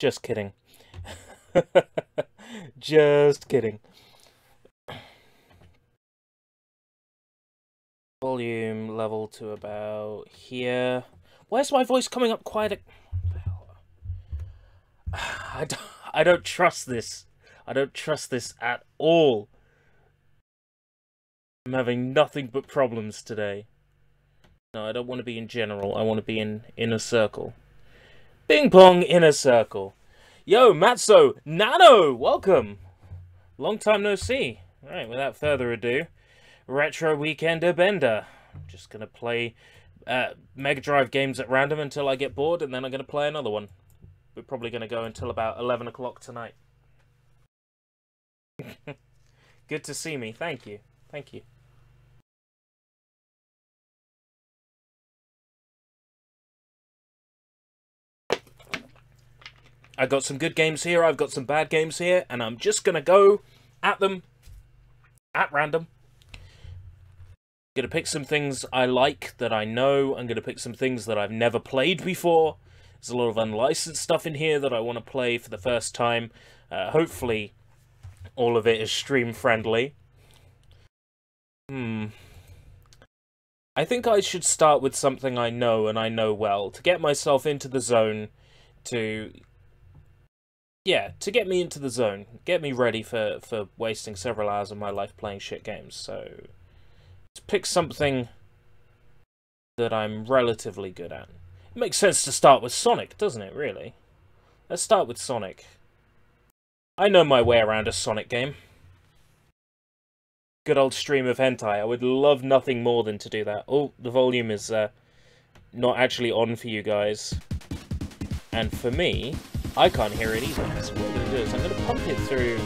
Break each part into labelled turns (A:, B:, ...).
A: Just kidding. Just kidding. Volume level to about here. Where's my voice coming up quite a... I don't trust this. I don't trust this at all. I'm having nothing but problems today. No, I don't want to be in general. I want to be in inner circle. Bing pong inner circle. Yo, Matzo, Nano, welcome. Long time no see. Alright, without further ado, Retro Weekender Bender. I'm just going to play Mega Drive games at random until I get bored, and then I'm going to play another one. We're probably going to go until about 11 o'clock tonight. Good to see me. Thank you. Thank you. I've got some good games here, I've got some bad games here, and I'm just going to go at them at random. I'm going to pick some things I like that I know. I'm going to pick some things that I've never played before. There's a lot of unlicensed stuff in here that I want to play for the first time. Hopefully, all of it is stream-friendly. I think I should start with something I know and I know well, to get myself into the zone, to get me into the zone, get me ready for wasting several hours of my life playing shit games. So, let's pick something that I'm relatively good at. It makes sense to start with Sonic, doesn't it, really? Let's start with Sonic. I know my way around a Sonic game. Good old stream of hentai. I would love nothing more than to do that. Oh, the volume is not actually on for you guys. And for me, I can't hear it either. So what I'm going to do is I'm going to pump it through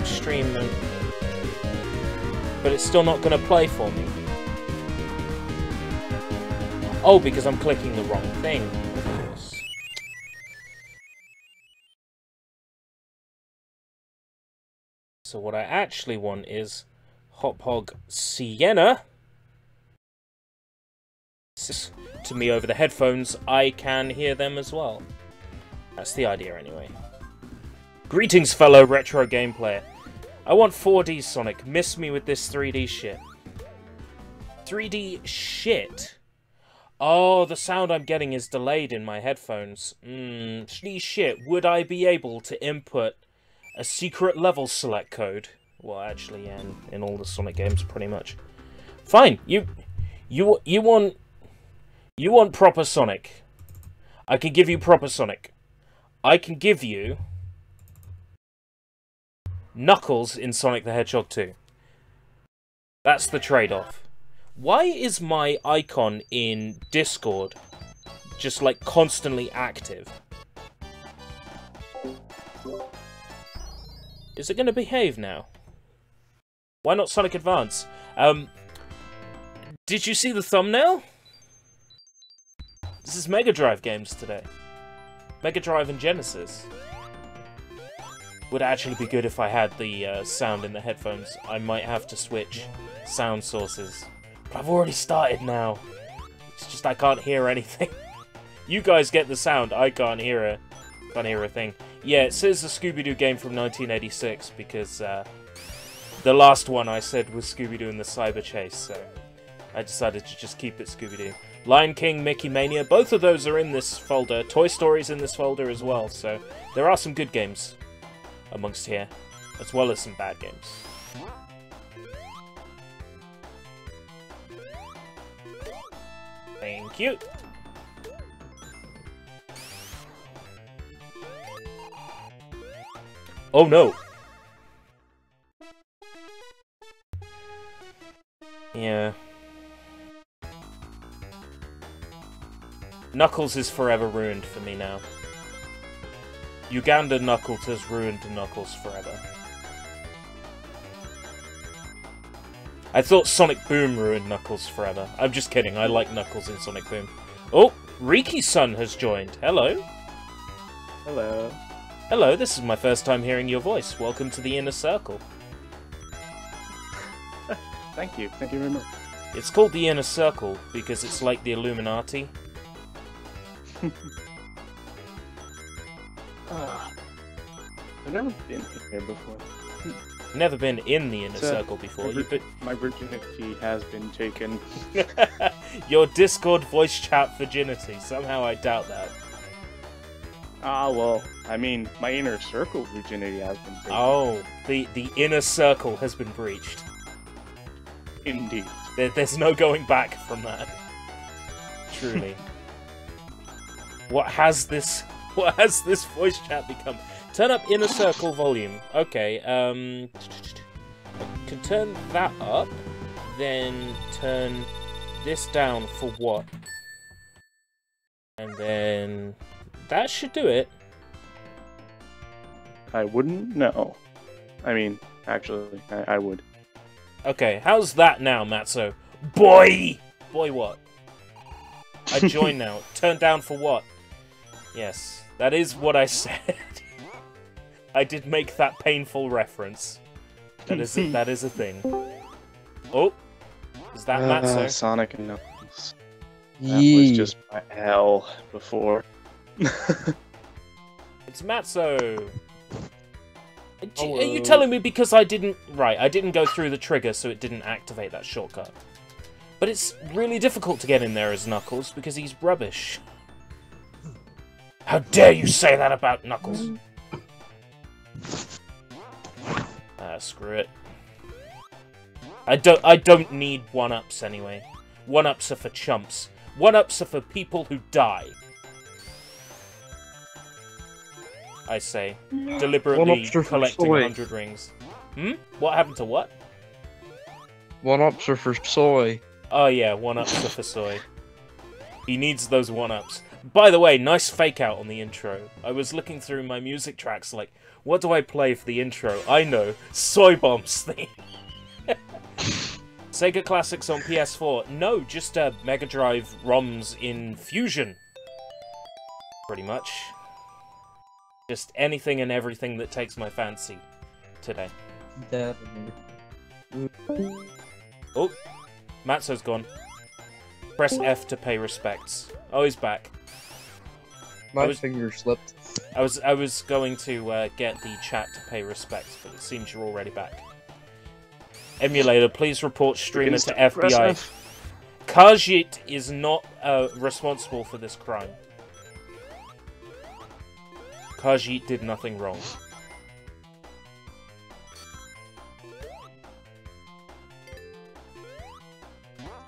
A: stream, but it's still not going to play for me. Oh, because I'm clicking the wrong thing, of course. So what I actually want is Hop Hog Sienna. To me over the headphones, I can hear them as well. That's the idea anyway. Greetings, fellow retro game player. I want 4D Sonic. Miss me with this 3D shit. 3D shit? Oh, the sound I'm getting is delayed in my headphones. 3D shit. Would I be able to input a secret level select code? Well, actually, yeah, in all the Sonic games, pretty much. Fine. You want proper Sonic. I can give you proper Sonic. I can give you Knuckles in Sonic the Hedgehog 2. That's the trade-off. Why is my icon in Discord just, like, constantly active? Is it going to behave now? Why not Sonic Advance? Did you see the thumbnail? This is Mega Drive games today. Mega Drive and Genesis. Would actually be good if I had the sound in the headphones. I might have to switch sound sources. But I've already started now. It's just I can't hear anything. You guys get the sound, I can't hear a thing. Yeah, it says a Scooby-Doo game from 1986 because the last one I said was Scooby-Doo and the Cyber Chase, so I decided to just keep it Scooby-Doo. Lion King, Mickey Mania, both of those are in this folder. Toy Story's in this folder as well, so there are some good games amongst here, as well as some bad games. Thank you. Oh no! Yeah. Knuckles is forever ruined for me now. Uganda Knuckles has ruined Knuckles forever. I thought Sonic Boom ruined Knuckles forever. I'm just kidding, I like Knuckles in Sonic Boom. Oh, Riki-san has joined. Hello.
B: Hello.
A: Hello, this is my first time hearing your voice. Welcome to the Inner Circle.
B: Thank you very much.
A: It's called the Inner Circle because it's like the Illuminati.
B: I've never been here before.
A: Never been in the inner
B: So,
A: circle before. You've been...
B: My virginity has been taken.
A: Your Discord voice chat virginity. Somehow I doubt that.
B: Ah, well, I mean, my inner circle virginity has been taken.
A: Oh, the inner circle has been breached.
B: Indeed.
A: There's no going back from that. Truly. What has this voice chat become? Turn up inner circle volume. Okay, I can turn that up, then turn this down for what? And then that should do it.
B: I wouldn't know. I mean, actually, I would.
A: Okay, how's that now, Matzo? Boy! Boy what? I join now. Turn down for what? Yes, that is what I said. I did make that painful reference. That is a thing. Oh, is that Matzo?
B: Sonic and Knuckles. That was just my hell before.
A: It's Matzo. Are you telling me because I didn't go through the trigger, so it didn't activate that shortcut? But it's really difficult to get in there as Knuckles because he's rubbish. How dare you say that about Knuckles? Screw it. I don't need 1-ups anyway. 1-ups are for chumps. 1-ups are for people who die. I say, deliberately collecting 100 rings. Hmm? What happened to what?
C: 1-ups are for soy.
A: Oh yeah, 1-ups are for soy. He needs those 1-ups. By the way, nice fake out on the intro. I was looking through my music tracks like, what do I play for the intro? I know, Soy Bomb's theme. Sega Classics on PS4. No, just Mega Drive ROMs in Fusion. Pretty much. Just anything and everything that takes my fancy today. Oh, Matzo's gone. Press F to pay respects. Oh, he's back.
C: My finger slipped.
A: I was going to get the chat to pay respects, but it seems you're already back. Emulator, please report streamer to FBI. Kajit is not responsible for this crime. Kajit did nothing wrong.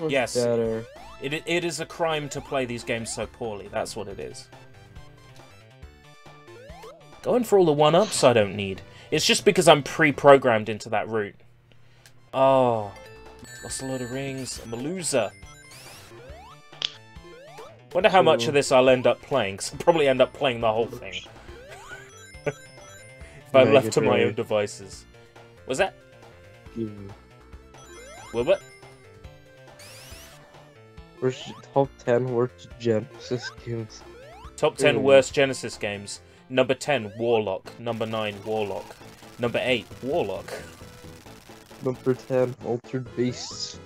A: Yes, it is a crime to play these games so poorly. That's what it is. Going for all the 1-ups I don't need. It's just because I'm pre-programmed into that route. Oh, lost a load of rings. I'm a loser. Wonder how much of this I'll end up playing, because I'll probably end up playing the whole thing. If I'm left to my own devices. Was that? Wilbert?
C: Where's top 10 worst Genesis games?
A: Top 10 worst Genesis games. Number 10, Warlock. Number 9, Warlock. Number 8, Warlock.
C: Number 10, Altered Beasts.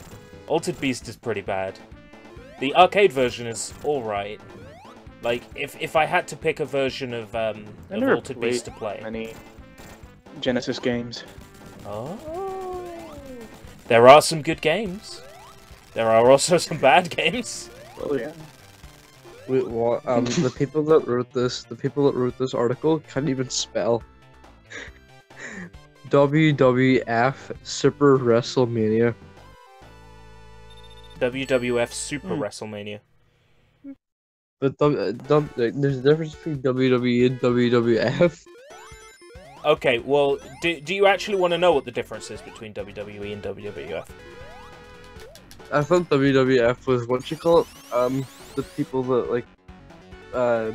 A: Altered Beast is pretty bad. The arcade version is alright. Like, if I had to pick a version of Altered Beast to play...
B: Any Genesis games.
A: Oh. There are some good games. There are also some bad games.
B: Oh yeah.
C: Wait, what? The people that wrote this article can't even spell. WWF Super WrestleMania.
A: WWF Super WrestleMania.
C: But there's a difference between WWE and WWF.
A: Okay, well, do you actually want to know what the difference is between WWE and WWF?
C: I thought WWF was what you call it. The people that like. I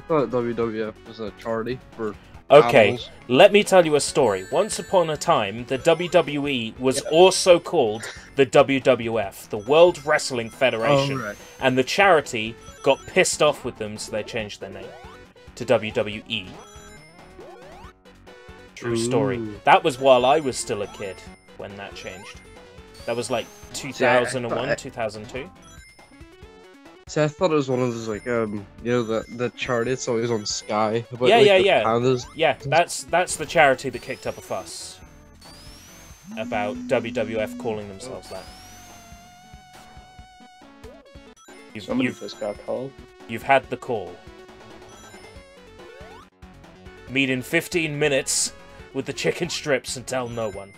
C: thought WWF was a charity for.
A: Okay,
C: animals.
A: Let me tell you a story. Once upon a time, the WWE was also called the WWF, the World Wrestling Federation, and the charity got pissed off with them, so they changed their name to WWE. True story. That was while I was still a kid when that changed. That was like 2001, 2002.
C: See, I thought it was one of those like you know the charity it's always on Sky about
A: Yeah,
C: like
A: yeah,
C: the
A: yeah.
C: pandas.
A: Yeah, that's the charity that kicked up a fuss about WWF calling themselves that.
B: Somebody just got called.
A: You've had the call. Meet in 15 minutes with the chicken strips and tell no one.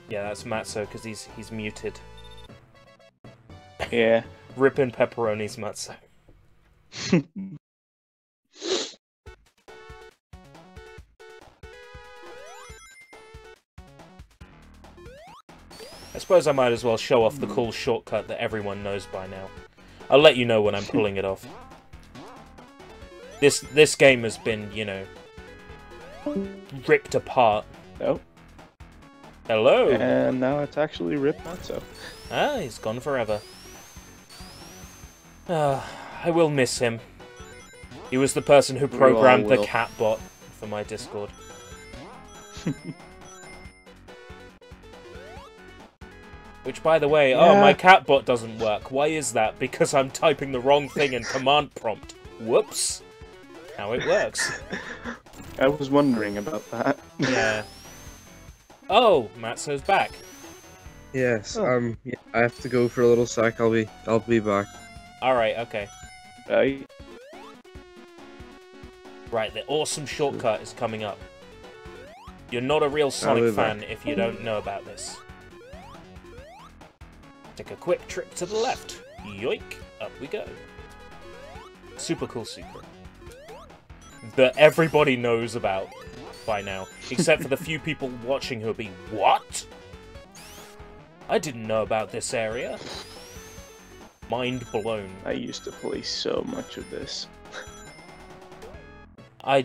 A: Yeah, that's Matzo because he's muted.
B: Yeah.
A: Rippin' pepperonis, Matzo. I suppose I might as well show off the cool shortcut that everyone knows by now. I'll let you know when I'm pulling it off. This game has been, you know, ripped apart.
B: Nope.
A: Hello.
B: And now it's actually Rip Matzo.
A: Ah, he's gone forever. I will miss him. He was the person who programmed the cat bot for my Discord. Which, by the way, oh, my cat bot doesn't work. Why is that? Because I'm typing the wrong thing in command prompt. Whoops. How it works.
B: I was wondering about that.
A: Yeah. Oh, Matzo's back.
C: Yes. Yeah, I have to go for a little sec. I'll be back.
A: All right. Okay.
B: Right.
A: Right. The awesome shortcut is coming up. You're not a real Sonic fan if you don't know about this. Take a quick trip to the left. Yoink. Up we go. Super cool secret. That everybody knows about by now. Except for the few people watching who'll be, what? I didn't know about this area. Mind blown.
B: I used to play so much of this.
A: I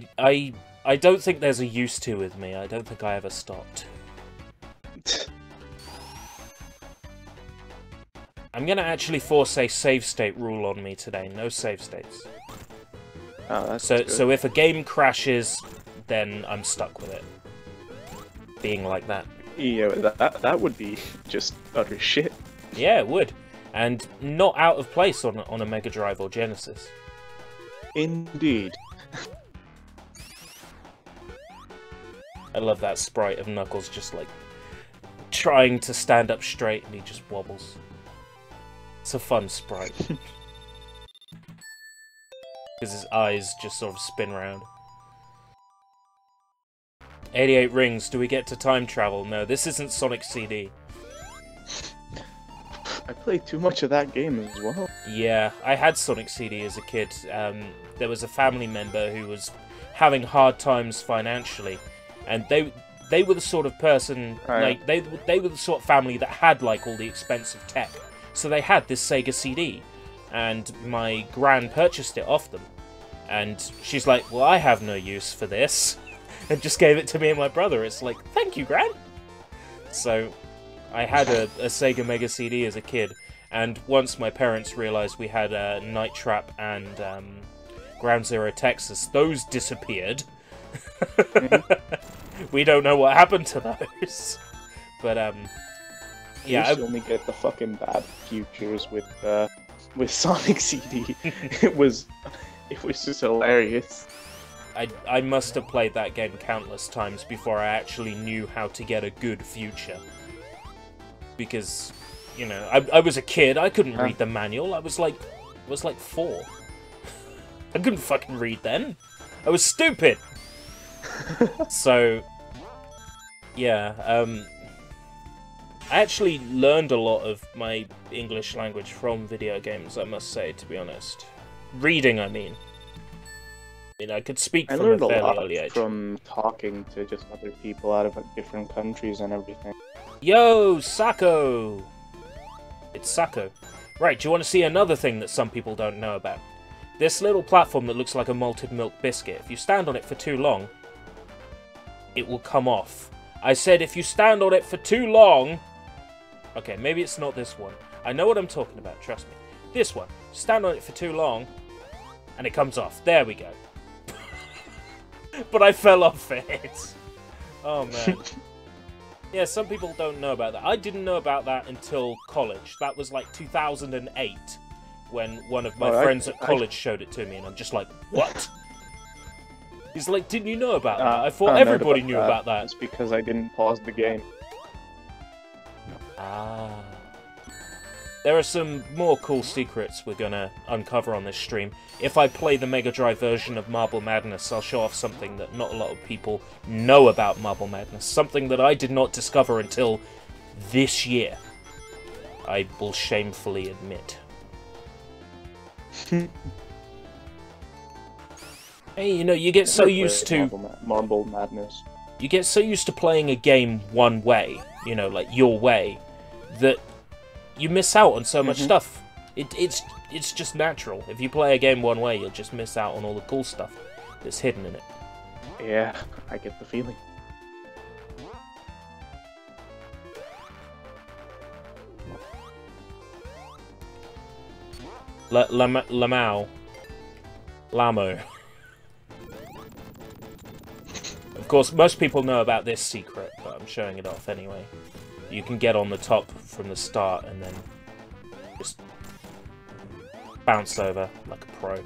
A: don't think there's a used to with me. I don't think I ever stopped. I'm gonna actually force a save state rule on me today. No save states.
B: Oh, that's
A: so if a game crashes, then I'm stuck with it. Being like that.
B: Yeah, that would be just utter shit.
A: Yeah, it would. And not out of place on a Mega Drive or Genesis.
B: Indeed.
A: I love that sprite of Knuckles just like trying to stand up straight and he just wobbles. It's a fun sprite. Because his eyes just sort of spin around. 88 rings, do we get to time travel? No, this isn't Sonic CD.
B: I played too much of that game as well.
A: Yeah, I had Sonic CD as a kid. There was a family member who was having hard times financially, and they were the sort of person, like, they were the sort of family that had, like, all the expensive tech. So they had this Sega CD, and my gran purchased it off them. And she's like, well, I have no use for this. And just gave it to me and my brother. It's like, thank you, Gran! So, I had a Sega Mega CD as a kid, and once my parents realised we had Night Trap and Ground Zero Texas, those disappeared. We don't know what happened to those. But, yeah,
B: I used to only get the fucking bad futures with Sonic CD. It was just hilarious.
A: I must have played that game countless times before I actually knew how to get a good future. Because, you know, I was a kid, I couldn't read the manual, I was like 4. I couldn't fucking read then. I was stupid! So, yeah, I actually learned a lot of my English language from video games, I must say, to be honest. Reading, I mean. I mean, I could speak from a fairly early age.
B: From talking to just other people out of different countries and everything.
A: Yo, Sako! It's Sako. Right, do you want to see another thing that some people don't know about? This little platform that looks like a malted milk biscuit, if you stand on it for too long, it will come off. I said if you stand on it for too long... Okay, maybe it's not this one. I know what I'm talking about, trust me. This one. Stand on it for too long, and it comes off. There we go. But I fell off it. Oh, man. Yeah, some people don't know about that. I didn't know about that until college. That was like 2008 when one of my friends at college showed it to me, and I'm just like, what? He's like, didn't you know about that? I thought everybody knew about that.
B: It's because I didn't pause the game.
A: Ah. There are some more cool secrets we're gonna uncover on this stream. If I play the Mega Drive version of Marble Madness, I'll show off something that not a lot of people know about Marble Madness. Something that I did not discover until this year. I will shamefully admit. Hey, you know, you get so used to...
B: Marble Madness.
A: You get so used to playing a game one way, you know, like your way, that you miss out on so much stuff. It's just natural. If you play a game one way, you'll just miss out on all the cool stuff that's hidden in it.
B: Yeah, I get the feeling.
A: Lamo. Of course, most people know about this secret, but I'm showing it off anyway. You can get on the top from the start and then just bounce over like a pro.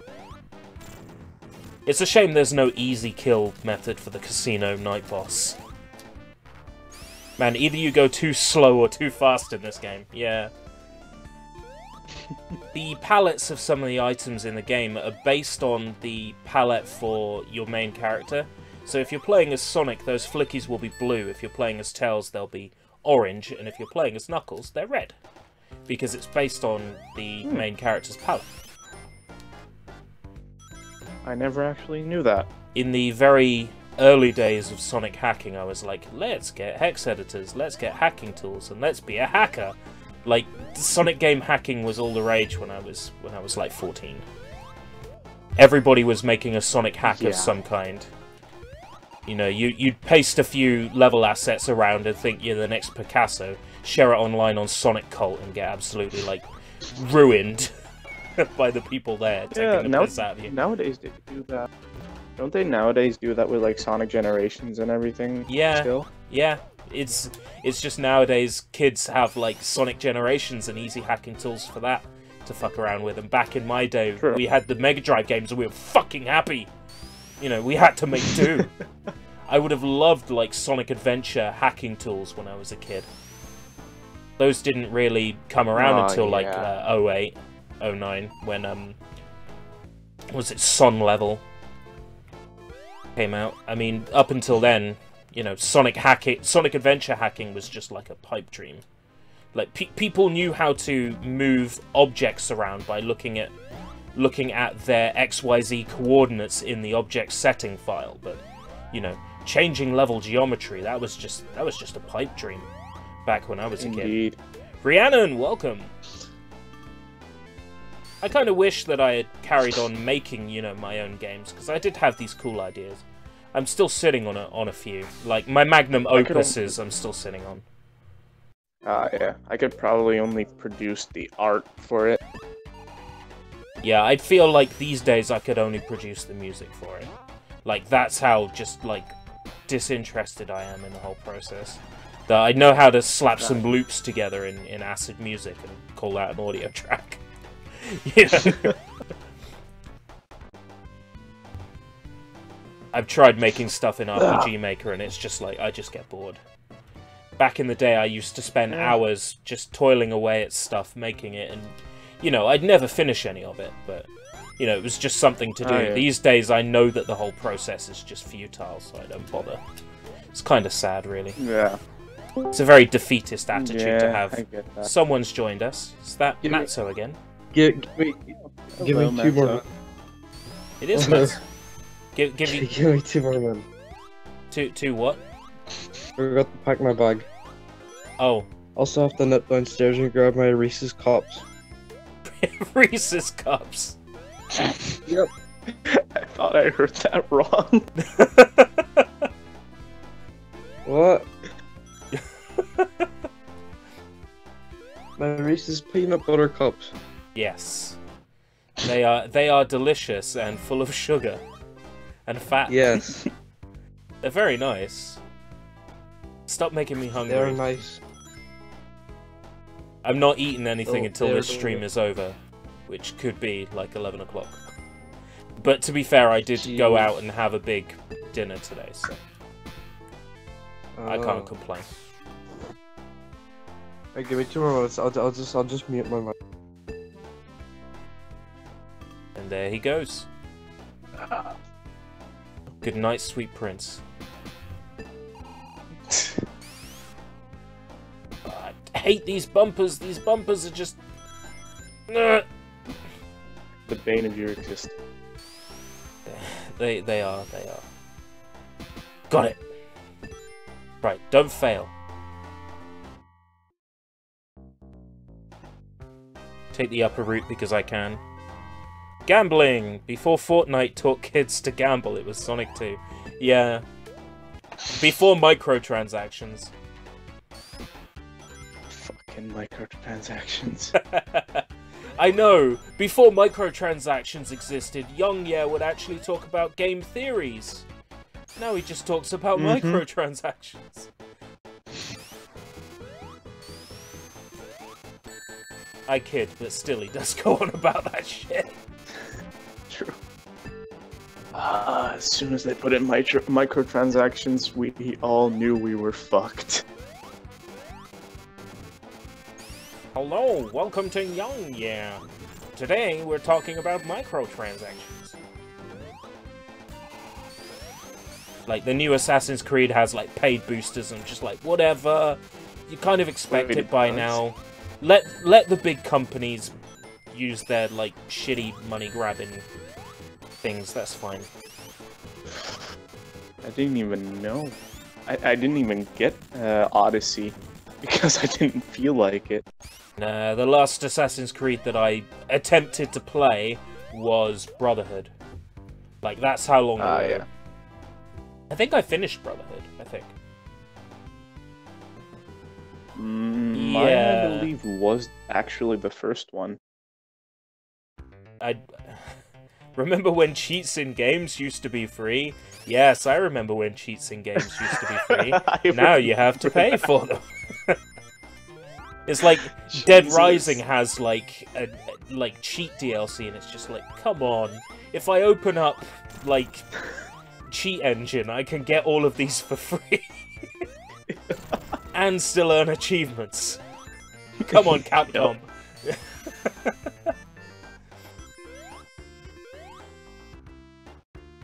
A: It's a shame there's no easy kill method for the casino night boss. Man, either you go too slow or too fast in this game. Yeah. The palettes of some of the items in the game are based on the palette for your main character. So if you're playing as Sonic, those flickies will be blue. If you're playing as Tails, they'll be orange. And if you're playing as Knuckles, they're red. Because it's based on the main character's palette.
B: I never actually knew that.
A: In the very early days of Sonic hacking, I was like, let's get hex editors, let's get hacking tools, and let's be a hacker. Like, Sonic game hacking was all the rage when I was like 14. Everybody was making a Sonic hack of some kind. You know, you'd paste a few level assets around and think you're the next Picasso, share it online on Sonic Cult and get absolutely, like, ruined by the people there taking the piss out of you.
B: Nowadays they do that. Don't they nowadays do that with, like, Sonic Generations and everything?
A: Yeah,
B: still?
A: Yeah. It's just nowadays kids have, like, Sonic Generations and easy hacking tools for that to fuck around with. And back in my day, we had the Mega Drive games and we were fucking happy. You know, we had to make do. I would have loved, like, Sonic Adventure hacking tools when I was a kid. Those didn't really come around until, like, 08, 09, when, was it Son Level came out? I mean, up until then, you know, Sonic Adventure hacking was just like a pipe dream. Like, people knew how to move objects around by looking at their XYZ coordinates in the object setting file, but, you know, changing level geometry, that was just a pipe dream back when I was a kid. Rhiannon, welcome. I kind of wish that I had carried on making, you know, my own games, because I did have these cool ideas. I'm still sitting on a few. Like, my magnum opuses, I'm still sitting on.
B: Yeah. I could probably only produce the art for it.
A: Yeah, I'd feel like these days I could only produce the music for it. Like, that's how just, like, disinterested I am in the whole process. That I know how to slap some loops together in Acid Music and call that an audio track. Yeah. I've tried making stuff in RPG Maker and it's just like, I just get bored. Back in the day, I used to spend hours just toiling away at stuff, making it, and, you know, I'd never finish any of it, but, you know, it was just something to do. These days, I know that the whole process is just futile, so I don't bother. It's kind of sad, really.
B: Yeah.
A: It's a very defeatist attitude to have.
B: I get that.
A: Someone's joined us. Is that Matzo again?
C: Give me 2 more.
A: It is Matzo. Give
C: me 2 more men.
A: Two what?
C: Forgot to pack my bag.
A: Oh.
C: Also have to nip downstairs and grab my Reese's Cups.
A: Reese's Cups.
C: Yep.
B: I thought I heard that wrong.
C: What? My Reese's peanut butter cups.
A: Yes. They are delicious and full of sugar and fat.
C: Yes.
A: They're very nice. Stop making me hungry.
C: They're nice.
A: I'm not eating anything
C: Oh,
A: until
C: they're
A: this stream
C: delicious.
A: is over, which could be like 11 o'clock. But to be fair, I did go
C: Jeez.
A: out and have a big dinner today, so I can't complain.
C: Hey, give me 2 more minutes. I'll just mute my mic.
A: And there he goes. Good night, sweet prince. I hate these bumpers. These bumpers are just...
B: The bane of your existence.
A: They are. Got it. Right, don't fail. Take the upper route because I can. Gambling! Before Fortnite taught kids to gamble, it was Sonic 2. Yeah. Before microtransactions.
B: Fucking microtransactions.
A: I know! Before microtransactions existed, Young would actually talk about game theories. Now he just talks about microtransactions. I kid, but still he does go on about that shit.
B: True. As soon as they put in microtransactions, we all knew we were fucked.
A: Hello, welcome to Young Today we're talking about microtransactions. Like, the new Assassin's Creed has, like, paid boosters and just like, whatever. You kind of expect it by now. Let the big companies use their, like, shitty money-grabbing things, that's fine.
B: I didn't even know. I didn't even get Odyssey because I didn't feel like it.
A: Nah, the last Assassin's Creed that I attempted to play was Brotherhood. Like, that's how long ago.
B: Yeah.
A: I think I finished Brotherhood, I think.
B: Mine, I believe, was actually the first one.
A: I remember when cheats in games used to be free. Yes, I remember when cheats in games used to be free. Now you have to pay for them. It's like Dead Rising has like a cheat DLC, and it's just like, come on! If I open up like Cheat Engine, I can get all of these for free and still earn achievements. Come on, Capcom.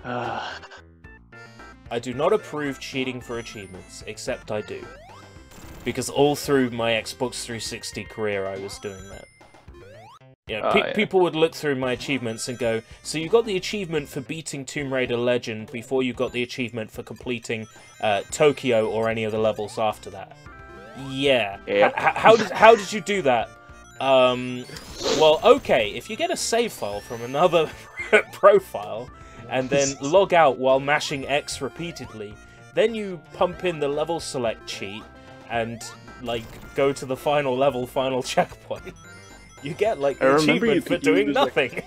A: I do not approve cheating for achievements, except I do. Because all through my Xbox 360 career I was doing that. Yeah, people would look through my achievements and go, so you got the achievement for beating Tomb Raider Legend before you got the achievement for completing Tokyo or any of the levels after that. Yeah. How did you do that? Well, okay, if you get a save file from another profile and then log out while mashing X repeatedly, then you pump in the level select cheat and, like, go to the final level, final checkpoint. You get, like, the achievement for doing nothing.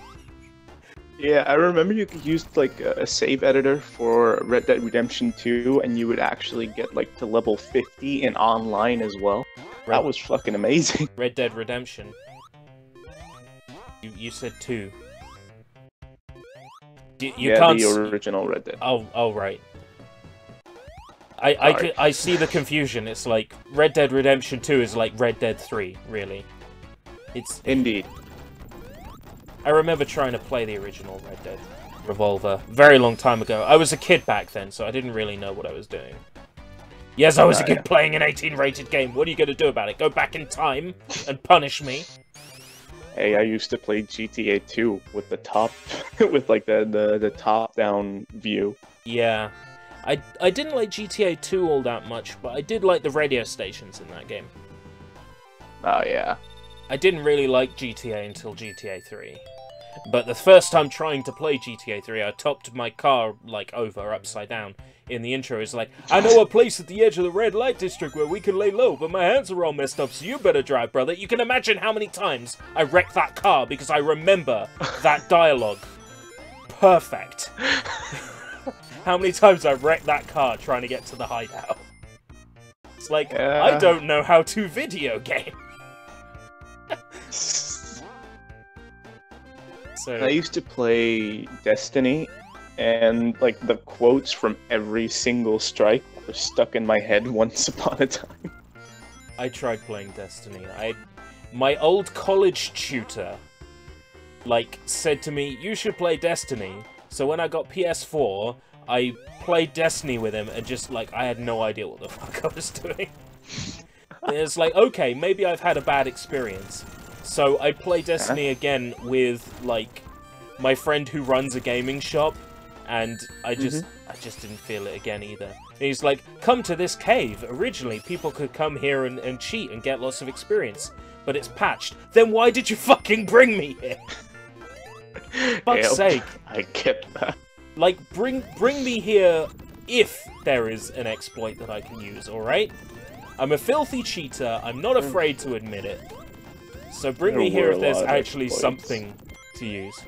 B: Yeah, I remember you could use, like, a save editor for Red Dead Redemption 2, and you would actually get, like, to level 50 in online as well. That was fucking amazing.
A: Red Dead Redemption. You said 2. You can't...
B: the original Red Dead.
A: Oh, right. I see the confusion. It's like, Red Dead Redemption 2 is like Red Dead 3, really. It's...
B: Indeed.
A: I remember trying to play the original Red Dead Revolver very long time ago. I was a kid back then, so I didn't really know what I was doing. Yes, I was a kid playing an 18-rated game. What are you going to do about it? Go back in time and punish me?
B: Hey, I used to play GTA 2 with the top, with like the top-down view.
A: Yeah. I didn't like GTA 2 all that much, but I did like the radio stations in that game.
B: Oh, yeah.
A: I didn't really like GTA until GTA 3. But the first time trying to play GTA 3, I topped my car, like, over, upside down. In the intro, it's like, I know a place at the edge of the red light district where we can lay low, but my hands are all messed up, so you better drive, brother. You can imagine how many times I wrecked that car because I remember that dialogue. Perfect. How many times I wrecked that car trying to get to the hideout. It's like, I don't know how to video game. So
B: I used to play Destiny, and like the quotes from every single strike were stuck in my head once upon a time.
A: I tried playing Destiny. My old college tutor, like, said to me, you should play Destiny. So when I got PS4, I played Destiny with him, and just, like, I had no idea what the fuck I was doing. It's like, okay, maybe I've had a bad experience. So I play Destiny again with, like, my friend who runs a gaming shop, and I just didn't feel it again either. And he's like, come to this cave. Originally, people could come here and cheat and get lots of experience, but it's patched. Then why did you fucking bring me here? Fuck's sake.
B: I get that.
A: Like, bring me here if there is an exploit that I can use, alright? I'm a filthy cheater, I'm not afraid to admit it. So bring me here if there's actually something to use.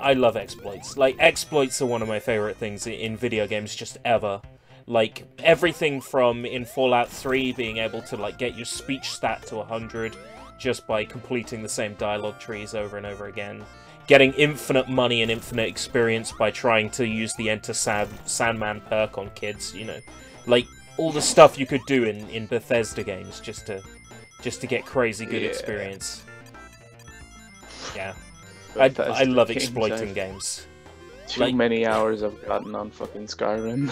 A: I love exploits. Like, exploits are one of my favorite things in video games just ever. Like, everything from in Fallout 3 being able to, like, get your speech stat to 100 just by completing the same dialogue trees over and over again. Getting infinite money and infinite experience by trying to use the Enter Sandman perk on kids, you know. Like, all the stuff you could do in Bethesda games just to get crazy good experience. Yeah. I love exploiting games.
B: Too many hours I've gotten on fucking Skyrim.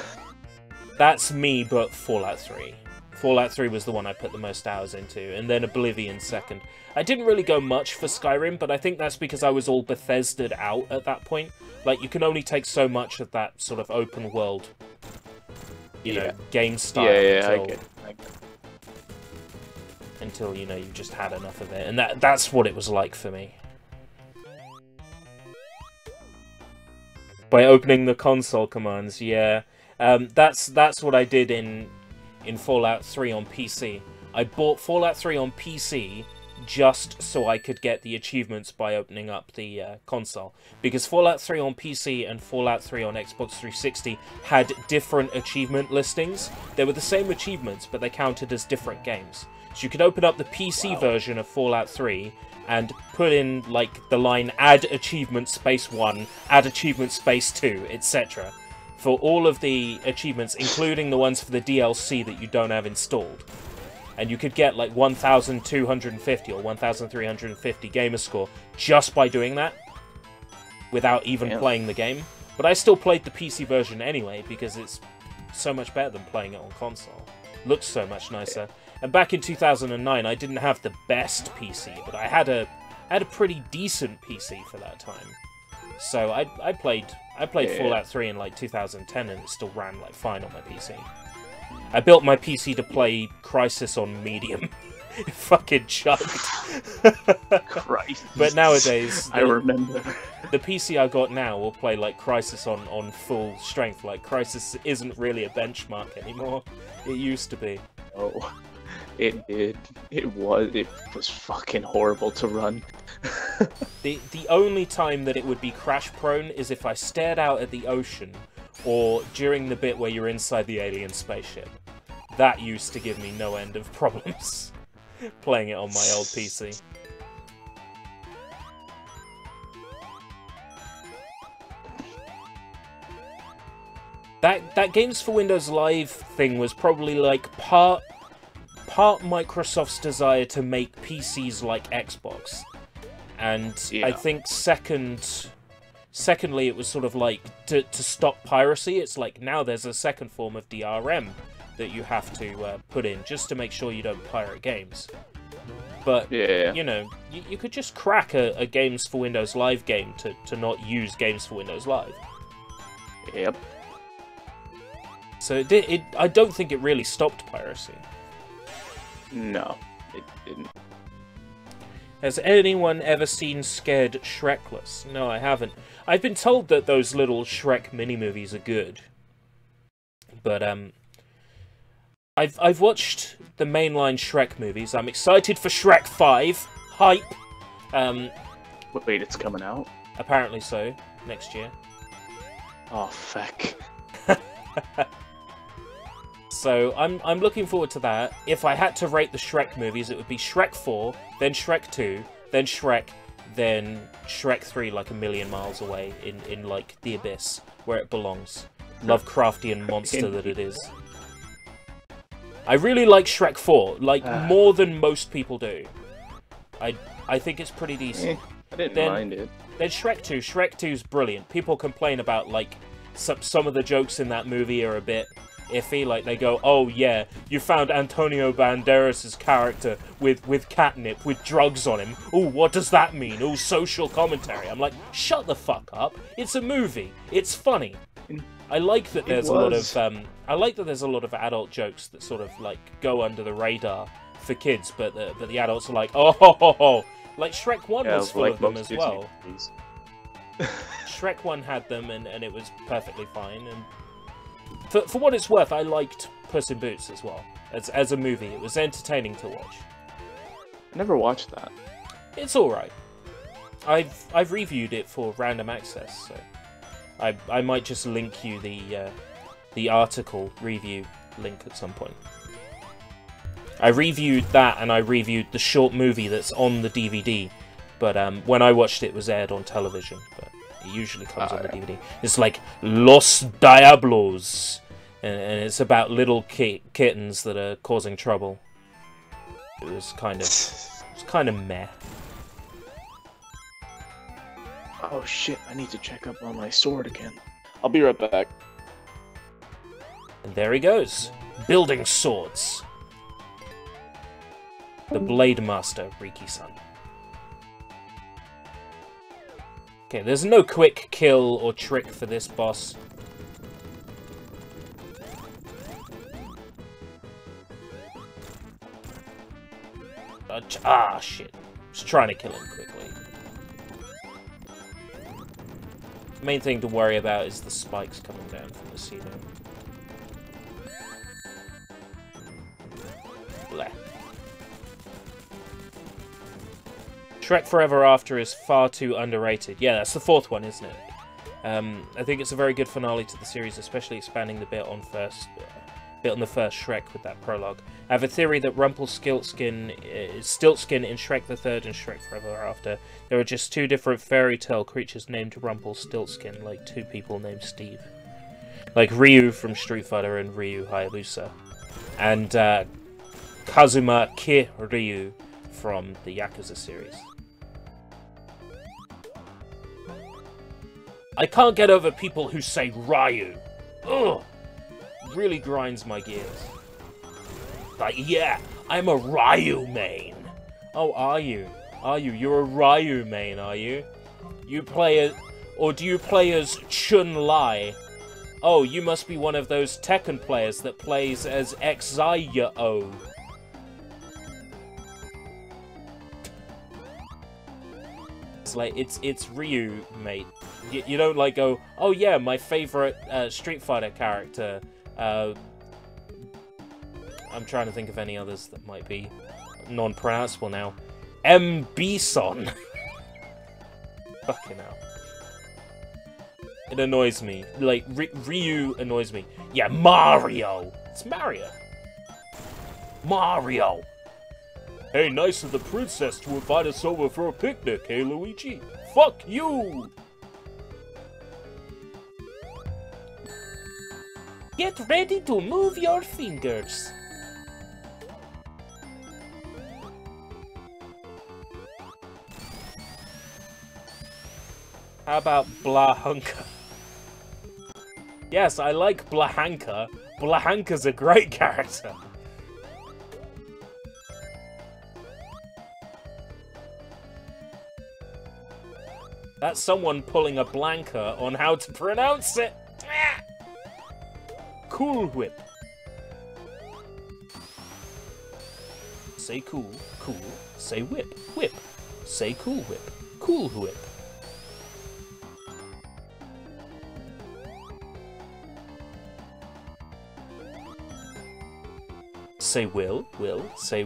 A: That's me, but Fallout 3. Fallout 3 was the one I put the most hours into, and then Oblivion second. I didn't really go much for Skyrim, but I think that's because I was all Bethesda'd out at that point. Like, you can only take so much of that sort of open world, you know, game style
B: I get it.
A: Until, you know, you've just had enough of it. And that's what it was like for me. By opening the console commands, yeah. That's what I did in Fallout 3 on PC. I bought Fallout 3 on PC just so I could get the achievements by opening up the console. Because Fallout 3 on PC and Fallout 3 on Xbox 360 had different achievement listings. They were the same achievements, but they counted as different games. So you could open up the PC version of Fallout 3 and put in, like, the line, add achievement space 1, add achievement space 2, etc. for all of the achievements, including the ones for the DLC that you don't have installed. And you could get, like, 1,250 or 1,350 gamer score just by doing that, without even playing the game. But I still played the PC version anyway, because it's so much better than playing it on console. Looks so much nicer. And back in 2009, I didn't have the best PC, but I had a pretty decent PC for that time. So I played Fallout 3 in like 2010, and it still ran like fine on my PC. I built my PC to play Crysis on medium. It fucking chugged.
B: Christ.
A: But nowadays,
B: I remember.
A: The PC I got now will play like Crysis on full strength. Like, Crysis isn't really a benchmark anymore. It used to be.
B: Oh. It did. It was fucking horrible to run.
A: The only time that it would be crash prone is if I stared out at the ocean, or during the bit where you're inside the alien spaceship. That used to give me no end of problems playing it on my old PC. That Games for Windows Live thing was probably like part Microsoft's desire to make PCs like Xbox, and I think secondly it was sort of like to stop piracy. It's like now there's a second form of DRM that you have to put in just to make sure you don't pirate games. But you know, you could just crack a Games for Windows Live game to not use Games for Windows Live.
B: Yep.
A: So I don't think it really stopped piracy.
B: No, it didn't.
A: Has anyone ever seen Scared Shrekless? No, I haven't. I've been told that those little Shrek mini-movies are good. But, I've watched the mainline Shrek movies. I'm excited for Shrek 5. Hype!
B: Wait, it's coming out?
A: Apparently so. Next year.
B: Oh, fuck.
A: So I'm looking forward to that. If I had to rate the Shrek movies, it would be Shrek 4, then Shrek 2, then Shrek, then Shrek 3, like a million miles away in like the abyss where it belongs. Lovecraftian monster that it is. I really like Shrek 4, like more than most people do. I think it's pretty decent.
B: I didn't mind it.
A: Then Shrek 2. Shrek 2's brilliant. People complain about like some of the jokes in that movie are a bit iffy. Like they go, "Oh yeah, you found Antonio Banderas' character with catnip, with drugs on him. Oh, what does that mean? Oh, social commentary." I'm like, shut the fuck up. It's a movie. It's funny. I like that there's a lot of adult jokes that sort of like go under the radar for kids, but the adults are like, oh, ho, ho, ho. Like Shrek 1 was full of them as well. Shrek 1 had them, and it was perfectly fine. And for what it's worth, I liked Puss in Boots as well as a movie. It was entertaining to watch.
B: I never watched that.
A: It's all right. I've reviewed it for random access, so I might just link you the article review link at some point. I reviewed that, and I reviewed the short movie that's on the DVD, but when I watched it, it was aired on television, but it usually comes on the DVD. It's like Los Diablos, and it's about little kittens that are causing trouble. It was kind of meh.
B: Oh shit, I need to check up on my sword again. I'll be right back.
A: And there he goes, building swords. The Blade Master, Riki-san. Okay, there's no quick kill or trick for this boss. Shit. Just trying to kill him quickly. The main thing to worry about is the spikes coming down from the ceiling. Bleh. Shrek Forever After is far too underrated. Yeah, that's the fourth one, isn't it? I think it's a very good finale to the series, especially expanding the bit on the first Shrek with that prologue. I have a theory that Rumpelstiltskin is Stiltskin in Shrek the Third and Shrek Forever After. There are just two different fairy tale creatures named Rumpelstiltskin, like two people named Steve. Like Ryu from Street Fighter and Ryu Hayabusa. And Kazuma Kiryu from the Yakuza series. I can't get over people who say Ryu. Ugh! Really grinds my gears. Like, yeah, I'm a Ryu main. Oh, are you? Are you? You're a Ryu main, are you? You play as... Or do you play as Chun-Li? Oh, you must be one of those Tekken players that plays as X-Zio. It's like, it's Ryu, mate. You don't like go, oh yeah, my favorite Street Fighter character. I'm trying to think of any others that might be non-pronounceable now. Bison. Fucking hell. It annoys me. Like, Ryu annoys me. Yeah, Mario. It's Mario. Mario. Hey, nice of the princess to invite us over for a picnic, hey, Luigi? Fuck you! Get ready to move your fingers. How about Blahanka? Yes, I like Blahanka. Blahanka's a great character. That's someone pulling a blanker on how to pronounce it. Cool Whip. Say cool, cool. Say whip, whip. Say cool whip, cool whip. Say will, say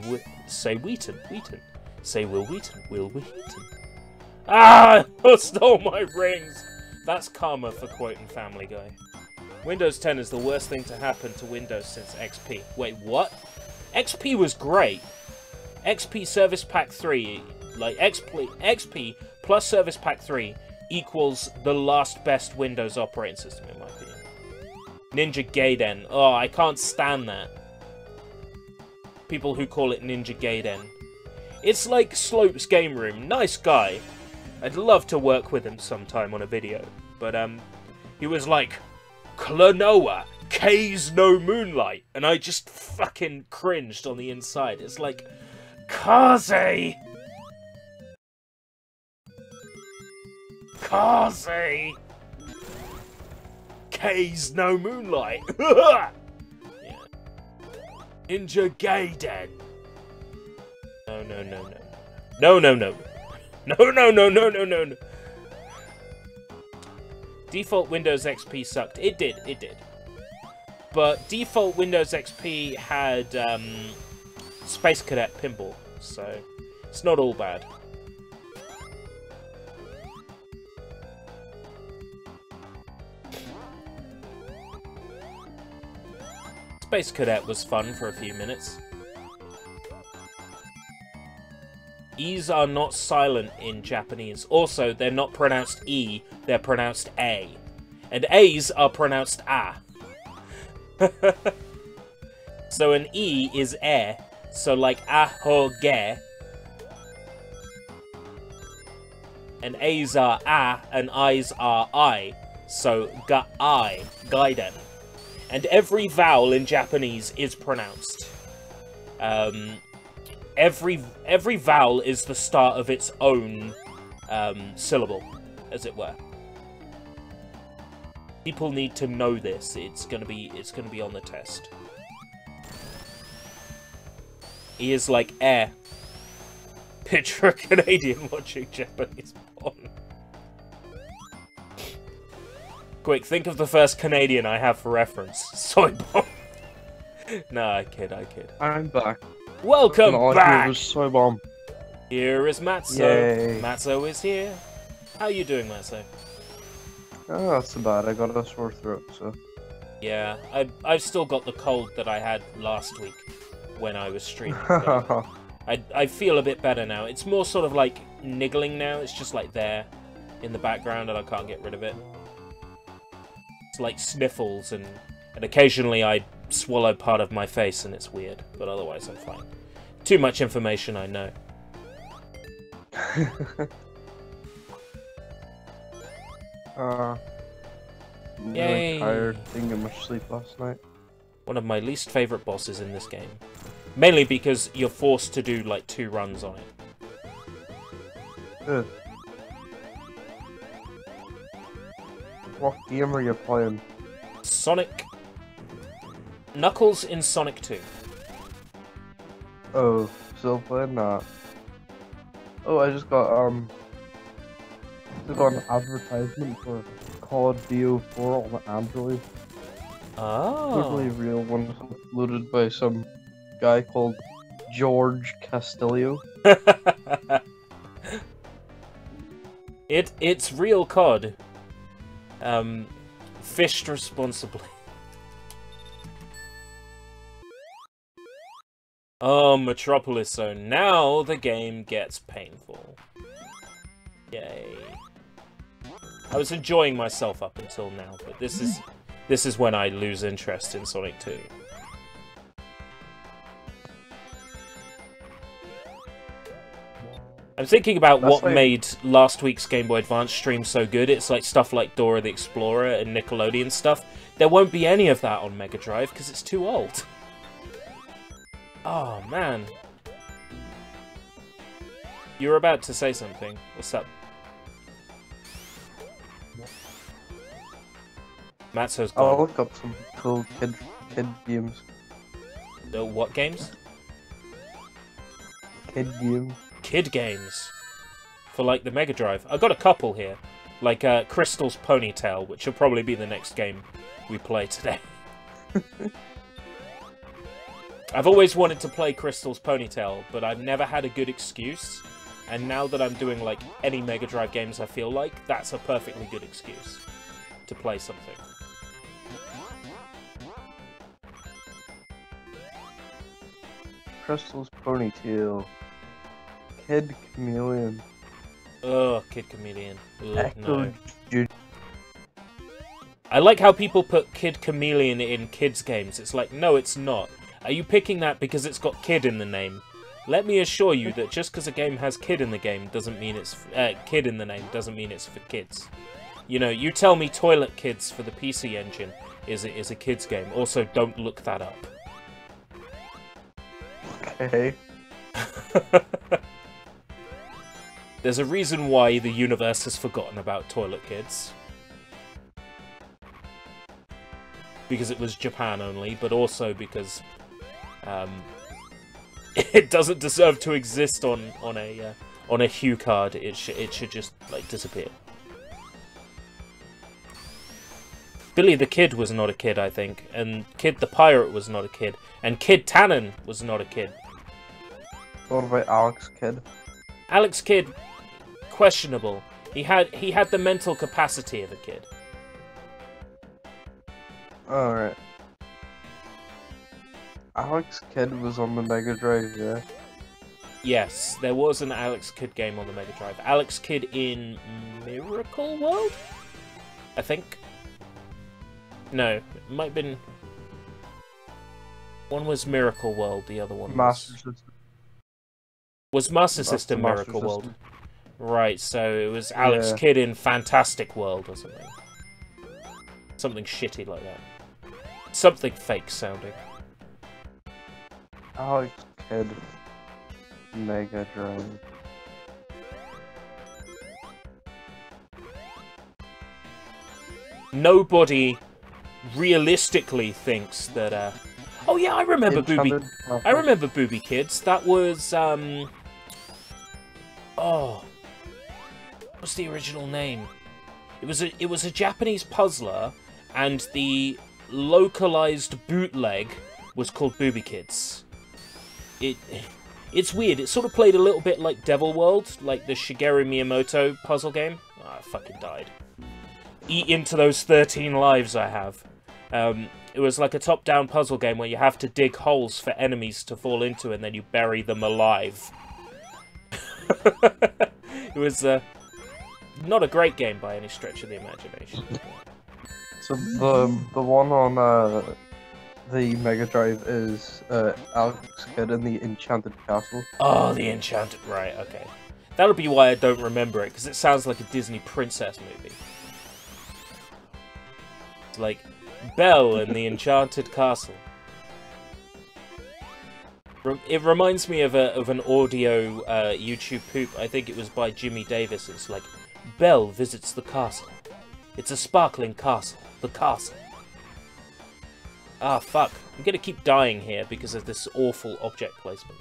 A: Wheaton, Wheaton. Say Will Wheaton, Will Wheaton. Ah! I stole my rings! That's karma for quoting Family Guy. Windows 10 is the worst thing to happen to Windows since XP. Wait, what? XP was great. XP Service Pack 3, like XP plus Service Pack 3 equals the last best Windows operating system in my opinion. Ninja Gaiden. Oh, I can't stand that. People who call it Ninja Gaiden. It's like Slope's Game Room. Nice guy. I'd love to work with him sometime on a video. But, he was like, Klonoa, K's no moonlight. And I just fucking cringed on the inside. It's like, Kaze! Kaze! K's no moonlight. Yeah. Ninja Gaiden. No, no, no, no. No, no, no. No, no, no, no, no, no, no. Default Windows XP sucked. It did, it did. But default Windows XP had Space Cadet Pinball, so it's not all bad. Space Cadet was fun for a few minutes. E's are not silent in Japanese. Also, they're not pronounced E, they're pronounced A. And A's are pronounced A. So an E is E, so like ahoge. And A's are A, and I's are I, so ga-I, gaiden. And every vowel in Japanese is pronounced. Every vowel is the start of its own syllable, as it were. People need to know this. It's gonna be on the test. He is like air. Picture a Canadian watching Japanese porn. Quick, think of the first Canadian I have for reference. Soy bomb. Nah, I kid.
C: I'm back.
A: Welcome back!
C: Here was Soy Bomb.
A: Here is Matzo.
C: Yay.
A: Matzo is here. How you doing, Matzo?
C: Oh, that's too bad. I got a sore throat, so...
A: Yeah, I've still got the cold that I had last week when I was streaming. I feel a bit better now. It's more sort of like niggling now. It's just like there in the background and I can't get rid of it. It's like sniffles and occasionally I swallow part of my face and it's weird, but otherwise I'm fine. Too much information, I know.
C: I'm
A: Yay.
C: really tired. Didn't get much sleep last night.
A: One of my least favourite bosses in this game. Mainly because you're forced to do like 2 runs on it.
C: Good. What game are you playing?
A: Sonic... Knuckles in Sonic 2.
C: Oh, still playing that. Oh, I just got an advertisement for COD BO4 on Android.
A: Oh.
C: Totally real one, uploaded by some guy called George Castillo.
A: It's real COD. Fished responsibly. Oh, Metropolis Zone. Now the game gets painful. Yay. I was enjoying myself up until now, but this is when I lose interest in Sonic 2. I'm thinking about what made last week's Game Boy Advance stream so good. It's like stuff like Dora the Explorer and Nickelodeon stuff. There won't be any of that on Mega Drive because it's too old. Oh, man. You were about to say something. What's up? Matzo's gone.
C: I'll look up some cool kid games.
A: The what games?
C: Kid games.
A: Kid games. For, like, the Mega Drive. I've got a couple here. Like, Crystal's Ponytail, which will probably be the next game we play today. I've always wanted to play Crystal's Ponytail, but I've never had a good excuse. And now that I'm doing, like, any Mega Drive games I feel like, that's a perfectly good excuse to play something.
C: Crystal's ponytail. Kid Chameleon.
A: Ugh, Kid Chameleon. Ugh,
C: Echo
A: no.
C: Junior.
A: I like how people put Kid Chameleon in kids' games. It's like, no, it's not. Are you picking that because it's got kid in the name? Let me assure you that just because a game has kid in the game doesn't mean it's kid in the name doesn't mean it's for kids. You know, you tell me Toilet Kids for the PC Engine is a kids game. Also, don't look that up.
C: Okay.
A: There's a reason why the universe has forgotten about Toilet Kids. Because it was Japan only, but also because it doesn't deserve to exist on a Hue card. It should just like disappear. Billy the Kid was not a kid, I think, and Kid the Pirate was not a kid, and Kid Tannen was not a kid.
C: What about Alex Kidd?
A: Alex Kidd, questionable. He had the mental capacity of a kid.
C: Alright. Alex Kidd was on the Mega Drive, yeah.
A: Yes, there was an Alex Kidd game on the Mega Drive. Alex Kidd in Miracle World? I think. No, it might have been... One was Miracle World, the other one
C: Master System.
A: Was Master System Miracle World? Right, so it was Alex Kidd in Fantastic World or something. Something shitty like that. Something fake sounding.
C: Alex Kidd. Mega Drive.
A: Nobody realistically thinks that, Oh yeah, I remember Booby... I remember Booby Kids. That was, Oh... What's the original name? It was a Japanese puzzler, and the localized bootleg was called Booby Kids. It's weird. It sort of played a little bit like Devil World, like the Shigeru Miyamoto puzzle game. Oh, I fucking died. Eat into those 13 lives I have. It was like a top-down puzzle game where you have to dig holes for enemies to fall into, and then you bury them alive. It was not a great game by any stretch of the imagination.
C: So the one on the Mega Drive is Alex Kidd in the Enchanted Castle.
A: Oh, the Enchanted... Right, okay. That'll be why I don't remember it, because it sounds like a Disney princess movie. It's like Belle in the Enchanted Castle. It reminds me of an audio YouTube poop. I think it was by Jimmy Davis. It's like, Belle visits the castle. It's a sparkling castle. The castle. Ah, fuck. I'm gonna keep dying here because of this awful object placement.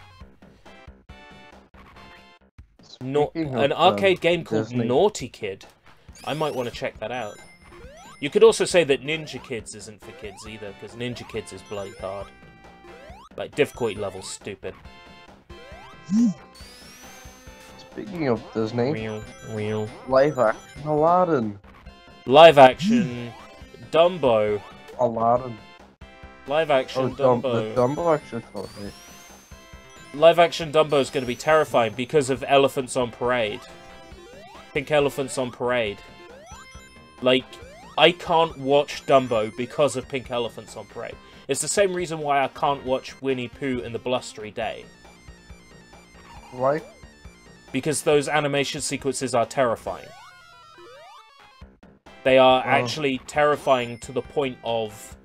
A: An arcade game called
C: Disney.
A: Naughty Kid. I might want to check that out. You could also say that Ninja Kids isn't for kids either, because Ninja Kids is bloody hard. Like, difficulty level stupid.
C: Speaking of Disney,
A: Real.
C: live action Aladdin.
A: Live action Dumbo.
C: Aladdin.
A: Live action
C: The
A: Dumbo.
C: Dumbo actually caught me.
A: Live action Dumbo is going to be terrifying because of Elephants on Parade. Pink Elephants on Parade. Like, I can't watch Dumbo because of Pink Elephants on Parade. It's the same reason why I can't watch Winnie Pooh and the Blustery Day.
C: Why?
A: Because those animation sequences are terrifying. They are actually terrifying to the point of...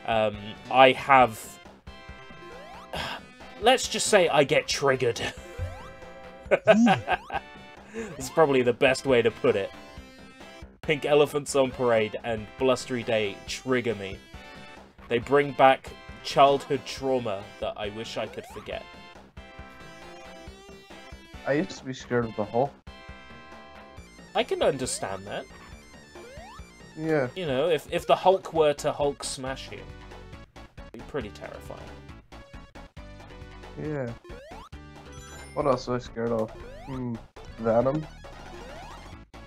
A: I have... Let's just say I get triggered. It's probably the best way to put it. Pink Elephants on Parade and Blustery Day trigger me. They bring back childhood trauma that I wish I could forget.
C: I used to be scared of the Hulk.
A: I can understand that.
C: Yeah.
A: You know, if the Hulk were to Hulk smash you, it'd be pretty terrifying.
C: Yeah. What else was I scared of? Venom?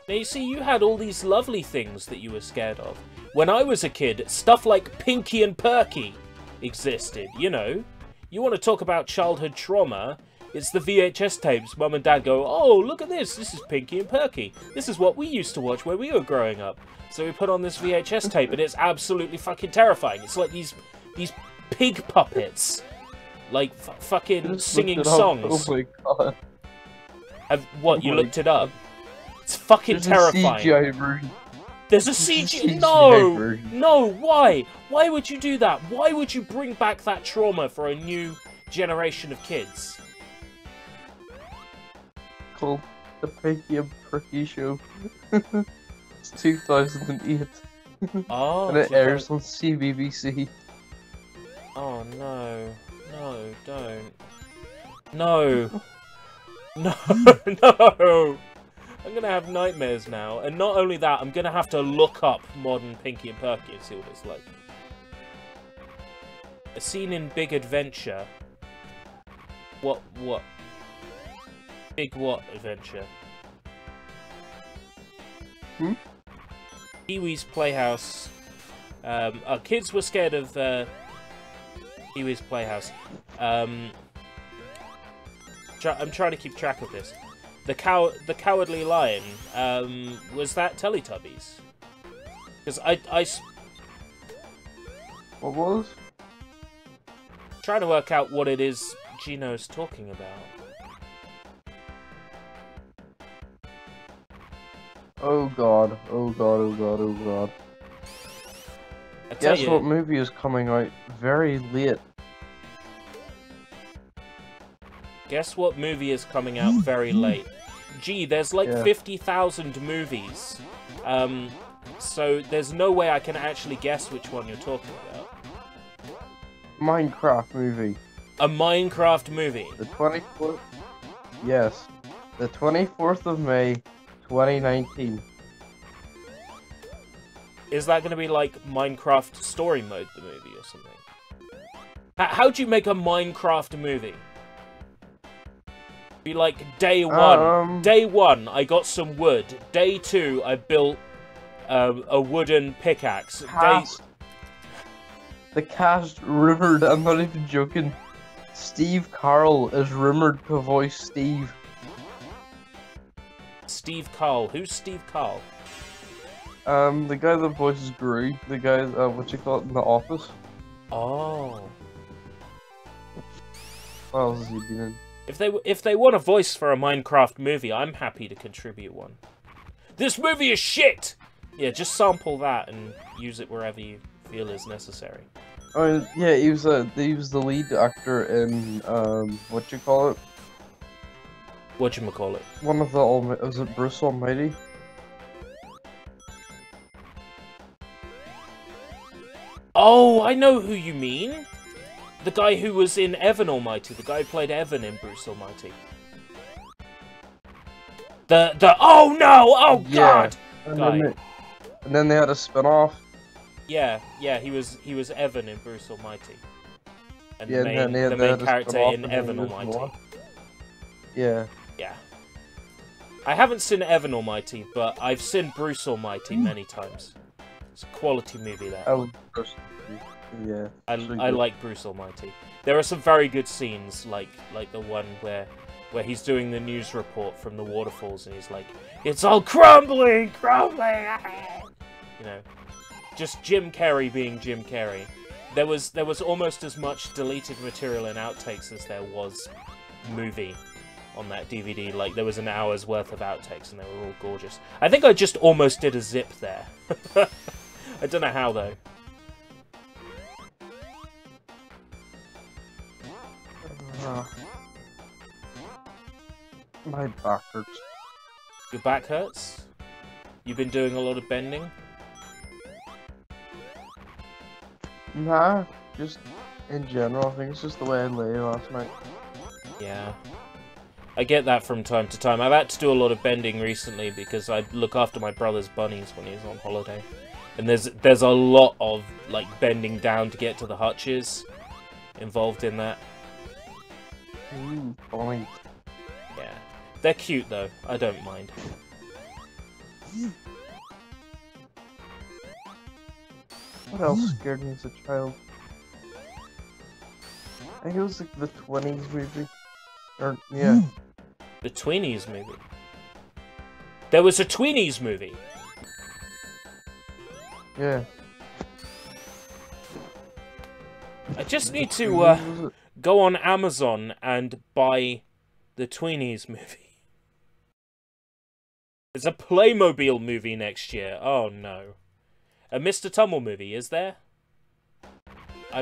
A: Now, you see, you had all these lovely things that you were scared of. When I was a kid, stuff like Pinky and Perky existed, you know. You want to talk about childhood trauma? It's the VHS tapes. Mum and Dad go, oh, look at this. This is Pinky and Perky. This is what we used to watch when we were growing up. So we put on this VHS tape, and it's absolutely fucking terrifying. It's like these pig puppets, like fucking singing songs.
C: Oh my god!
A: What? You looked it up? It's fucking terrifying.
C: A CGI version.
A: There's a CGI. No, no. Why? Why would you do that? Why would you bring back that trauma for a new generation of kids?
C: Called the Pinky and Perky Show. It's 2008.
A: Oh,
C: and it airs on CBBC.
A: Oh no. No, don't. No. No, no. I'm gonna have nightmares now. And not only that, I'm gonna have to look up modern Pinky and Perky and see what it's like. A scene in Big Adventure. What? Big what adventure? Pee-wee's Playhouse. Kids were scared of Pee-wee's Playhouse. I'm trying to keep track of this. The Cowardly Lion. Was that Teletubbies? Because
C: What was?
A: Trying to work out what it is Gino's talking about.
C: Oh god, oh god, oh god, oh god. Guess what movie is coming out very late?
A: Guess what movie is coming out very late? Gee, there's like 50,000 movies. So there's no way I can actually guess which one you're talking about.
C: Minecraft movie.
A: A Minecraft movie?
C: The 24th? Yes. The 24th of May, 2019.
A: Is that going to be like Minecraft Story Mode, the movie, or something? How'd you make a Minecraft movie? Be like, day one. Day one, I got some wood. Day two, I built a wooden pickaxe.
C: The cast rumored, I'm not even joking, Steve Carell is rumored to voice Steve.
A: Steve Carell. Who's Steve Carell?
C: The guy that voices Gru. The guy, what you call it, in The Office.
A: Oh.
C: What else has he been in?
A: If they want a voice for a Minecraft movie, I'm happy to contribute one. This movie is shit! Yeah, just sample that and use it wherever you feel is necessary.
C: Oh, yeah, he was the lead actor in, what you call it?
A: Whatchamacallit?
C: One of the, was it Bruce Almighty?
A: Oh, I know who you mean! The guy who was in Evan Almighty, the guy who played Evan in Bruce Almighty. Oh no! Oh god!
C: And then they had a spin-off.
A: Yeah, he was Evan in Bruce Almighty. And
C: yeah,
A: the main character in Evan Almighty.
C: Yeah.
A: Yeah. I haven't seen Evan Almighty, but I've seen Bruce Almighty many times. It's a quality movie there.
C: Yeah.
A: I like Bruce Almighty. There are some very good scenes, like the one where he's doing the news report from the waterfalls, and he's like, "It's all crumbling, crumbling." You know, just Jim Carrey being Jim Carrey. There was almost as much deleted material and outtakes as there was movie on that DVD. Like, there was an hour's worth of outtakes, and they were all gorgeous. I think I just almost did a zip there. I don't know how though.
C: My back hurts.
A: Your back hurts? You've been doing a lot of bending?
C: Nah, just in general. I think it's just the way I lay last night.
A: Yeah. I get that from time to time. I've had to do a lot of bending recently because I look after my brother's bunnies when he's on holiday. And there's a lot of, like, bending down to get to the hutches involved in that.
C: Ooh, bunny.
A: Yeah. They're cute, though. I don't mind.
C: What else scared me as a child? I think it was like the 20s movie. Or, yeah.
A: The Tweenies movie. There was a Tweenies movie.
C: Yeah.
A: I just need to go on Amazon and buy the Tweenies movie. There's a Playmobil movie next year. Oh no. A Mr. Tumble movie, is there?
C: I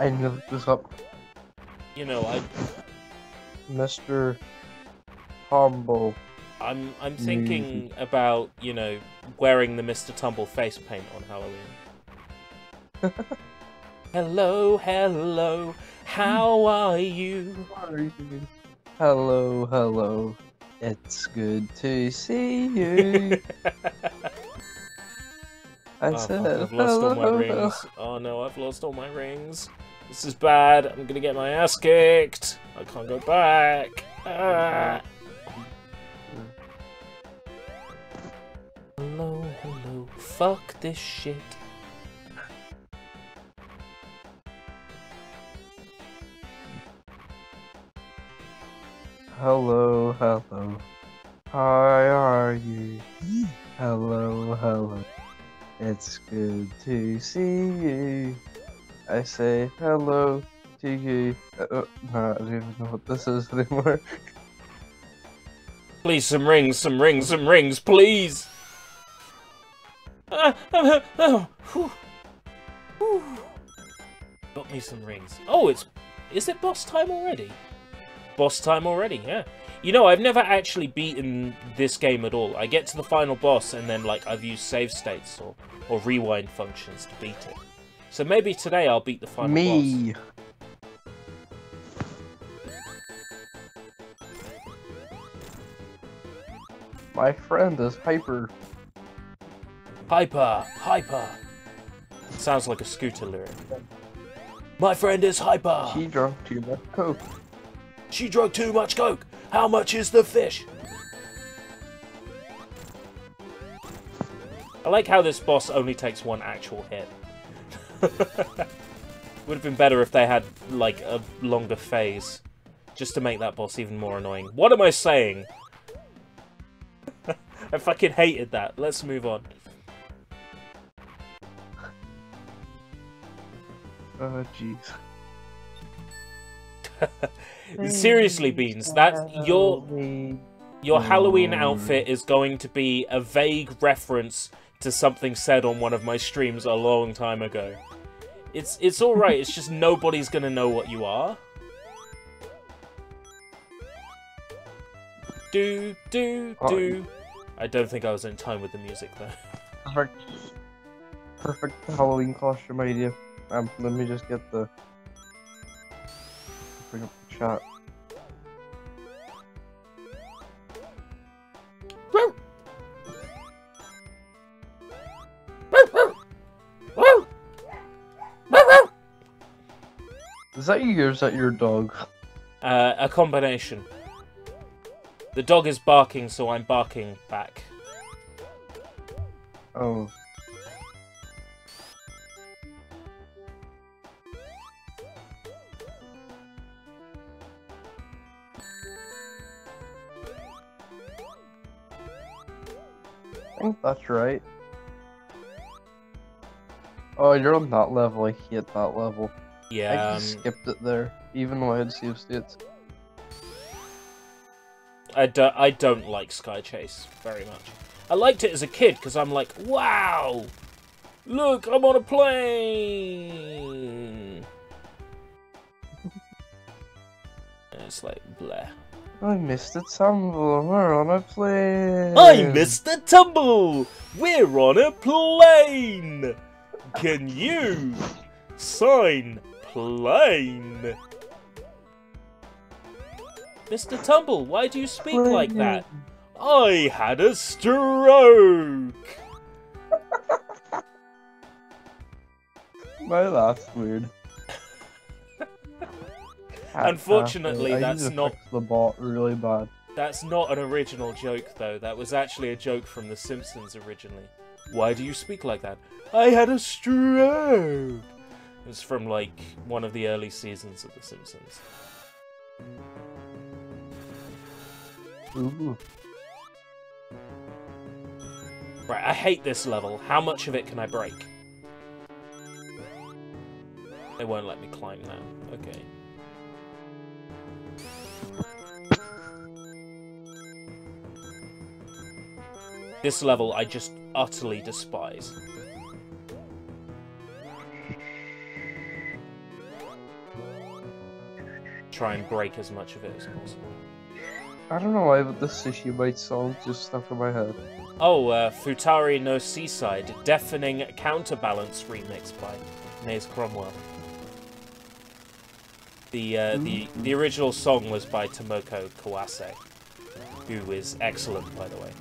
C: looked this up.
A: You know,
C: Mr. Tumble.
A: I'm thinking about, you know, wearing the Mr. Tumble face paint on Halloween. Hello, hello, how are you?
C: Hello, hello. It's good to see you. I said,
A: fuck, I've lost all my rings. Oh no, I've lost all my rings. This is bad. I'm gonna get my ass kicked. I can't go back. Ah. Hello, hello. Fuck this shit.
C: Hello, hello. How are you? Hello, hello. It's good to see you. I say hello to you. No, I don't even know what this is anymore.
A: Please, some rings, some rings, some rings, please! Got me some rings. Oh, is it boss time already? Boss time already, yeah. You know, I've never actually beaten this game at all. I get to the final boss and then, like, I've used save states or rewind functions to beat it. So maybe today I'll beat the final boss.
C: My friend is Hyper.
A: Hyper! Hyper! Sounds like a Scooter lyric. My friend is Hyper!
C: She drank too much coke.
A: She drank too much coke! How much is the fish? I like how this boss only takes one actual hit. Would have been better if they had, like, a longer phase. Just to make that boss even more annoying. What am I saying? I fucking hated that. Let's move on.
C: Oh, jeez.
A: Seriously, Beans, that's your Halloween outfit is going to be a vague reference to something said on one of my streams a long time ago. It's alright, it's just nobody's gonna know what you are. Do, do, do. I don't think I was in time with the music, though.
C: Perfect. Perfect Halloween costume idea. Let me just get the... Bring up the chat. Is that you or is that your dog?
A: A combination. The dog is barking, so I'm barking back.
C: Oh. I think that's right. Oh, you're on that level. I hate that level.
A: Yeah.
C: I just skipped it there, even though I had save states.
A: I don't like Sky Chase very much. I liked it as a kid because I'm like, wow, look, I'm on a plane. And it's like, bleh.
C: I missed the tumble. We're on a plane.
A: I missed the tumble. We're on a plane. Can you sign plane? Mr. Tumble, why do you speak like that? I had a stroke!
C: My laugh's weird.
A: Unfortunately, that's not...
C: Fix the bot really bad.
A: That's not an original joke, though. That was actually a joke from The Simpsons originally. Why do you speak like that? I had a stroke! It's from, like, one of the early seasons of The Simpsons.
C: Ooh.
A: Right, I hate this level. How much of it can I break? They won't let me climb now. Okay. This level I just utterly despise. Try and break as much of it as possible.
C: I don't know why, but the Sushi Bite song just stuck in my head.
A: Oh, Futari no Seaside, Deafening Counterbalance remix by Maze Cromwell. The original song was by Tomoko Kawase, who is excellent, by the way.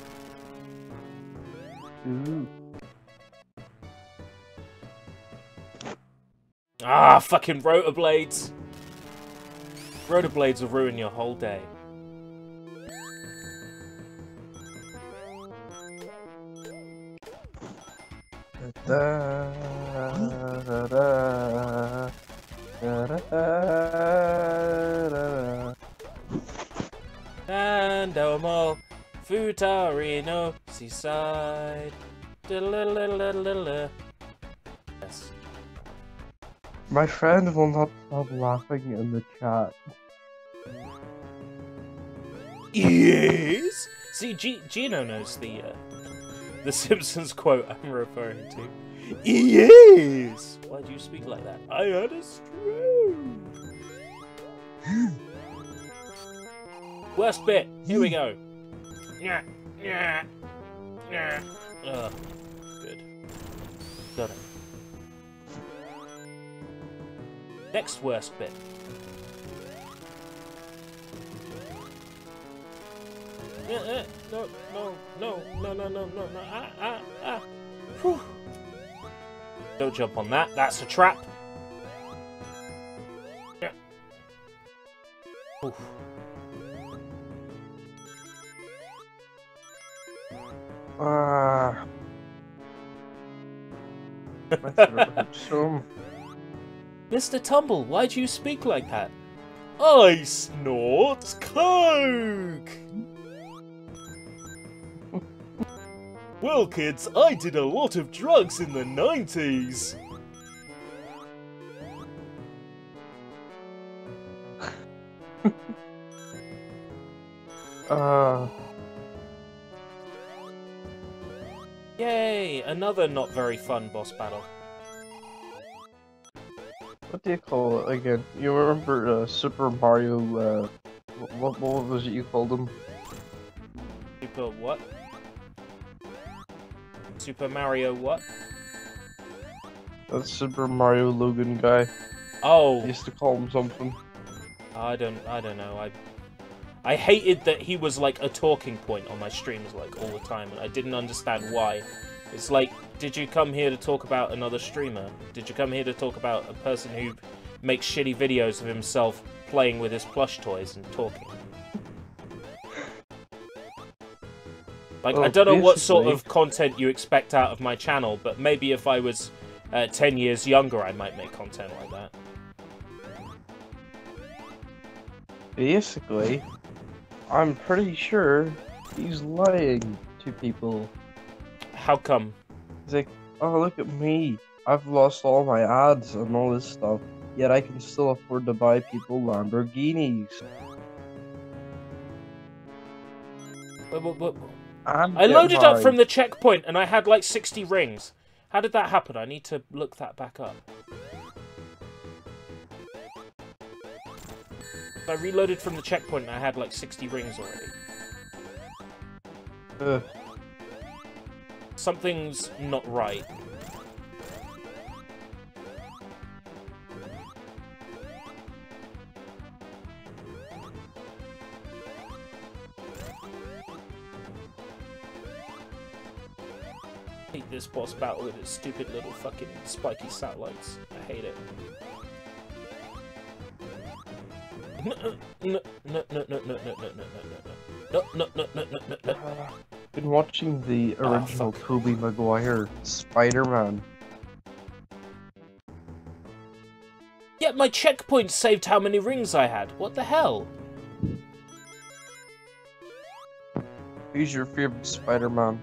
C: Ooh.
A: Ah, fucking Rotorblades! Rotorblades will ruin your whole day.
C: Da, da, da, da, da, da.
A: Andomo, Futari no Seaside. Yes.
C: My friend will not stop laughing in the chat.
A: Yes. See, Gino knows the Simpsons quote I'm referring to. Yes. Why do you speak like that? I had a stroke. Worst bit. Here we go. Yeah. Yeah. Yeah. Ugh. Good. Got it. Next worst bit. No. Ah. Whew. Don't jump on that. That's a trap. Yeah. Oof.
C: My throat hurts so.
A: Mr. Tumble, why do you speak like that? I snort coke! Well, kids, I did a lot of drugs in the 90s. Yay! Another not very fun boss battle.
C: What do you call it again? You remember Super Mario? What was it you called him?
A: Super what? Super Mario what?
C: That Super Mario Logan guy.
A: Oh,
C: I used to call him something.
A: I don't know. I hated that he was like a talking point on my streams like all the time, and I didn't understand why. It's like, did you come here to talk about another streamer? Did you come here to talk about a person who makes shitty videos of himself playing with his plush toys and talking? Like, I don't know what sort of content you expect out of my channel, but maybe if I was 10 years younger, I might make content like that.
C: Basically, I'm pretty sure he's lying to people.
A: How come?
C: He's like, oh, look at me. I've lost all my ads and all this stuff, yet I can still afford to buy people Lamborghinis.
A: I loaded up from the checkpoint and I had like 60 rings. How did that happen? I need to look that back up. I reloaded from the checkpoint and I had like 60 rings already. Something's not right. I hate this boss battle with its stupid little fucking spiky satellites. I hate it. No.
C: Been watching the original Tobey Maguire Spider-Man.
A: my checkpoint saved how many rings I had. What the hell?
C: Who's your favorite Spider-Man?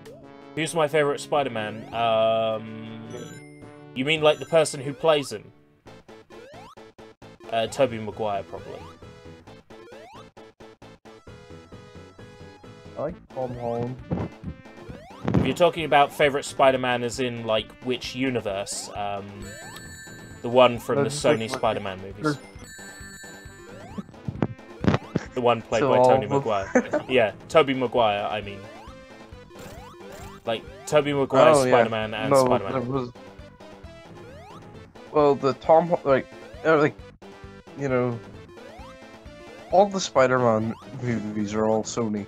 A: Who's my favorite Spider-Man? You mean like the person who plays him? Tobey Maguire, probably.
C: I like Tom Holland.
A: If you're talking about favorite Spider-Man as in, like, which universe, the one from the Sony Spider-Man movies. The one played by Tobey Maguire. Yeah, Tobey Maguire, I mean. Like, Tobey Maguire's Spider-Man and Spider-Man.
C: Well, the Tom, like, you know, all the Spider-Man movies are all Sony.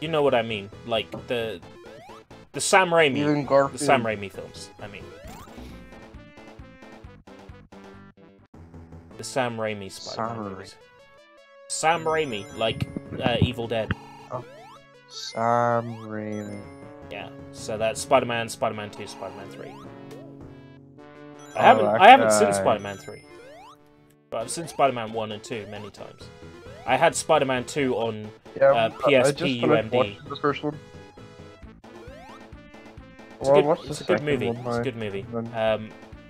A: You know what I mean? Like, the Sam Raimi, the Sam Raimi films, I mean. The Sam Raimi Spider-Man movies. Sam Raimi, like Evil Dead.
C: Oh. Sam Raimi.
A: Yeah, so that's Spider-Man, Spider-Man 2, Spider-Man 3. I haven't seen Spider-Man 3. But I've seen Spider-Man 1 and 2 many times. I had Spider-Man 2 on PSP UMD.
C: The first one.
A: It's a good movie. It's a good movie.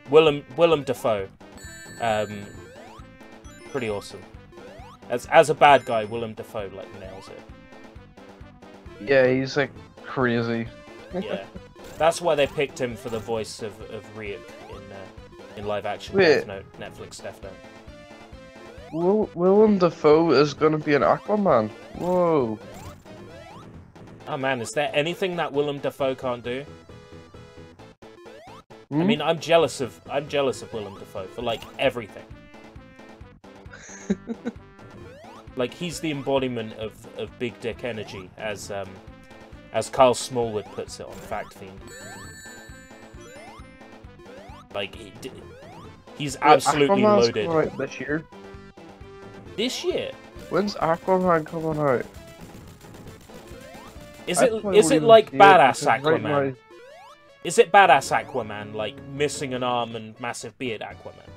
A: Willem Dafoe. Pretty awesome. As a bad guy, Willem Dafoe like nails it.
C: Yeah, he's like crazy.
A: Yeah, that's why they picked him for the voice of Ryuk in live action.
C: Wait.
A: Netflix Death Note.
C: Willem Dafoe is gonna be an Aquaman. Whoa.
A: Oh man, is there anything that Willem Dafoe can't do? I mean, I'm jealous of Willem Dafoe for like everything. Like he's the embodiment of big dick energy, as Carl Smallwood puts it on Fact Fiend. Like he's absolutely
C: Aquaman's
A: loaded.
C: Coming out this year.
A: This year?
C: When's Aquaman coming out?
A: Is it like badass Aquaman? Is it badass Aquaman, like missing an arm and massive beard Aquaman?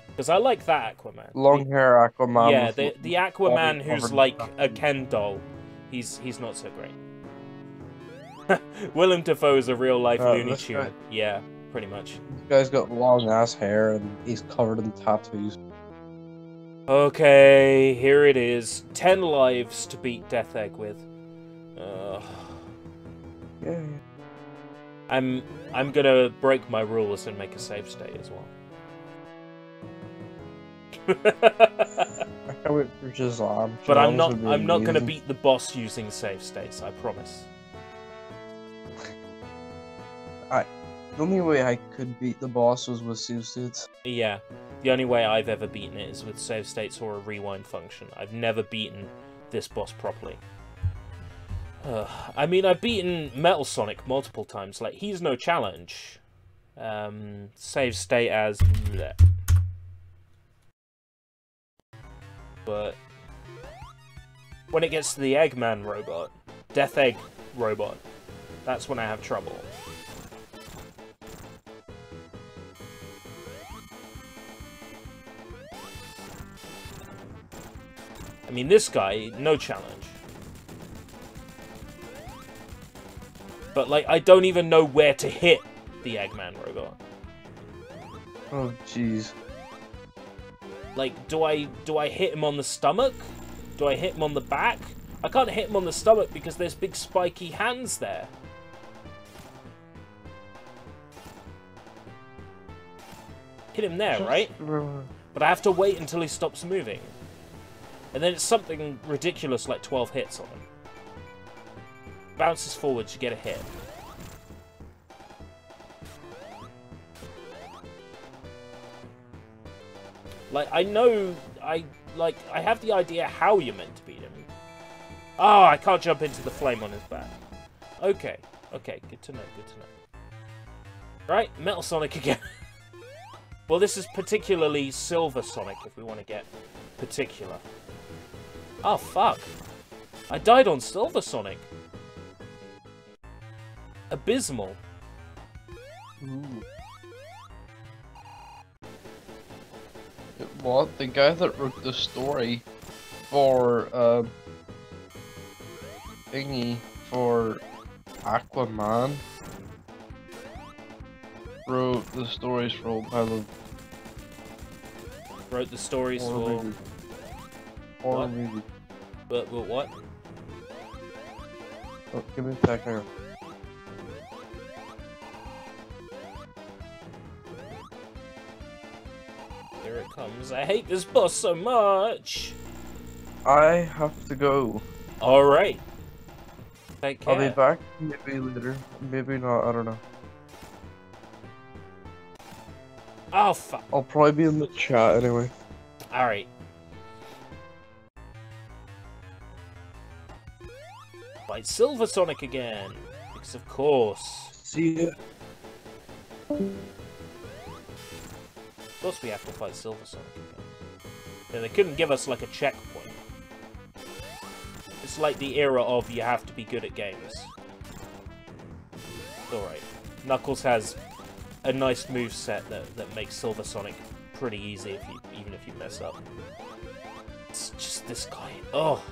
A: Because I like that Aquaman.
C: Long hair Aquaman.
A: Yeah, the Aquaman who's like a Ken doll. He's not so great. Willem Dafoe is a real life Looney Tune. Yeah, pretty much.
C: This guy's got long ass hair and he's covered in tattoos.
A: Okay, here it is. 10 lives to beat Death Egg with.
C: Yeah.
A: I'm gonna break my rules and make a save state as well.
C: I went for Shazam.
A: But I'm not gonna beat the boss using save states, I promise.
C: The only way I could beat the boss was with save states.
A: Yeah, the only way I've ever beaten it is with save states or a rewind function. I've never beaten this boss properly. I mean, I've beaten Metal Sonic multiple times. Like, he's no challenge. Save state as... bleh. But when it gets to the Eggman robot, Death Egg robot, that's when I have trouble. I mean, this guy, no challenge. But, like, I don't even know where to hit the Eggman robot.
C: Oh, jeez.
A: Like, do I hit him on the stomach? Do I hit him on the back? I can't hit him on the stomach because there's big spiky hands there. Hit him there, right? But I have to wait until he stops moving. And then it's something ridiculous like 12 hits on him. Bounces forward to get a hit. Like, I know, I have the idea how you're meant to beat him. Oh, I can't jump into the flame on his back. Okay, good to know, good to know. Right, Metal Sonic again. Well, this is particularly Silver Sonic, if we want to get particular. Oh, fuck. I died on Silver Sonic. Abysmal.
C: Ooh. What? The guy that wrote the story for thingy for Aquaman wrote the stories for a pile of
A: Wrote the stories for...
C: Horror
A: What?
C: movie.
A: But what?
C: Oh, give me a second.
A: Here it comes. I hate this boss so much!
C: I have to go.
A: Alright. Take care.
C: I'll be back maybe later. Maybe not, I don't know.
A: Oh, fuck.
C: I'll probably be in the chat anyway.
A: Alright. Fight Silver Sonic again. Because of course.
C: See ya.
A: Of course we have to fight Silver Sonic again. Yeah, they couldn't give us like a checkpoint. It's like the era of you have to be good at games. Alright. Knuckles has a nice move set that makes Silver Sonic pretty easy even if you mess up. It's just this guy. Oh.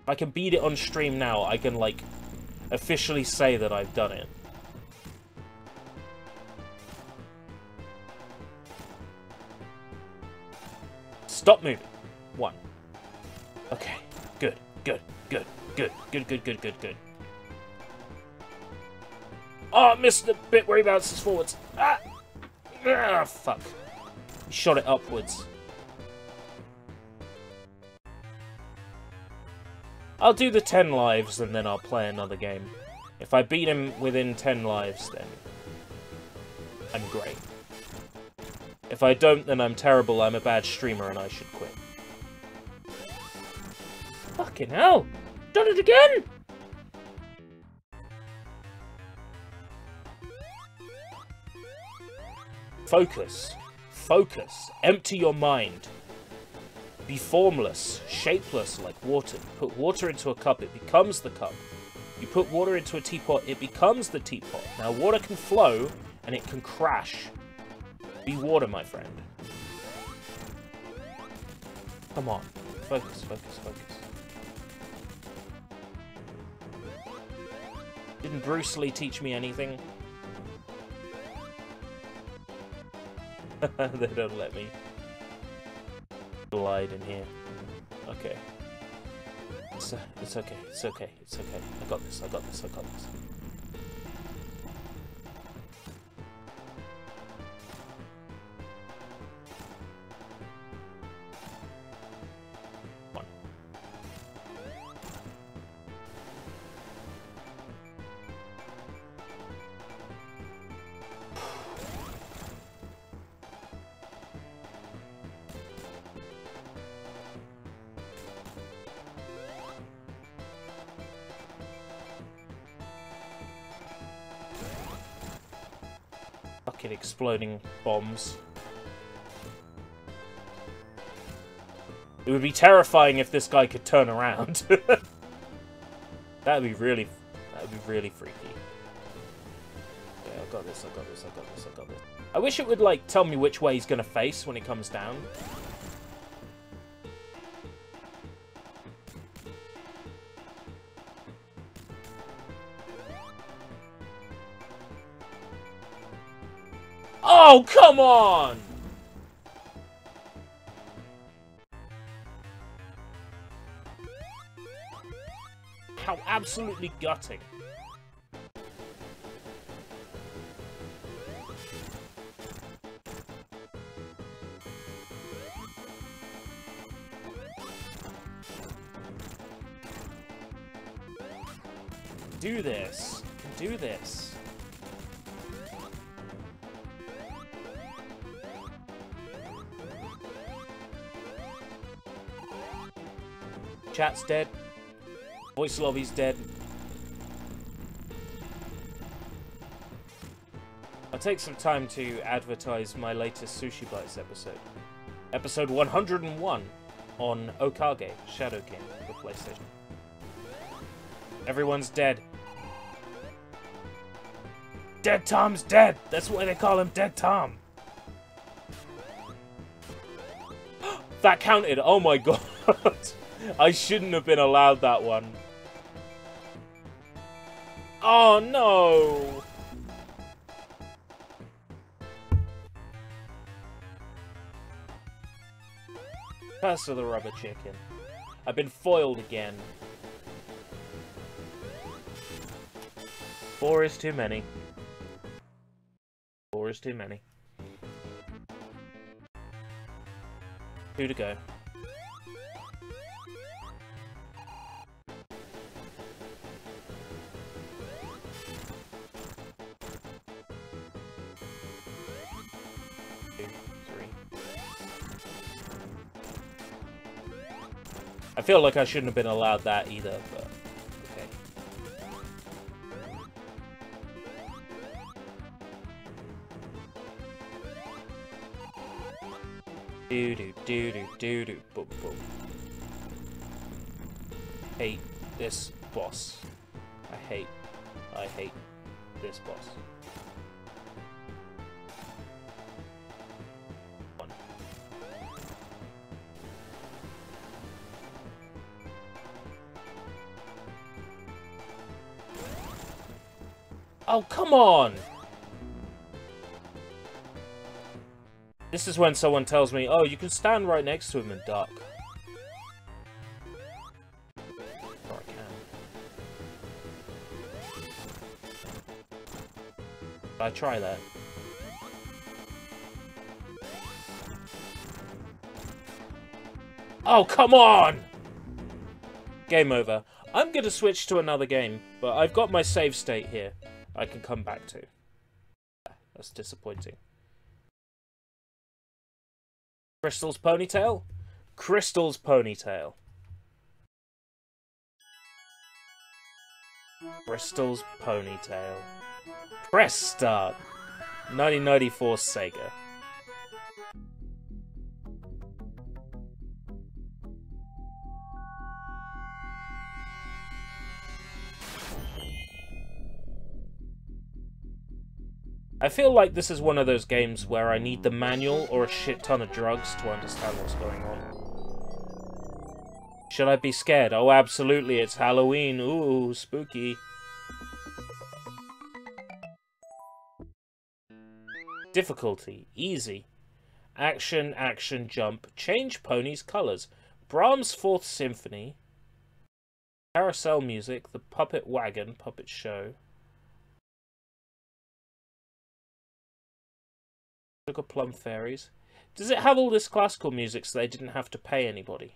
A: If I can beat it on stream now, I can like officially say that I've done it. Stop moving. 1. Okay. Good. Good. Good. Good. Good. Good. Good. Good. Good. Oh, I missed the bit where he bounces forwards. Ah! Ah, fuck. He shot it upwards. I'll do the 10 lives and then I'll play another game. If I beat him within 10 lives, then I'm great. If I don't, then I'm terrible, I'm a bad streamer and I should quit. Fucking hell! Done it again! Focus. Focus. Empty your mind. Be formless, shapeless like water. Put water into a cup, it becomes the cup. You put water into a teapot, it becomes the teapot. Now water can flow, and it can crash. Be water, my friend. Come on. Focus, focus, focus. Didn't Bruce Lee teach me anything? They don't let me glide in here. Okay. It's okay, it's okay, it's okay. I got this, I got this, I got this. One. Fucking exploding bombs. It would be terrifying if this guy could turn around. That'd be really freaky. Okay, I got this, I got this, I got this, I got this. I wish it would, like, tell me which way he's gonna face when it comes down. Oh, come on! How absolutely gutting. Do this. Do this. Chat's dead. Voice lobby's dead. I'll take some time to advertise my latest Sushi Bites episode. Episode 101 on Okage, Shadow King for PlayStation. Everyone's dead. Dead Tom's dead! That's why they call him Dead Tom! That counted! Oh my god! I shouldn't have been allowed that one. Oh no! Curse of the rubber chicken. I've been foiled again. 4 is too many. 4 is too many. 2 to go. I feel like I shouldn't have been allowed that either, but okay. Do do do do do do boom boom. Hate this boss. I hate this boss. Oh, come on! This is when someone tells me, oh, you can stand right next to him and duck. Or I can. I try that. Oh, come on! Game over. I'm gonna switch to another game, but I've got my save state here. I can come back to. That's disappointing. Crystal's ponytail? Crystal's ponytail. Crystal's ponytail. Press start. 1994 Sega. I feel like this is one of those games where I need the manual or a shit ton of drugs to understand what's going on. Should I be scared? Oh, absolutely, it's Halloween. Ooh, spooky. Difficulty, easy. Action, action, jump. Change ponies' colours. Brahms' Fourth Symphony. Carousel music. The Puppet Wagon, Puppet Show. Sugar Plum Fairies. Does it have all this classical music so they didn't have to pay anybody?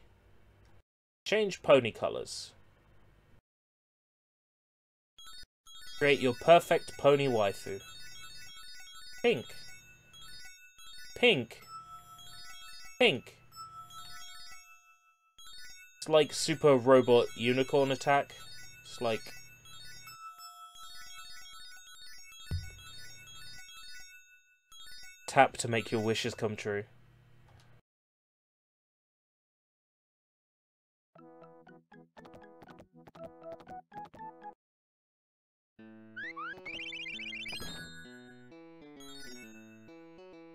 A: Change pony colours. Create your perfect pony waifu. Pink. Pink. Pink. It's like Super Robot Unicorn Attack. It's like... tap to make your wishes come true.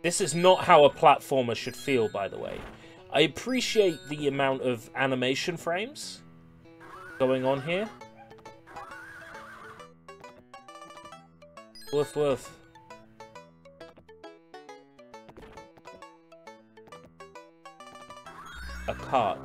A: This is not how a platformer should feel, by the way. I appreciate the amount of animation frames going on here. Woof woof. A cart.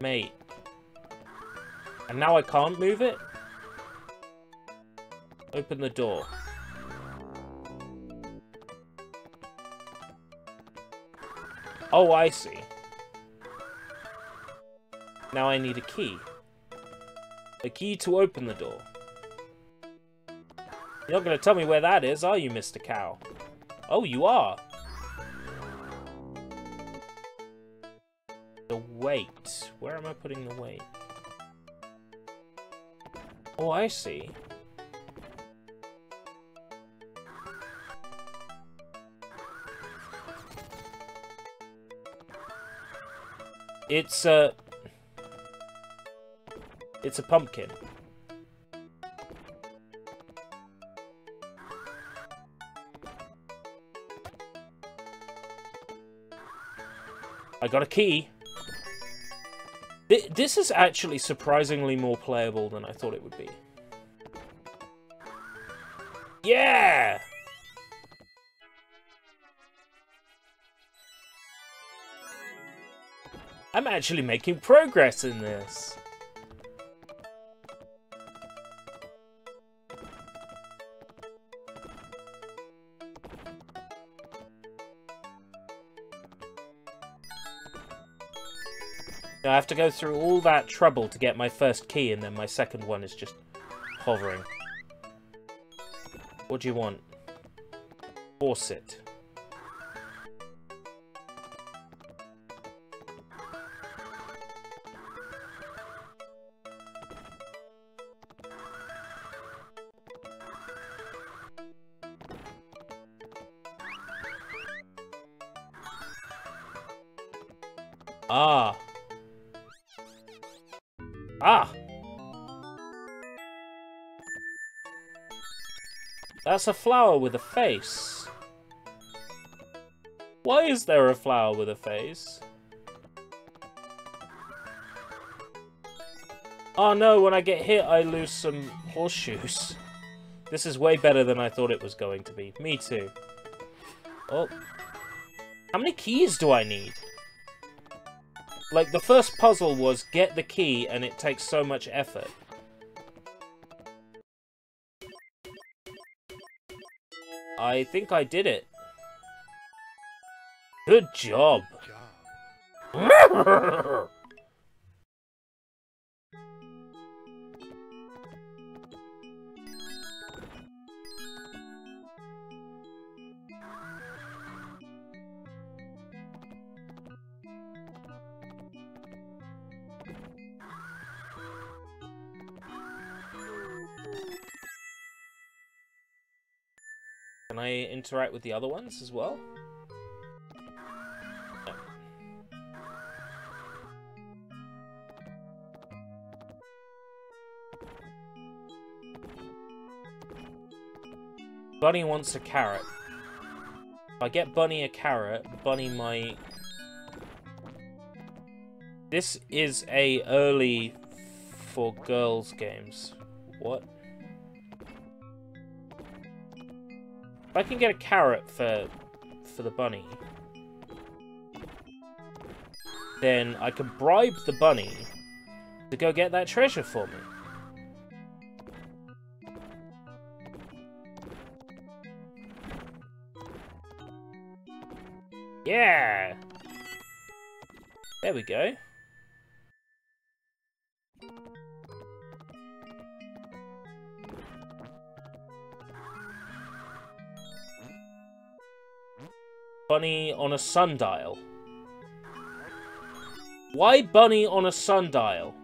A: Mate. And now I can't move it? Open the door. Oh, I see. Now I need a key. A key to open the door. You're not going to tell me where that is, are you, Mr. Cow? Oh, you are. The weight. Where am I putting the weight? Oh, I see. It's a pumpkin. I got a key. This is actually surprisingly more playable than I thought it would be. Yeah! I'm actually making progress in this. Now I have to go through all that trouble to get my first key, and then my second one is just hovering. What do you want? Force it. Ah. Ah! That's a flower with a face. Why is there a flower with a face? Oh no, when I get hit I lose some horseshoes. This is way better than I thought it was going to be. Me too. Oh. How many keys do I need? Like, the first puzzle was get the key, and it takes so much effort. I think I did it. Good job. Can I interact with the other ones as well? No. Bunny wants a carrot. If I get Bunny a carrot, Bunny might... This is a early for girls games. What? If I can get a carrot for the bunny, then I can bribe the bunny to go get that treasure for me. Yeah! There we go. Bunny on a sundial. Why bunny on a sundial?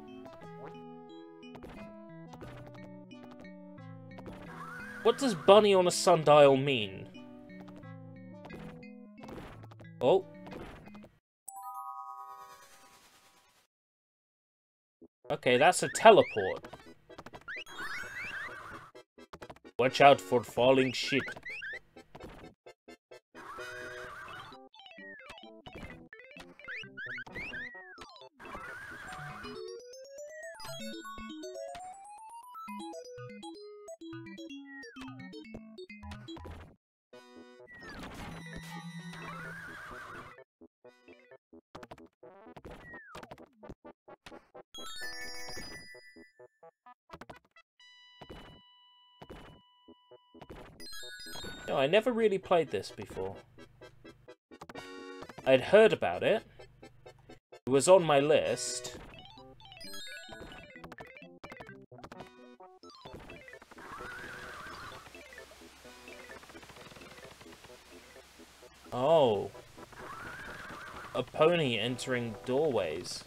A: What does bunny on a sundial mean? Oh. Okay, that's a teleport. Watch out for falling shit. No, I never really played this before. I'd heard about it. It was on my list. Oh. A pony entering doorways.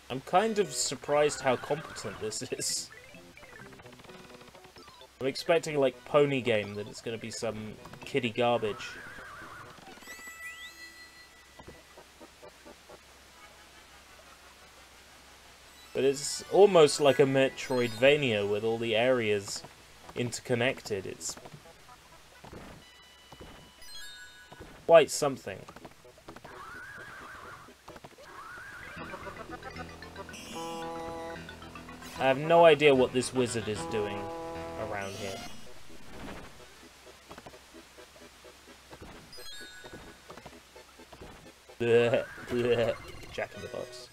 A: I'm kind of surprised how competent this is. I'm expecting, like, Pony Game, that it's going to be some kiddie garbage. But it's almost like a Metroidvania with all the areas interconnected. It's quite something. I have no idea what this wizard is doing around here. Blech, blech. Jack in the Box.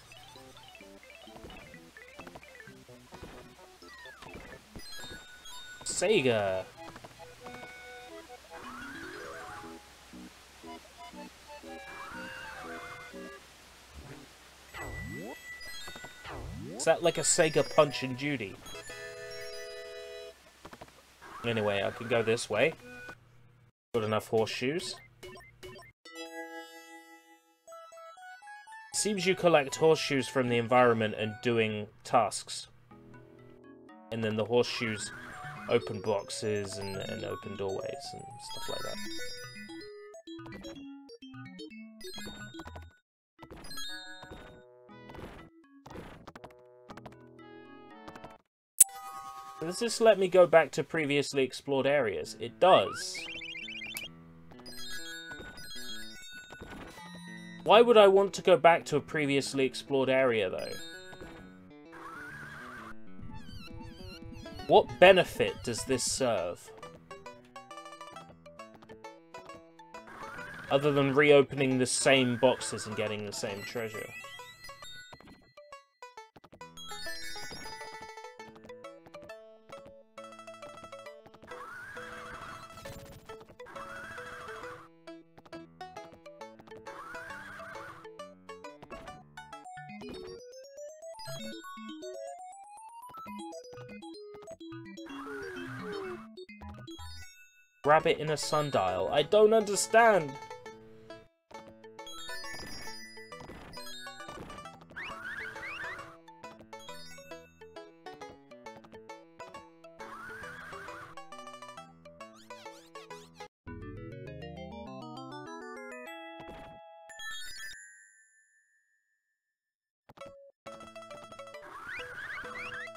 A: Sega. Is that like a Sega Punch and Judy? Anyway, I can go this way. Got enough horseshoes. Seems you collect horseshoes from the environment and doing tasks. And then the horseshoes open boxes and open doorways and stuff like that. Does this let me go back to previously explored areas? It does. Why would I want to go back to a previously explored area, though? What benefit does this serve? Other than reopening the same boxes and getting the same treasure. Rabbit in a sundial. I don't understand.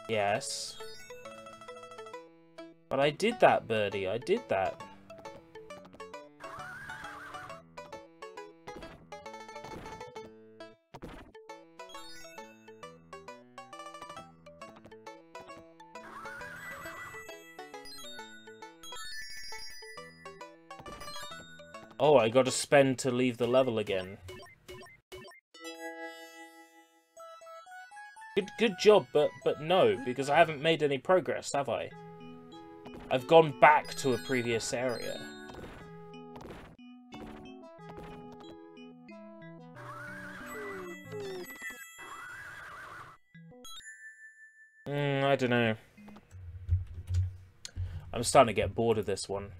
A: Yes. But I did that, Birdie. I did that. Oh, I gotta spend to leave the level again. Good job, but no, because I haven't made any progress, have I? I've gone back to a previous area. I don't know. I'm starting to get bored of this one.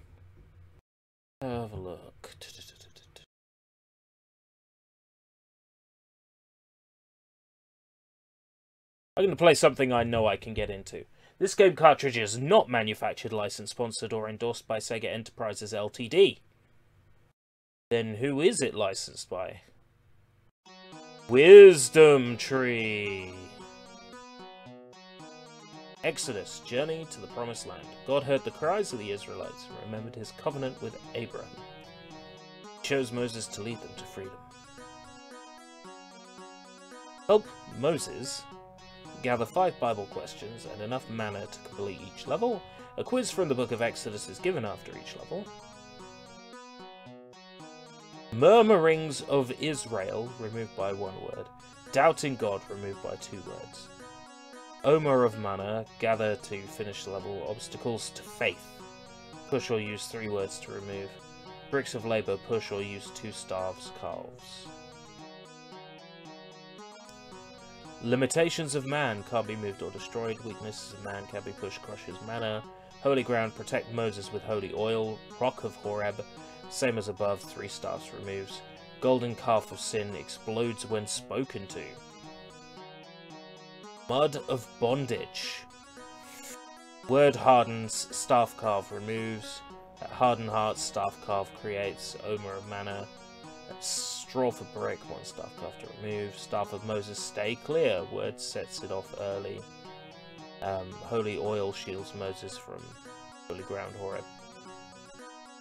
A: Have a look. I'm going to play something I know I can get into. This game cartridge is not manufactured, licensed, sponsored, or endorsed by Sega Enterprises Ltd. Then who is it licensed by? Wisdom Tree. Exodus, journey to the promised land. God heard the cries of the Israelites and remembered his covenant with Abraham. He chose Moses to lead them to freedom. Help Moses gather 5 Bible questions and enough mana to complete each level. A quiz from the book of Exodus is given after each level. Murmurings of Israel, removed by 1 word. Doubting God, removed by 2 words. Omer of Mana, gather to finish the level. Obstacles to faith. Push or use 3 words to remove. Bricks of labor, push or use 2 staves, calves. Limitations of man, can't be moved or destroyed. Weaknesses of man, can be pushed, crushes mana. Holy ground, protect Moses with holy oil. Rock of Horeb, same as above, 3 staffs removes. Golden calf of sin, explodes when spoken to. Mud of bondage. Word hardens, staff carve removes. Harden heart, staff carve creates. Omer of mana. Straw for brick, one staff carve to remove. Staff of Moses, stay clear. Word sets it off early. Holy oil shields Moses from holy ground Horeb.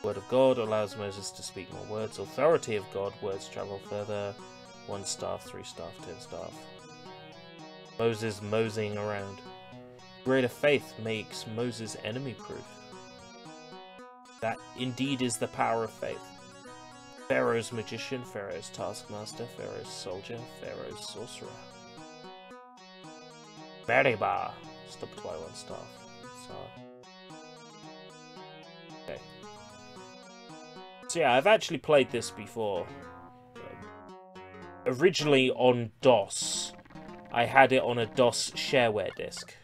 A: Word of God allows Moses to speak more words. Authority of God, words travel further. 1 staff, 3 staff, 10 staff. Moses moseying around. Greater faith makes Moses enemy-proof. That indeed is the power of faith. Pharaoh's magician, Pharaoh's taskmaster, Pharaoh's soldier, Pharaoh's sorcerer. Meribah. Stopped by 1 staff. Okay. So yeah, I've actually played this before. Originally on DOS. I had it on a DOS shareware disk.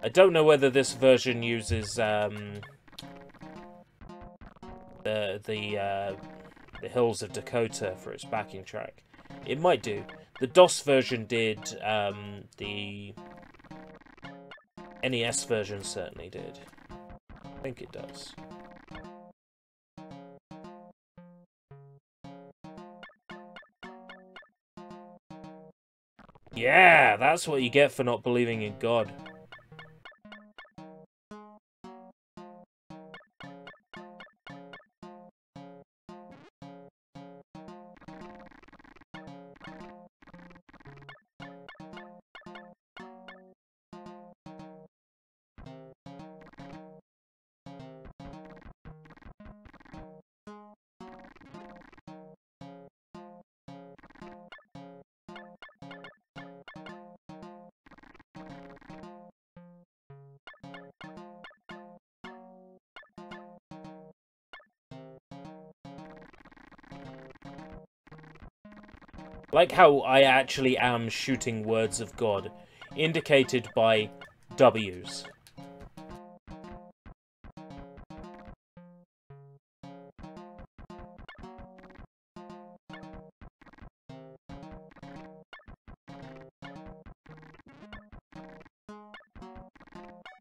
A: I don't know whether this version uses the Hills of Dakota for its backing track. It might do. The DOS version did. The NES version certainly did. I think it does. Yeah, that's what you get for not believing in God. Like how I actually am shooting words of God, indicated by W's.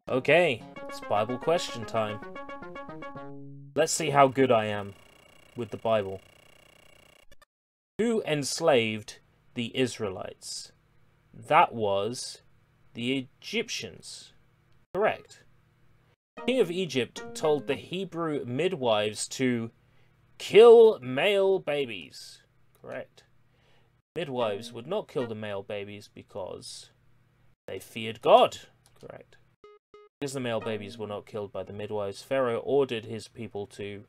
A: Okay, it's Bible question time. Let's see how good I am with the Bible. Who enslaved the Israelites? That was the Egyptians. Correct. The king of Egypt told the Hebrew midwives to kill male babies. Correct. Midwives would not kill the male babies because they feared God. Correct. Because the male babies were not killed by the midwives, Pharaoh ordered his people to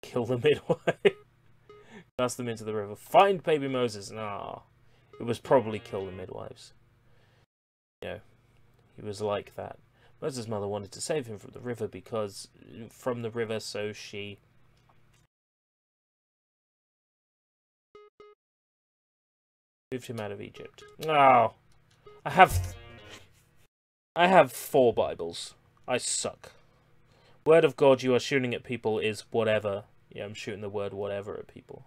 A: kill the midwife. Cast them into the river. Find baby Moses. Nah, it was probably kill the midwives. Yeah, he was like that. Moses' mother wanted to save him from the river so she moved him out of Egypt. Oh, I have 4 Bibles. I suck. Word of God you are shooting at people is whatever. Yeah, I'm shooting the word whatever at people.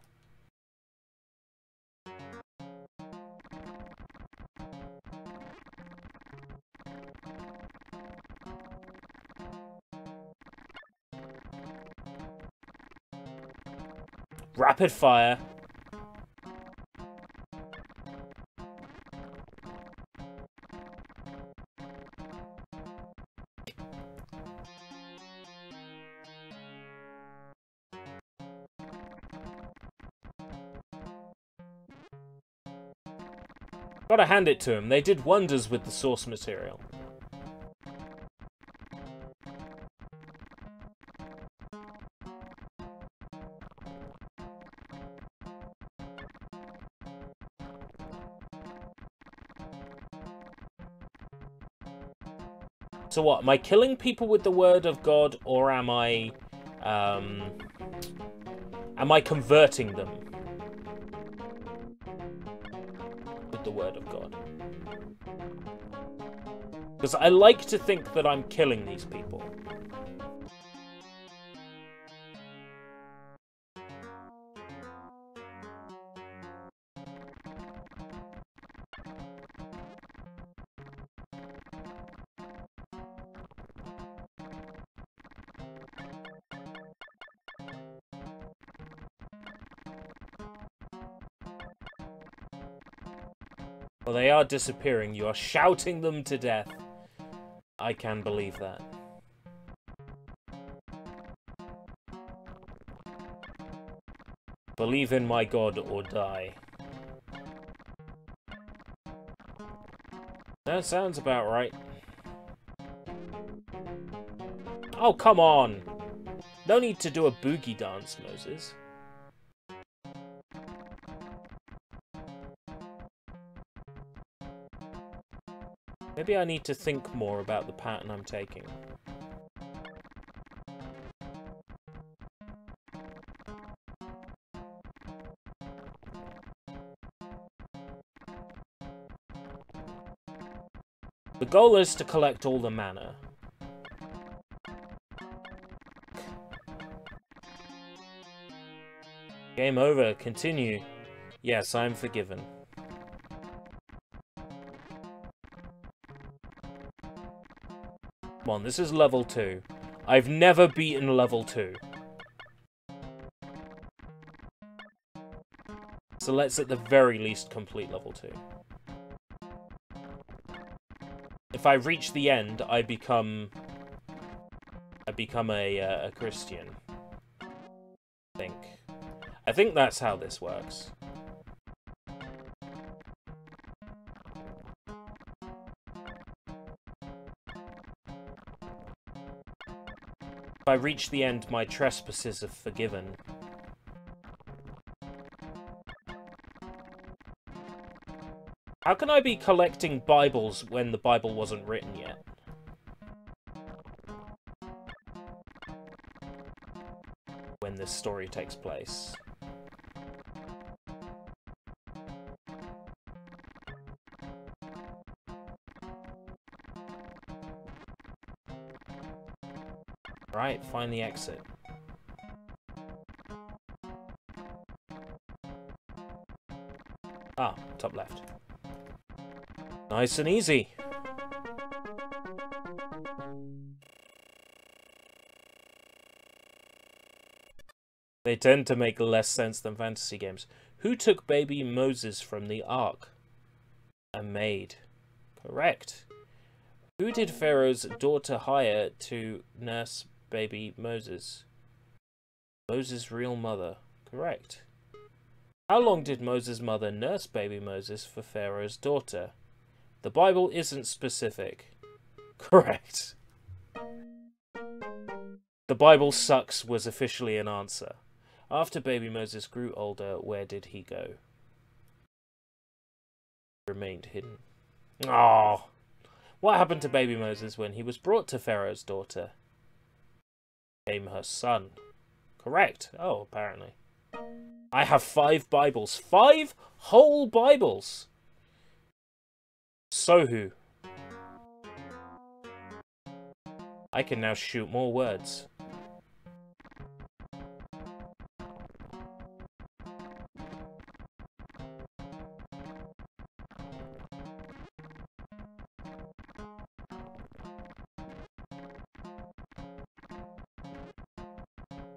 A: Rapid fire. Gotta hand it to him. They did wonders with the source material. So what, am I killing people with the word of God, or am I converting them with the word of God? Because I like to think that I'm killing these people. Well, they are disappearing. You are shouting them to death. I can believe that. Believe in my God or die. That sounds about right. Oh, come on! No need to do a boogie dance, Moses. Maybe I need to think more about the pattern I'm taking. The goal is to collect all the mana. Game over. Continue. Yes, I'm forgiven. Come on, this is level 2. I've never beaten level 2. So let's at the very least complete level 2. If I reach the end, I become a Christian. I think that's how this works. If I reach the end, my trespasses are forgiven. How can I be collecting Bibles when the Bible wasn't written yet? When this story takes place. Right, find the exit. Ah, top left. Nice and easy. They tend to make less sense than fantasy games. Who took baby Moses from the ark? A maid. Correct. Who did Pharaoh's daughter hire to nurse baby Moses? Moses' real mother. Correct. How long did Moses' mother nurse baby Moses for Pharaoh's daughter? The Bible isn't specific. Correct. The Bible sucks was officially an answer. After baby Moses grew older, where did he go? Remained hidden. Oh, what happened to baby Moses when he was brought to Pharaoh's daughter? Became her son. Correct. Oh, apparently. I have 5 Bibles. 5 whole Bibles! Sohu. I can now shoot more words.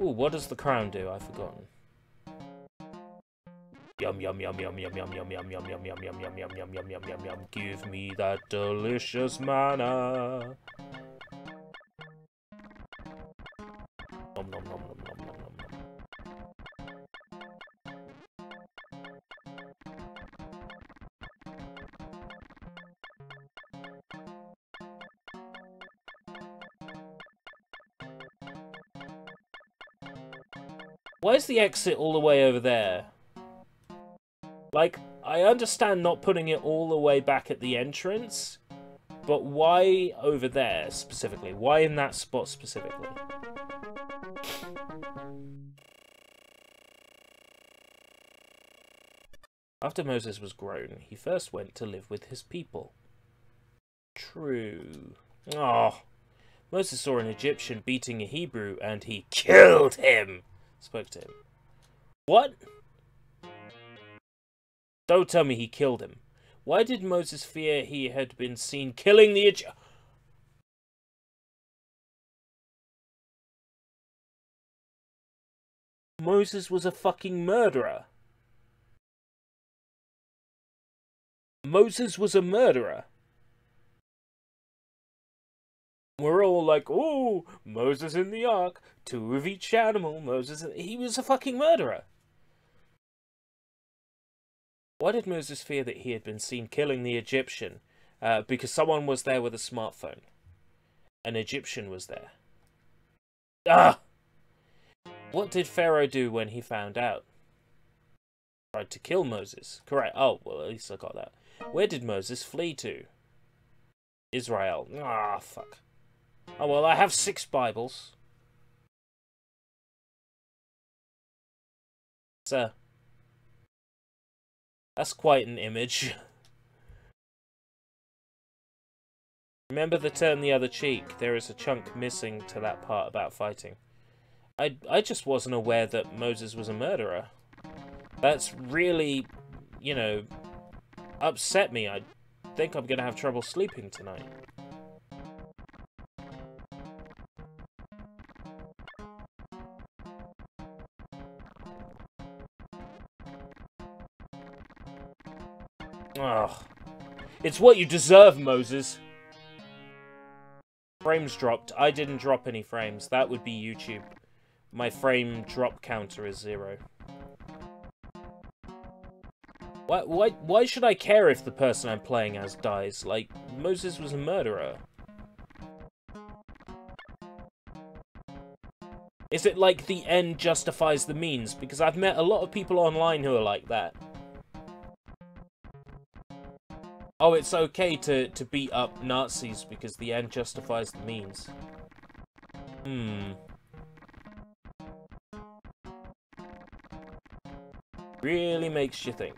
A: Ooh, what does the crown do? I've forgotten. Yum yum yum yum yum yum yum yum yum yum yum yum yum yum yum yum yum yum yum. Give me that delicious manna. Nom nom nom nom nom nom nom nom. Why is the exit all the way over there? Like, I understand not putting it all the way back at the entrance, but why over there specifically? Why in that spot specifically? After Moses was grown, he first went to live with his people. True. Oh, Moses saw an Egyptian beating a Hebrew and he killed him. Spoke to him. What? Don't tell me he killed him. Why did Moses fear he had been seen killing the Egyptian? Moses was a fucking murderer. Moses was a murderer. We're all like, oh, Moses in the ark, 2 of each animal, Moses... He was a fucking murderer. Why did Moses fear that he had been seen killing the Egyptian? Because someone was there with a smartphone. An Egyptian was there. Ah! What did Pharaoh do when he found out? Tried to kill Moses. Correct. Oh, well, at least I got that. Where did Moses flee to? Israel. Ah, fuck. Oh, well, I have 6 Bibles. So, that's quite an image. Remember the turn the other cheek. There is a chunk missing to that part about fighting. I just wasn't aware that Moses was a murderer. That's really, you know, upset me. I think I'm gonna have trouble sleeping tonight. Ugh. It's what you deserve, Moses. Frames dropped. I didn't drop any frames. That would be YouTube. My frame drop counter is 0. Why should I care if the person I'm playing as dies? Like, Moses was a murderer. Is it like the end justifies the means? Because I've met a lot of people online who are like that. Oh, it's okay to beat up Nazis because the end justifies the means. Really makes you think.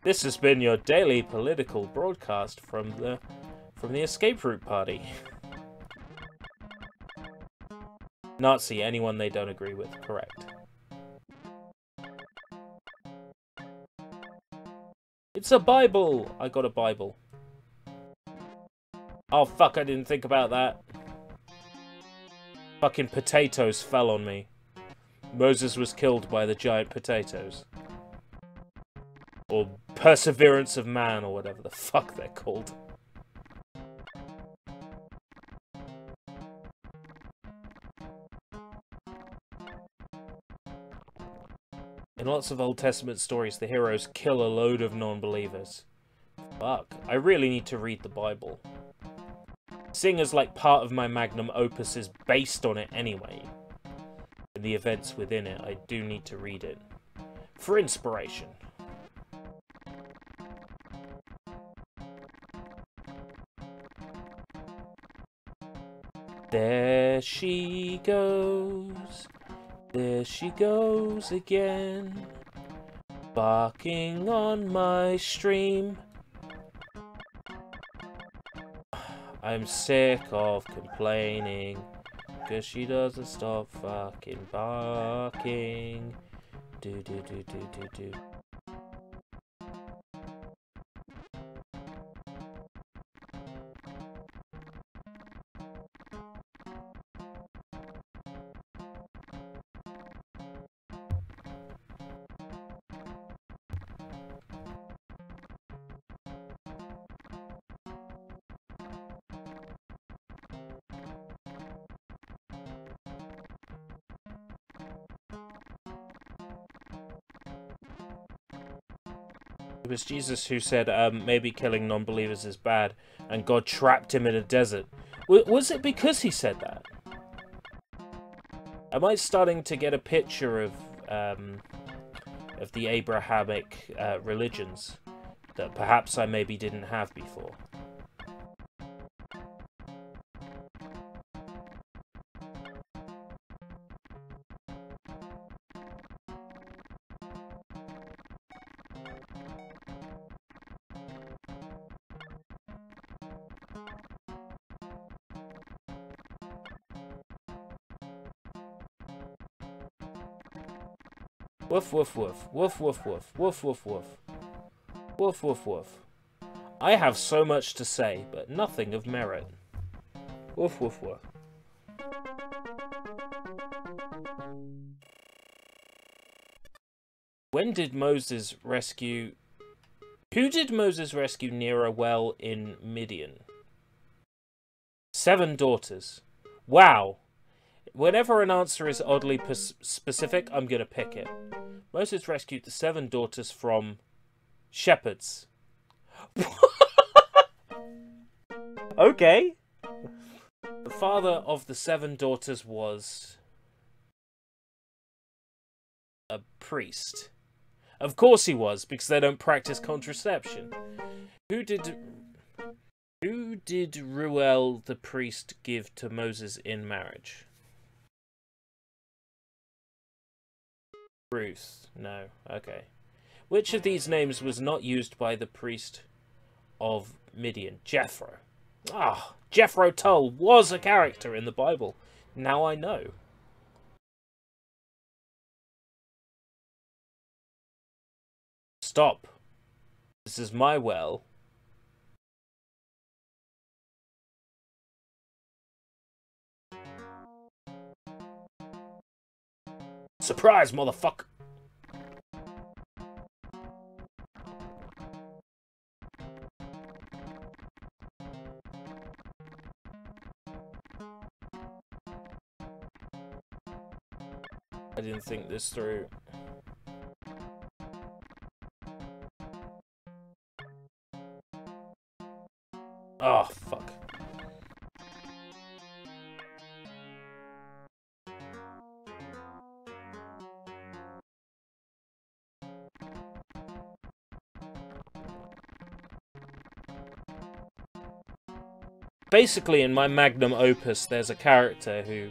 A: This has been your daily political broadcast from the escape route party. Nazi, anyone they don't agree with, correct. It's a Bible! I got a Bible. Oh fuck, I didn't think about that. Fucking potatoes fell on me. Moses was killed by the giant potatoes. Or Perseverance of Man, or whatever the fuck they're called. In lots of Old Testament stories, the heroes kill a load of non-believers. Fuck, I really need to read the Bible. Seeing as like part of my magnum opus is based on it anyway, and the events within it, I do need to read it. For inspiration. There she goes. There she goes again. Barking on my stream. I'm sick of complaining, 'cause she doesn't stop fucking barking. Do do do do do do. It was Jesus who said, maybe killing non-believers is bad, and God trapped him in a desert. Was it because he said that? Am I starting to get a picture of the Abrahamic religions that perhaps I maybe didn't have before? Woof woof woof, woof woof woof, woof woof woof, woof woof woof. I have so much to say, but nothing of merit. Woof woof woof. When did Moses rescue... Who did Moses rescue near a well in Midian? 7 daughters. Wow. Whenever an answer is oddly specific, I'm going to pick it. Moses rescued the 7 daughters from shepherds. Okay. The father of the 7 daughters was a priest. Of course he was, because they don't practice contraception. Who did Ruel the priest give to Moses in marriage? Ruth. No. Okay. Which of these names was not used by the priest of Midian? Jethro. Ah, Jethro Tull was a character in the Bible. Now I know. Stop. This is my well. Surprise, motherfucker! I didn't think this through. Oh, fuck. Basically, in my magnum opus, there's a character who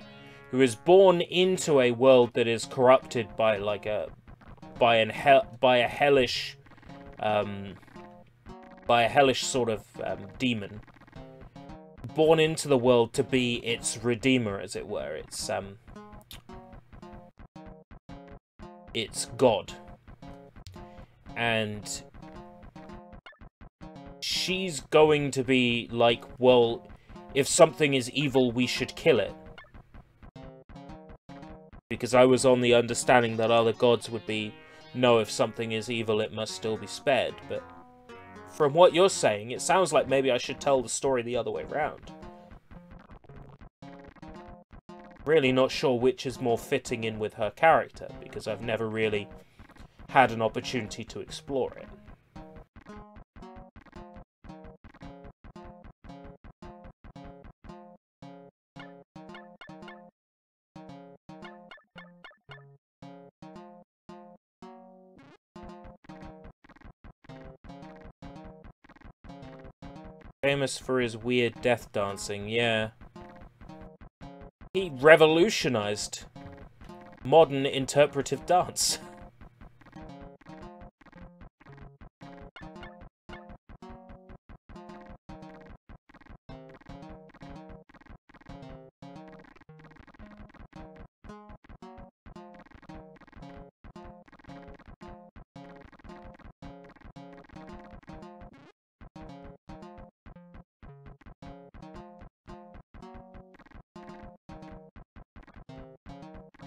A: is born into a world that is corrupted by like a hellish sort of demon, born into the world to be its redeemer, as it were. It's God, and she's going to be like, well, if something is evil, we should kill it. Because I was on the understanding that other gods would be, no, if something is evil, it must still be spared. But from what you're saying, it sounds like maybe I should tell the story the other way around. Really not sure which is more fitting in with her character, because I've never really had an opportunity to explore it. Famous for his weird death dancing, yeah. He revolutionized modern interpretive dance.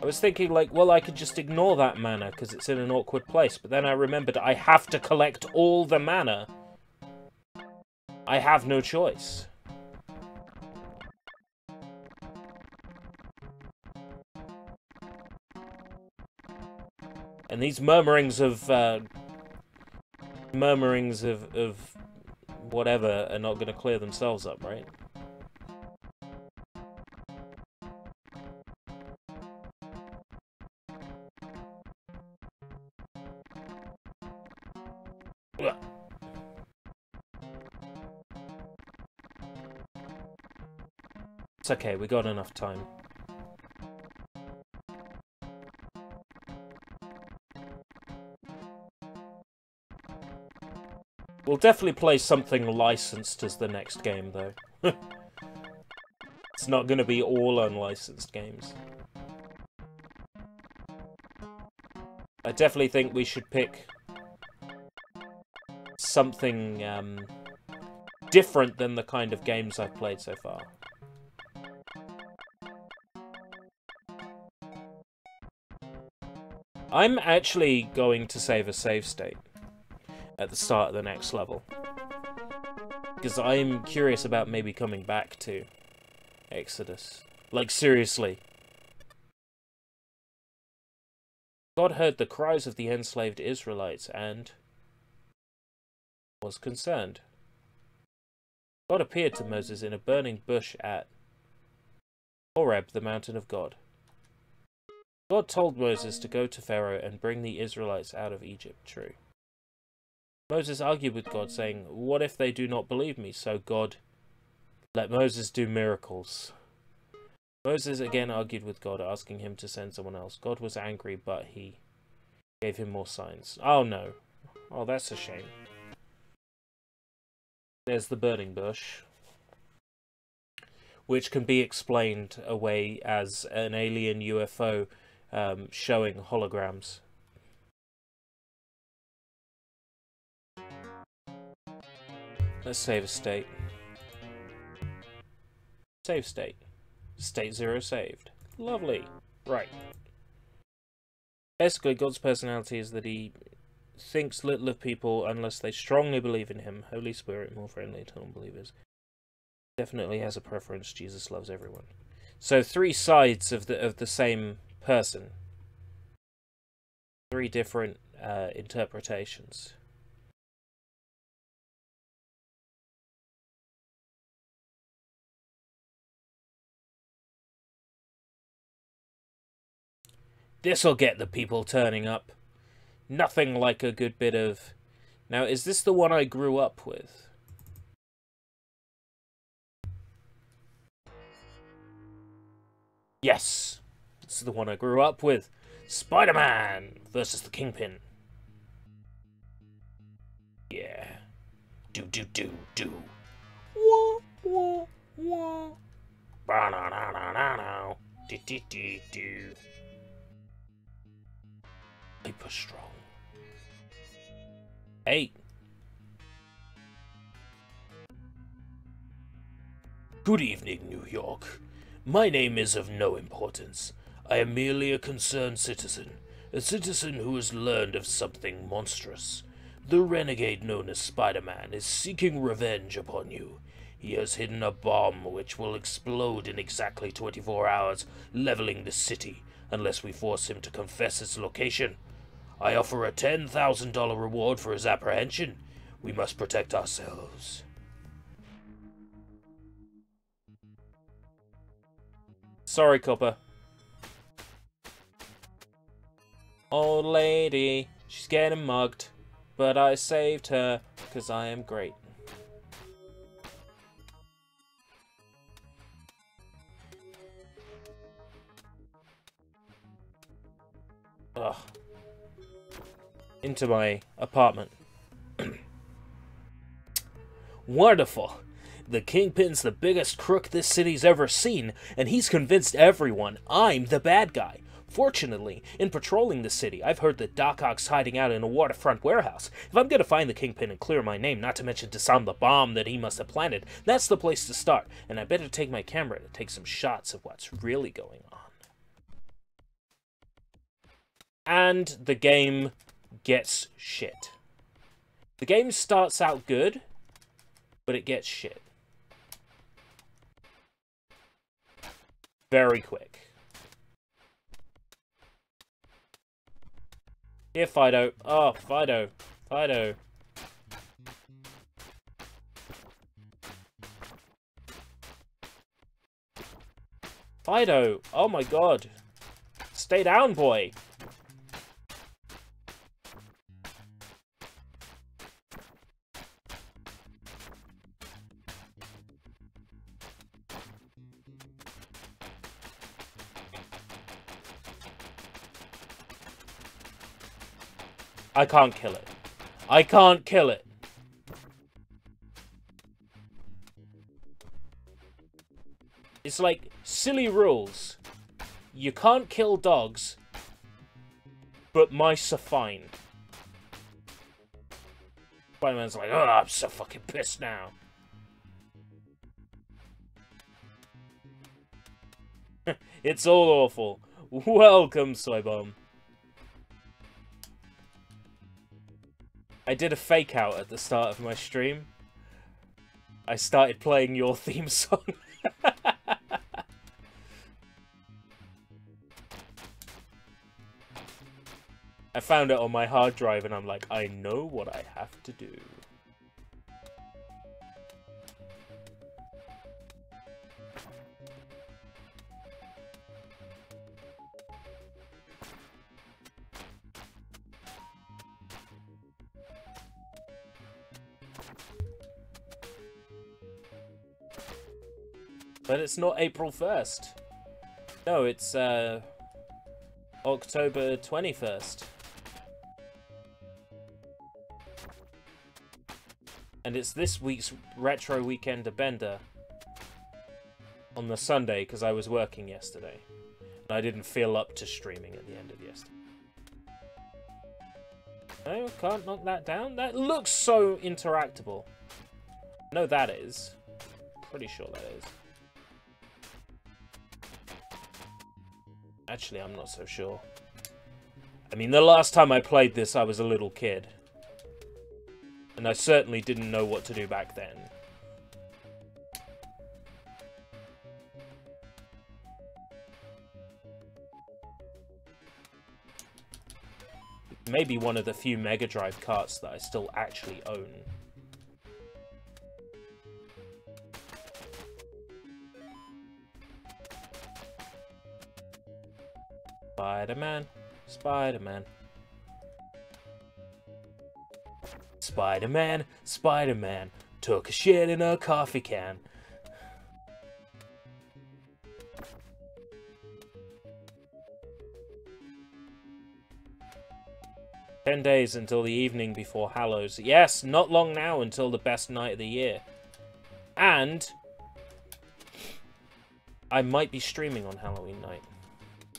A: I was thinking, like, well, I could just ignore that mana because it's in an awkward place, but then I remembered I have to collect all the mana. I have no choice. And these murmurings of whatever are not going to clear themselves up, right? It's okay, we got enough time. We'll definitely play something licensed as the next game, though. It's not going to be all unlicensed games. I definitely think we should pick something different than the kind of games I've played so far. I'm actually going to save a save state at the start of the next level. Because I'm curious about maybe coming back to Exodus. Like, seriously. God heard the cries of the enslaved Israelites and was concerned. God appeared to Moses in a burning bush at Horeb, the mountain of God. God told Moses to go to Pharaoh and bring the Israelites out of Egypt. True. Moses argued with God, saying, "What if they do not believe me?" So God let Moses do miracles. Moses again argued with God, asking him to send someone else. God was angry, but he gave him more signs. Oh no. Oh, that's a shame. There's the burning bush, which can be explained away as an alien UFO showing holograms. Let's save a state. Save state. State 0 saved. Lovely. Right. Basically, God's personality is that he thinks little of people unless they strongly believe in him. Holy Spirit, more friendly to non-believers. Definitely has a preference. Jesus loves everyone. So 3 sides of the same person. 3 different interpretations. This'll get the people turning up. Nothing like a good bit of... Now, is this the one I grew up with? Yes! This is the one I grew up with. Spider-Man versus the Kingpin. Yeah. Do. Wah, wah, wah. Ba-na-na-na-na-na. Do. Hyper strong. 8. Good evening, New York. My name is of no importance. I am merely a concerned citizen. A citizen who has learned of something monstrous. The renegade known as Spider-Man is seeking revenge upon you. He has hidden a bomb which will explode in exactly 24 hours, leveling the city, unless we force him to confess its location. I offer a $10,000 reward for his apprehension. We must protect ourselves. Sorry, Copper. Old lady, she's getting mugged, but I saved her, because I am great. Ugh. Into my apartment. Wonderful. The Kingpin's the biggest crook this city's ever seen, and he's convinced everyone I'm the bad guy. Fortunately, in patrolling the city, I've heard that Doc Ock's hiding out in a waterfront warehouse. If I'm gonna find the Kingpin and clear my name, not to mention disarm the bomb that he must have planted, that's the place to start, and I better take my camera to take some shots of what's really going on. And the game gets shit. The game starts out good, but it gets shit. Very quick. Here, Fido. Oh, Fido. Fido. Fido. Oh my god. Stay down, boy. I can't kill it. I can't kill it. It's like silly rules. You can't kill dogs, but mice are fine. Spider-Man's like, oh, I'm so fucking pissed now. It's all awful. Welcome, Soybomb. I did a fake out at the start of my stream. I started playing your theme song. I found it on my hard drive and I'm like, I know what I have to do. But it's not April 1st. No, it's October 21st. And it's this week's Retro Weekend of Bender on the Sunday, because I was working yesterday. And I didn't feel up to streaming at the end of yesterday. No, I can't knock that down. That looks so interactable. No, that is. Pretty sure that is. Actually, I'm not so sure. I mean, the last time I played this, I was a little kid. And I certainly didn't know what to do back then. Maybe one of the few Mega Drive carts that I still actually own. Spider-Man, Spider-Man. Spider-Man, Spider-Man took a shit in a coffee can. "10 days until the evening before Hallows." Yes, not long now until the best night of the year. And I might be streaming on Halloween night.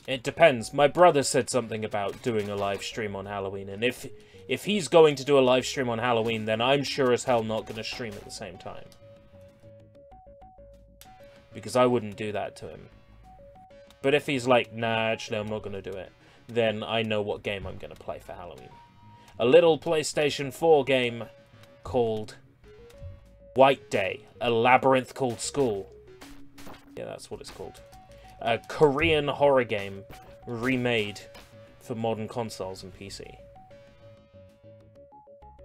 A: It depends. My brother said something about doing a live stream on Halloween, and if he's going to do a live stream on Halloween, then I'm sure as hell not going to stream at the same time. Because I wouldn't do that to him. But if he's like, nah, actually I'm not going to do it, then I know what game I'm going to play for Halloween. A little PlayStation 4 game called White Day, a labyrinth called School. Yeah, that's what it's called. A Korean horror game remade for modern consoles and PC.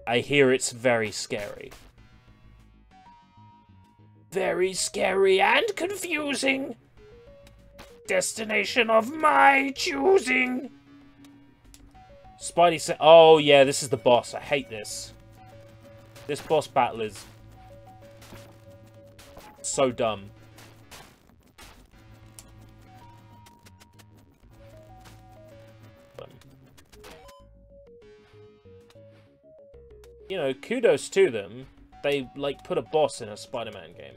A: I hear it's very scary. Very scary and confusing. Destination of my choosing. Spidey said, oh yeah, this is the boss. I hate this. This boss battle is so dumb. You know, kudos to them. They, like, put a boss in a Spider-Man game.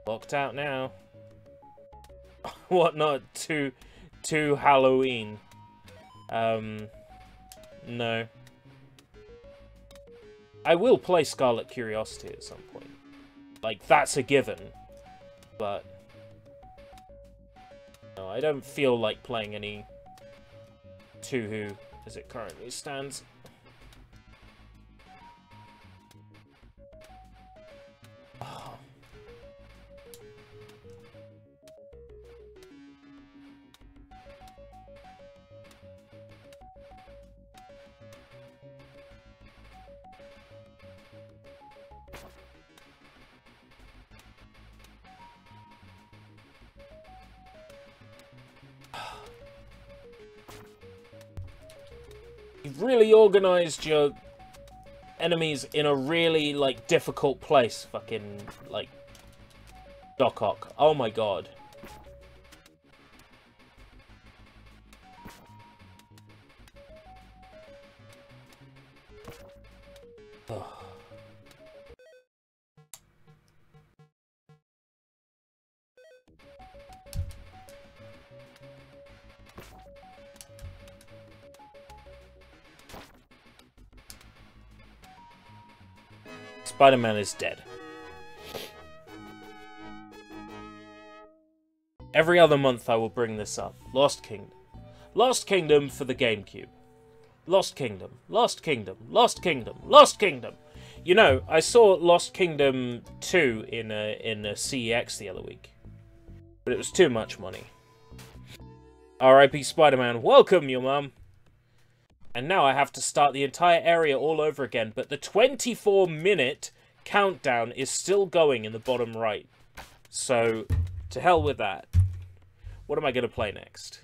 A: Locked out now. What not? To Halloween. No. I will play Scarlet Curiosity at some point. Like, that's a given. But no, I don't feel like playing any Touhou as it currently stands. Oh. You've really organized your enemies in a really, like, difficult place. Fucking, like, Doc Ock. Oh my god. Ugh. Spider-Man is dead. Every other month I will bring this up. Lost Kingdom. Lost Kingdom for the GameCube. Lost Kingdom, Lost Kingdom, Lost Kingdom, Lost Kingdom. You know, I saw Lost Kingdom 2 in a CEX the other week, but it was too much money. R.I.P. Spider-Man, welcome, your mum. And now I have to start the entire area all over again, but the 24-minute countdown is still going in the bottom right. So, to hell with that. What am I going to play next?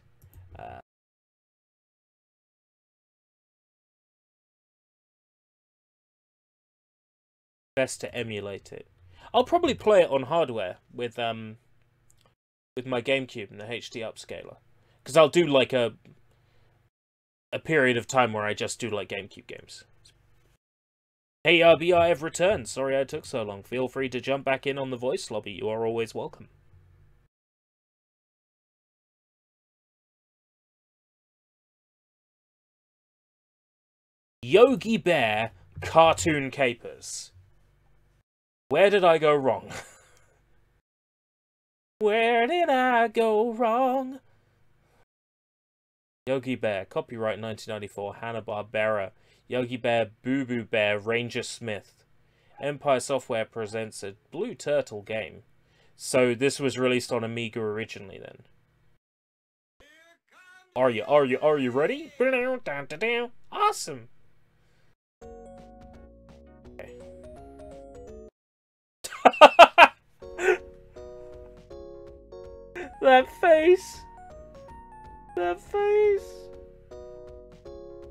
A: Best to emulate it. I'll probably play it on hardware with my GameCube and the HD upscaler. Because I'll do like a period of time where I just do like GameCube games. Hey RBI, I've returned. Sorry I took so long. Feel free to jump back in on the voice lobby. You are always welcome. Yogi Bear Cartoon Capers. Where did I go wrong? Where did I go wrong? Yogi Bear, copyright 1994, Hanna-Barbera. Yogi Bear, Boo Boo Bear, Ranger Smith. Empire Software presents a Blue Turtle game. So this was released on Amiga originally then. Are you ready? Awesome! Okay. That face! That face!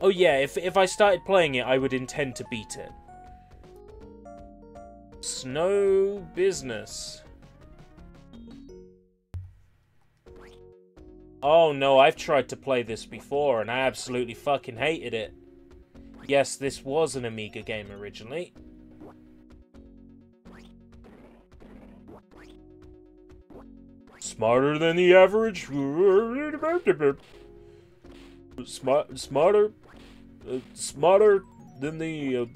A: Oh yeah, if I started playing it, I would intend to beat it. Snow business. Oh no, I've tried to play this before and I absolutely fucking hated it. Yes, this was an Amiga game originally. Smarter than the average. Smarter than the.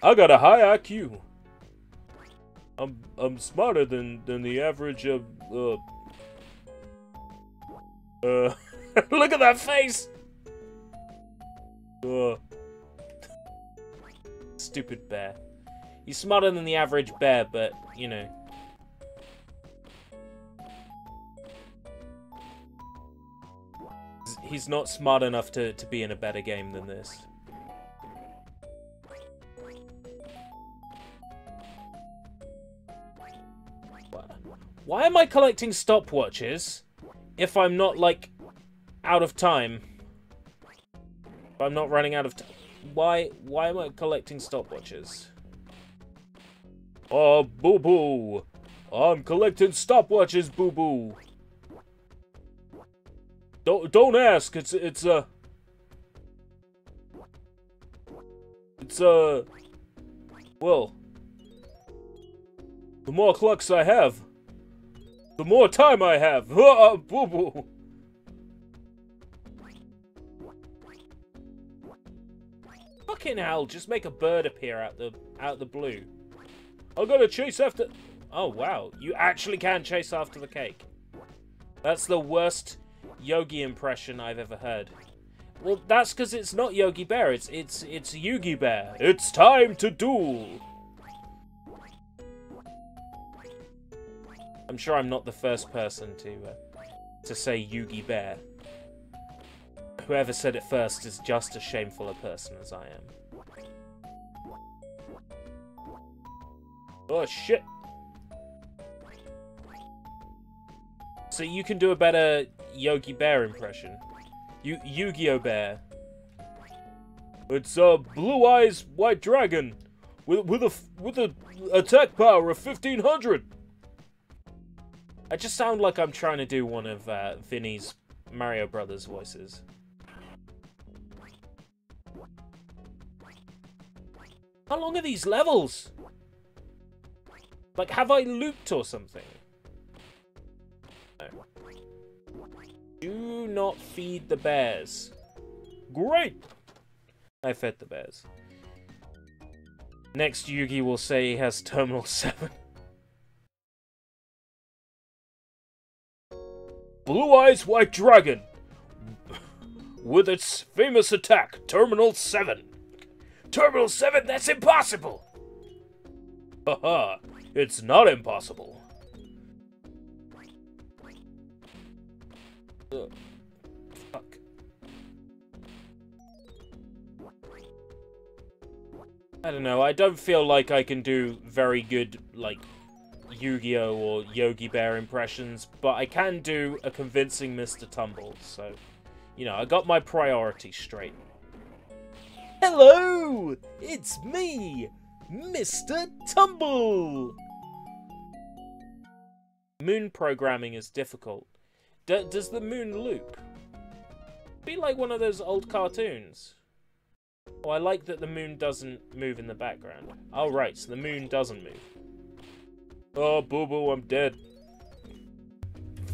A: I got a high IQ. I'm smarter than the average of. Look at that face. Stupid bear. He's smarter than the average bear, but you know. He's not smart enough to be in a better game than this. Why am I collecting stopwatches if I'm not, like, out of time? If I'm not running out of time. Why am I collecting stopwatches? Oh, boo-boo. I'm collecting stopwatches, boo-boo. Don't ask. It's well, the more clocks I have, the more time I have. Boo-boo. Fucking hell, just make a bird appear out the blue. I'm gonna chase after. Oh wow, you actually can chase after the cake. That's the worst Yogi impression I've ever heard. Well, that's because it's not Yogi Bear. It's Yugi Bear. It's time to duel. I'm sure I'm not the first person to say Yugi Bear. Whoever said it first is just as shameful a person as I am. Oh shit! So you can do a better Yogi Bear impression. Yu-Gi-Oh Bear. It's Blue Eyes White Dragon with a attack power of 1500. I just sound like I'm trying to do one of Vinny's Mario Brothers voices. How long are these levels? Like, have I looped or something? No. Do not feed the bears. Great! I fed the bears. Next, Yugi will say he has Terminal 7. Blue Eyes White Dragon! with its famous attack, Terminal 7. Terminal 7? That's impossible! Haha, it's not impossible. Ugh. Fuck. I don't know, I don't feel like I can do very good, like, Yu-Gi-Oh! Or Yogi Bear impressions, but I can do a convincing Mr. Tumble, so, you know, I got my priorities straight. Hello! It's me, Mr. Tumble! Moon programming is difficult. Does the moon loop? Be like one of those old cartoons. Oh, I like that the moon doesn't move in the background. Oh, right, so the moon doesn't move. Oh, boo-boo, I'm dead.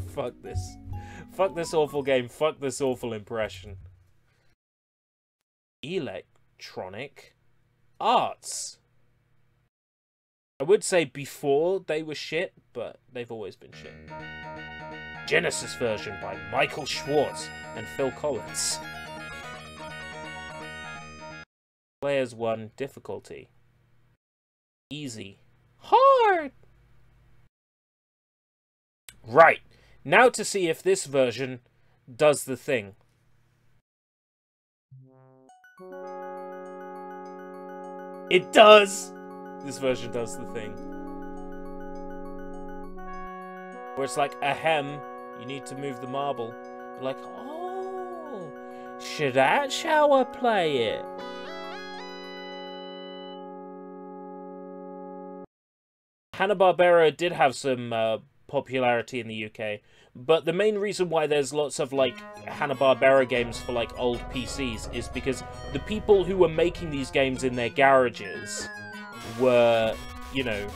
A: Fuck this. Fuck this awful game. Fuck this awful impression. Electronic Arts. I would say before they were shit, but they've always been shit. Genesis version by Michael Schwartz and Phil Collins. Players 1 difficulty. Easy. Hard! Right, now to see if this version does the thing. It does! This version does the thing. Where it's like, ahem, you need to move the marble. You're like, oh, should that's how I play it? Hanna-Barbera did have some popularity in the UK, but the main reason why there's lots of, like, Hanna-Barbera games for, like, old PCs is because the people who were making these games in their garages were, you know,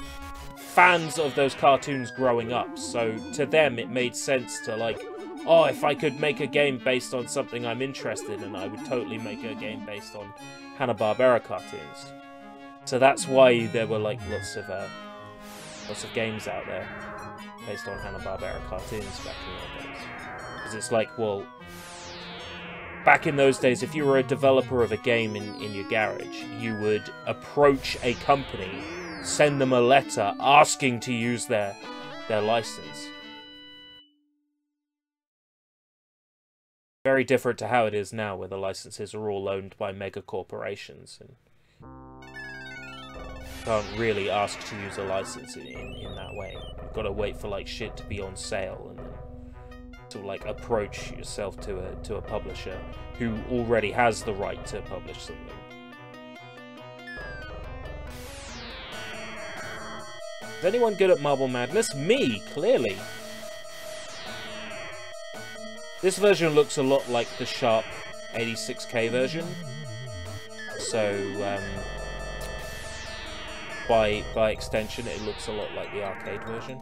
A: fans of those cartoons growing up, so to them it made sense to, like, oh, if I could make a game based on something I'm interested in, I would totally make a game based on Hanna-Barbera cartoons. So that's why there were, like, lots of games out there based on Hanna-Barbera cartoons back in the days. Because it's like, well, back in those days, if you were a developer of a game in your garage, you would approach a company, send them a letter asking to use their license. Very different to how it is now, where the licenses are all owned by mega corporations and can't really ask to use a license in that way. You've got to wait for, like, shit to be on sale and then to, like, approach yourself to a publisher who already has the right to publish something. Is anyone good at Marble Madness? Me, clearly. This version looks a lot like the Sharp 86K version. So, by extension, it looks a lot like the arcade version.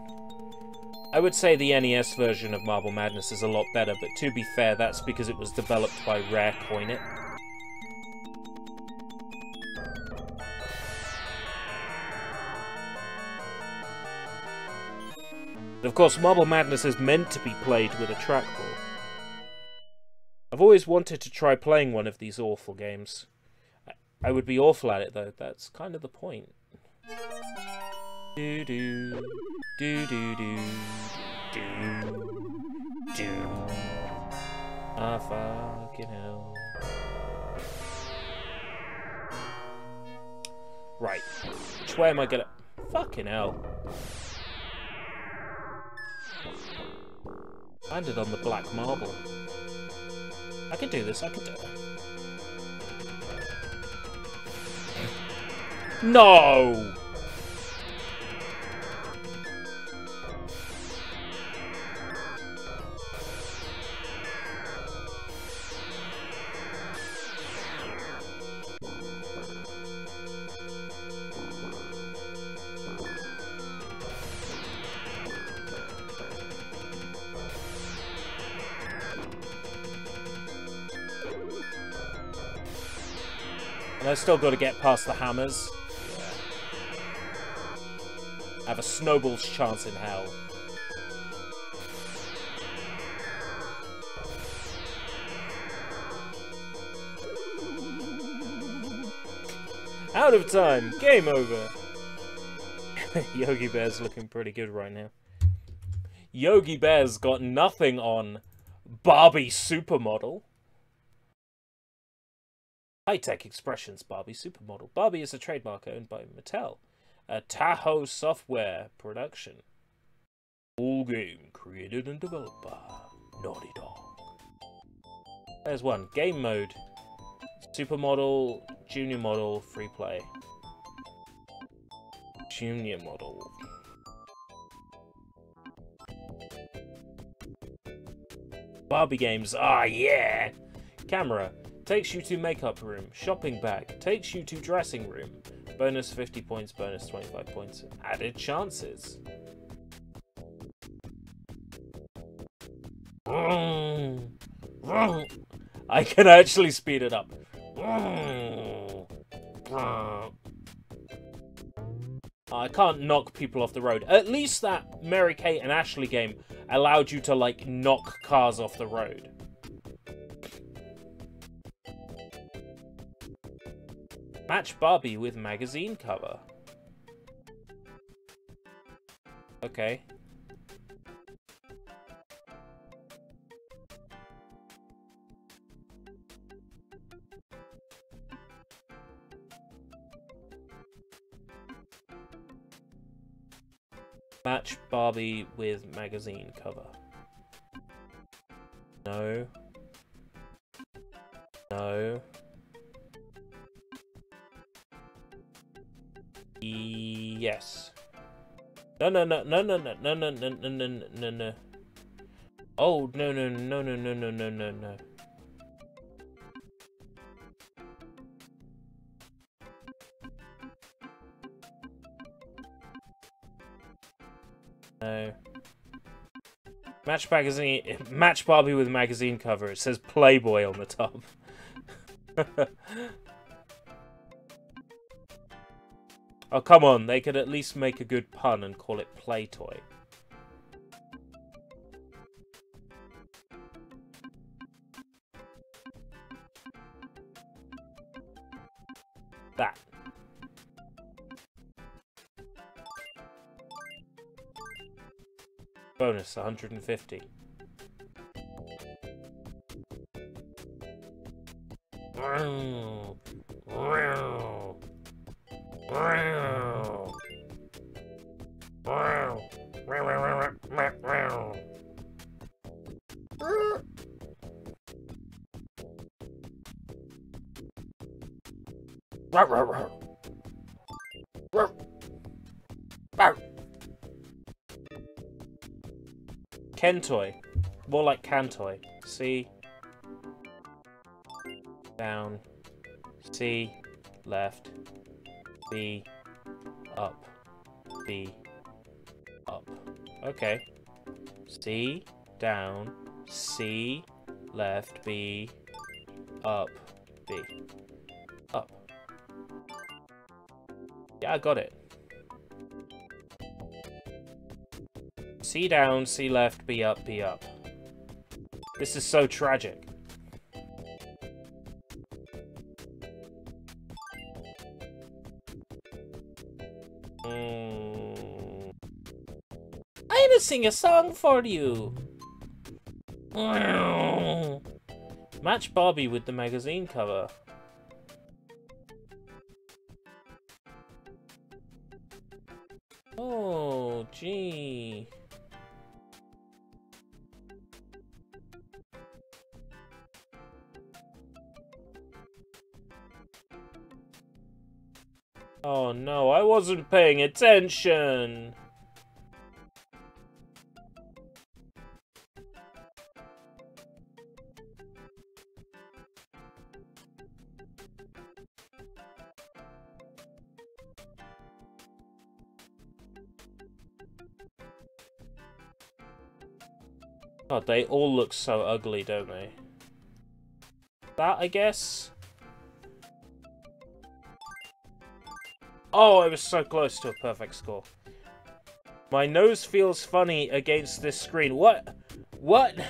A: I would say the NES version of Marble Madness is a lot better, but to be fair, that's because it was developed by Rare Coinit. But of course, Marble Madness is meant to be played with a trackball. I've always wanted to try playing one of these awful games. I would be awful at it, though. That's kind of the point. Do do do do do do do. Ah, fucking hell. Right. Which way am I gonna... Fucking hell. Landed on the black marble. I can do this, I can do it. No! And I still got to get past the hammers. Yeah. I have a snowball's chance in hell. Out of time. Game over. Yogi Bear's looking pretty good right now. Yogi Bear's got nothing on Barbie Supermodel. High-tech expressions, Barbie Supermodel. Barbie is a trademark owned by Mattel. A Tahoe software production. Full game created and developed by Naughty Dog. There's one. Game mode. Supermodel, Junior Model, free play. Junior Model. Barbie games. Ah, yeah! Camera. Takes you to makeup room. Shopping bag. Takes you to dressing room. Bonus 50 points, bonus 25 points. Added chances. I can actually speed it up. I can't knock people off the road. At least that Mary-Kate and Ashley game allowed you to, like, knock cars off the road. Match Barbie with magazine cover. Okay. Match Barbie with magazine cover. No. No. Yes. No, no, no, no, no, no, no, no, no, no, no, no, no. Oh, no, no, no, no, no, no, no, no, no. No. Match Barbie with magazine cover. It says Playboy on the top. Oh, come on. They could at least make a good pun and call it Playtoy. That. Bonus 150. Kentoy. More like Cantoy. C. Down. C. Left. B. Up. B. Up. Okay. C. Down. C. Left. B. Up. B. Up. Yeah, I got it. C down, C left, B up, B up. This is so tragic. I'm gonna sing a song for you. Match Barbie with the magazine cover. Oh, gee. Oh no, I wasn't paying attention. God, they all look so ugly, don't they? That, I guess? Oh, I was so close to a perfect score. My nose feels funny against this screen. What? What? What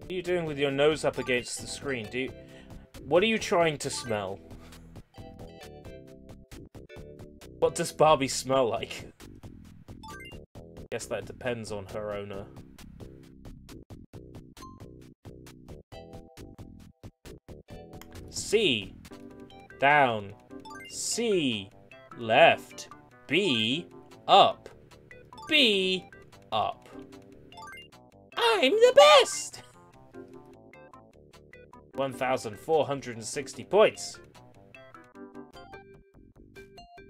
A: are you doing with your nose up against the screen? What are you trying to smell? What does Barbie smell like? Guess that depends on her owner. C. Down. C. Left. B. Up. B. Up. I'm the best! 1,460 points.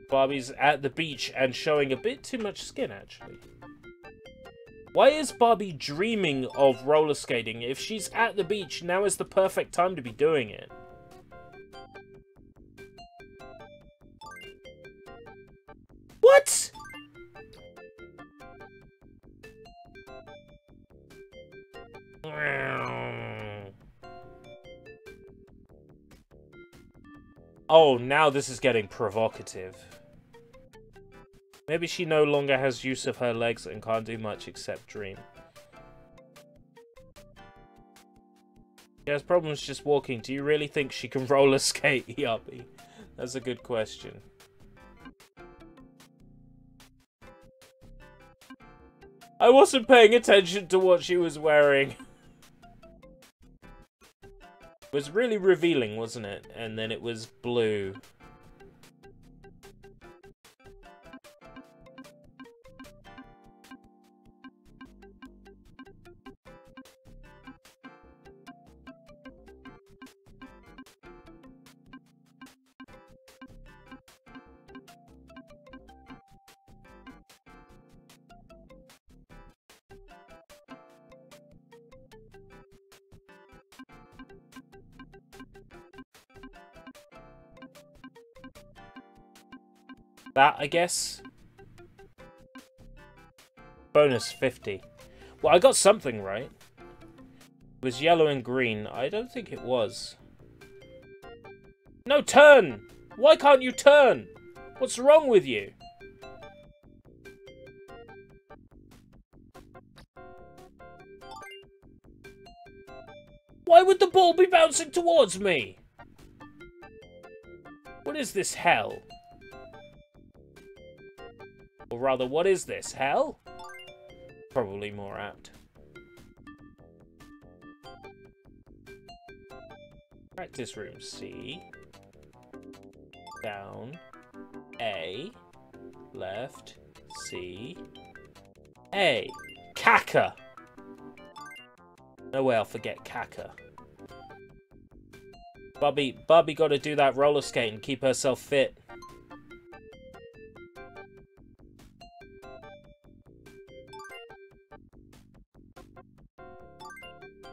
A: Barbie's at the beach and showing a bit too much skin, actually. Why is Barbie dreaming of roller skating? If she's at the beach, now is the perfect time to be doing it. What? Oh, now this is getting provocative. Maybe she no longer has use of her legs and can't do much except dream. She has problems just walking. Do you really think she can roller skate, Yuppie? That's a good question. I wasn't paying attention to what she was wearing. It was really revealing, wasn't it? And then it was blue. That, I guess. Bonus 50. Well, I got something right. It was yellow and green. I don't think it was. No, turn! Why can't you turn? What's wrong with you? Why would the ball be bouncing towards me? What is this, hell? Or rather, what is this? Hell? Probably more apt. Practice room C. Down. A. Left. C. A. Caca! No way I'll forget Caca. Barbie gotta do that roller skate and keep herself fit.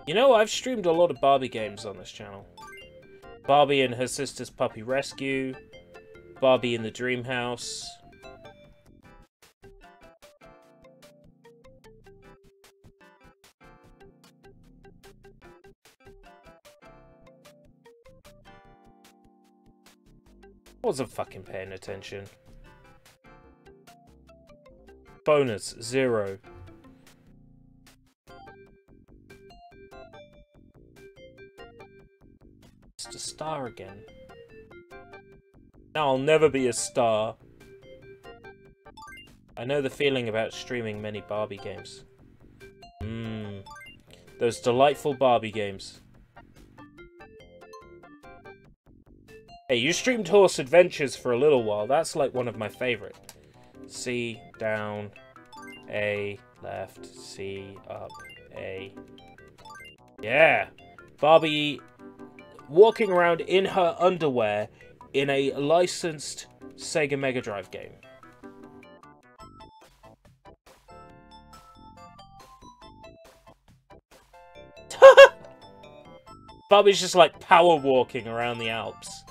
A: You know, I've streamed a lot of Barbie games on this channel. Barbie and her sister's puppy rescue. Barbie in the dream house. Wasn't fucking paying attention. Bonus 0. Just a star again. Now I'll never be a star. I know the feeling about streaming many Barbie games. Those delightful Barbie games. Hey, you streamed Horse Adventures for a little while. That's like one of my favorite. C, down, A, left, C, up, A. Yeah! Barbie walking around in her underwear in a licensed Sega Mega Drive game. Barbie's just like power walking around the Alps.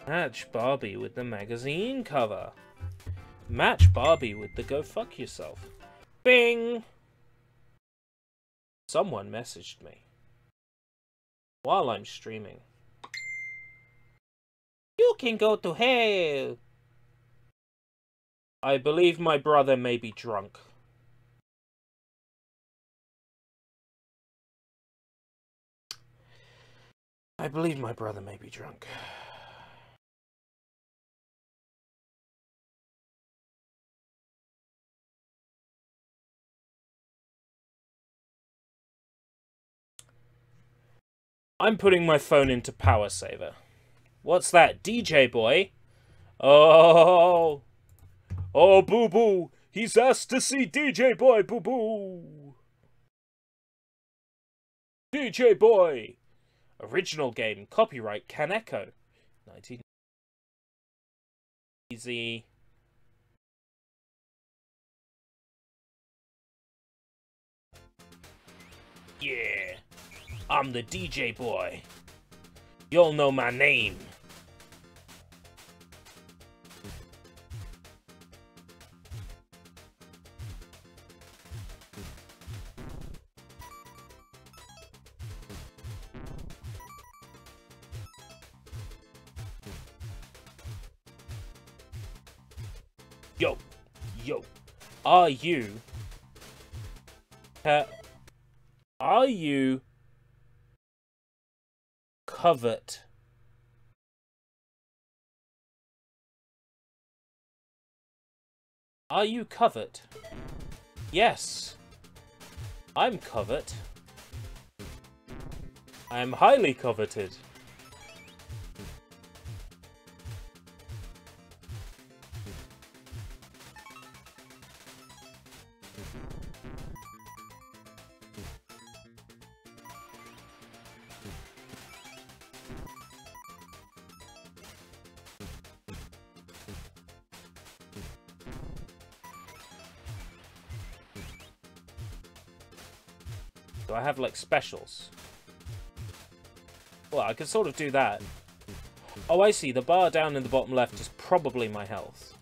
A: Match Barbie with the magazine cover. Match Barbie with the go fuck yourself. Bing! Someone messaged me while I'm streaming. You can go to hell. I believe my brother may be drunk. I believe my brother may be drunk. I'm putting my phone into power saver. What's that, DJ boy? Oh, oh, boo boo. He's asked to see DJ boy, boo boo. DJ boy. Original game, copyright Kaneko. 19. Easy. Yeah, I'm the DJ boy. You'll know my name. Yo, yo, are you covered? Are you covered? Yes, I'm covered. I am highly coveted. Do I have, like, specials? Well, I can sort of do that. Oh, I see. The bar down in the bottom left is probably my health.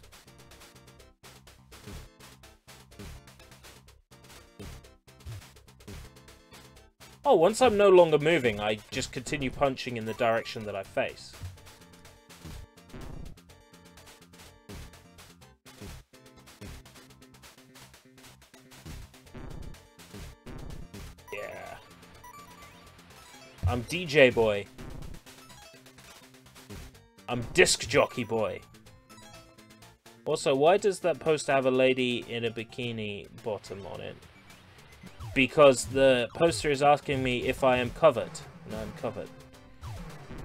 A: Oh, once I'm no longer moving, I just continue punching in the direction that I face. I'm DJ boy. I'm disc jockey boy. Also, why does that poster have a lady in a bikini bottom on it? Because the poster is asking me if I am covered. No, I'm covered.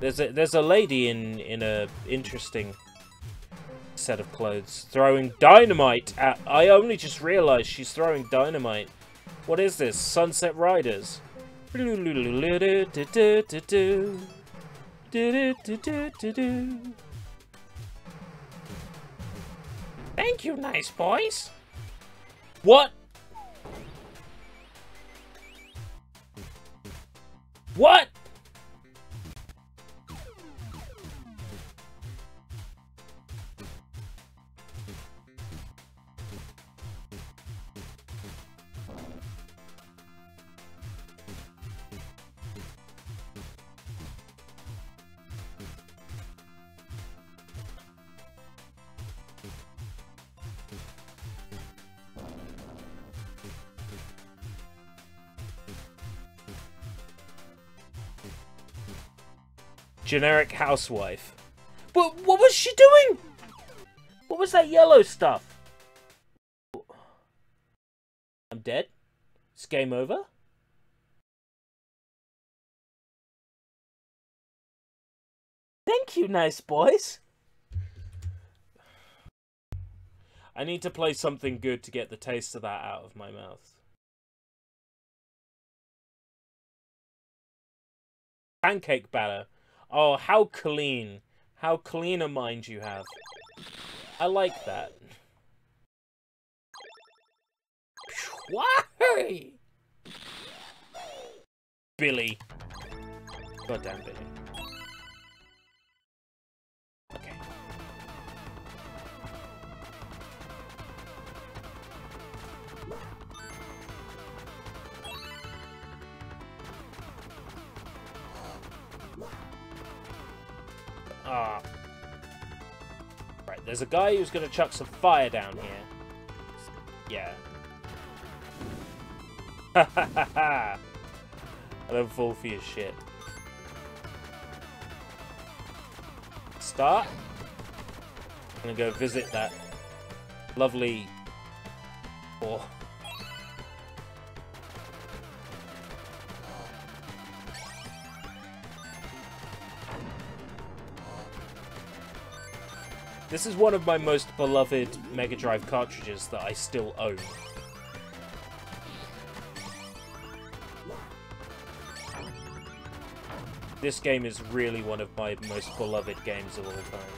A: There's a lady in a interesting set of clothes throwing dynamite at. I only just realized she's throwing dynamite. What is this? Sunset Riders. Thank you, nice boys. What? What? Generic housewife. What was she doing? What was that yellow stuff? I'm dead? It's game over? Thank you, nice boys. I need to play something good to get the taste of that out of my mouth. Pancake batter. Oh, how clean. How clean a mind you have. I like that. Why? Billy. Goddamn Billy. Okay. Ah. Right, there's a guy who's gonna chuck some fire down here. Yeah. Ha ha ha ha! I don't fall for your shit. Start. I'm gonna go visit that lovely... Oh. This is one of my most beloved Mega Drive cartridges that I still own. This game is really one of my most beloved games of all time.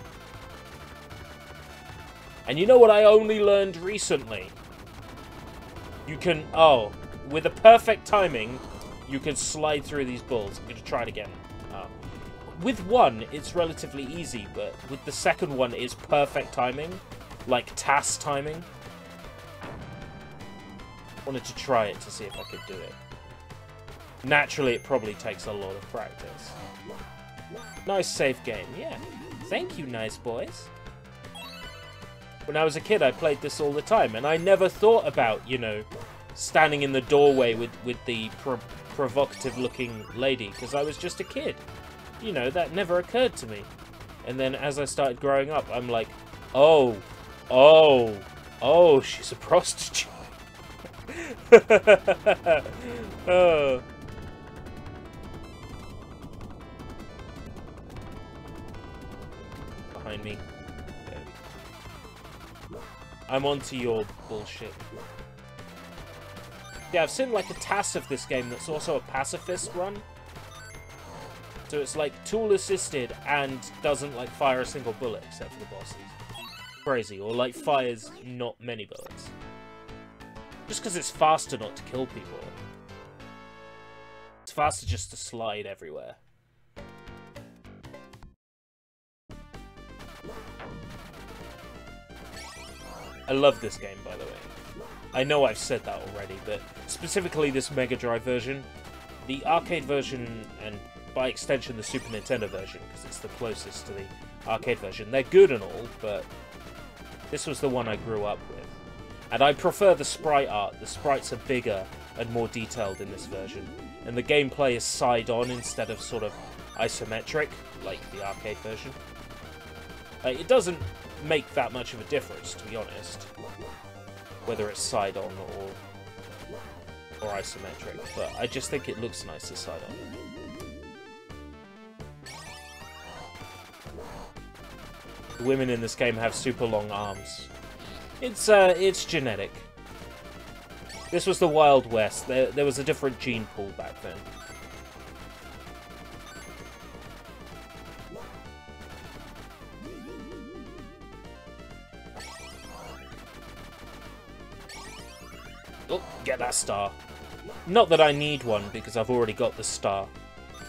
A: And you know what I only learned recently? You can... Oh, with the perfect timing, you can slide through these balls. I'm going to try it again. With one, it's relatively easy, but with the second one, it's perfect timing. Like, TAS timing. Wanted to try it to see if I could do it. Naturally, it probably takes a lot of practice. Nice safe game, yeah. Thank you, nice boys. When I was a kid, I played this all the time, and I never thought about, you know, standing in the doorway with the provocative-looking lady, because I was just a kid. You know, that never occurred to me. And then as I started growing up, I'm like, oh, she's a prostitute. Oh. Behind me. I'm onto your bullshit. Yeah, I've seen like a TAS of this game that's also a pacifist run. So it's like tool assisted and doesn't like fire a single bullet except for the bosses. Crazy, or like fires not many bullets. Just because it's faster not to kill people. It's faster just to slide everywhere. I love this game, by the way. I know I've said that already, but specifically this Mega Drive version, the arcade version, and by extension the Super Nintendo version, because it's the closest to the arcade version. They're good and all, but this was the one I grew up with. And I prefer the sprite art. The sprites are bigger and more detailed in this version. And the gameplay is side-on instead of sort of isometric, like the arcade version. It doesn't make that much of a difference, to be honest, whether it's side-on or isometric, but I just think it looks nicer side-on. The women in this game have super long arms. It's genetic. This was the Wild West. There was a different gene pool back then. Oh, get that star. Not that I need one, because I've already got the star.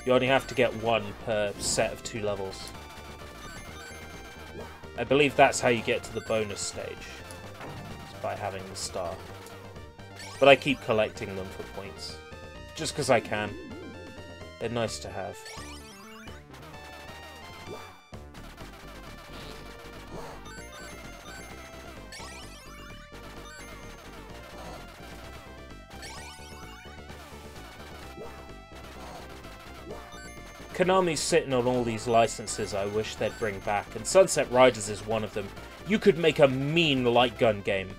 A: You only have to get one per set of 2 levels. I believe that's how you get to the bonus stage. It's by having the star. But I keep collecting them for points. Just because I can. They're nice to have. Konami's sitting on all these licenses I wish they'd bring back, and Sunset Riders is one of them. You could make a mean light gun game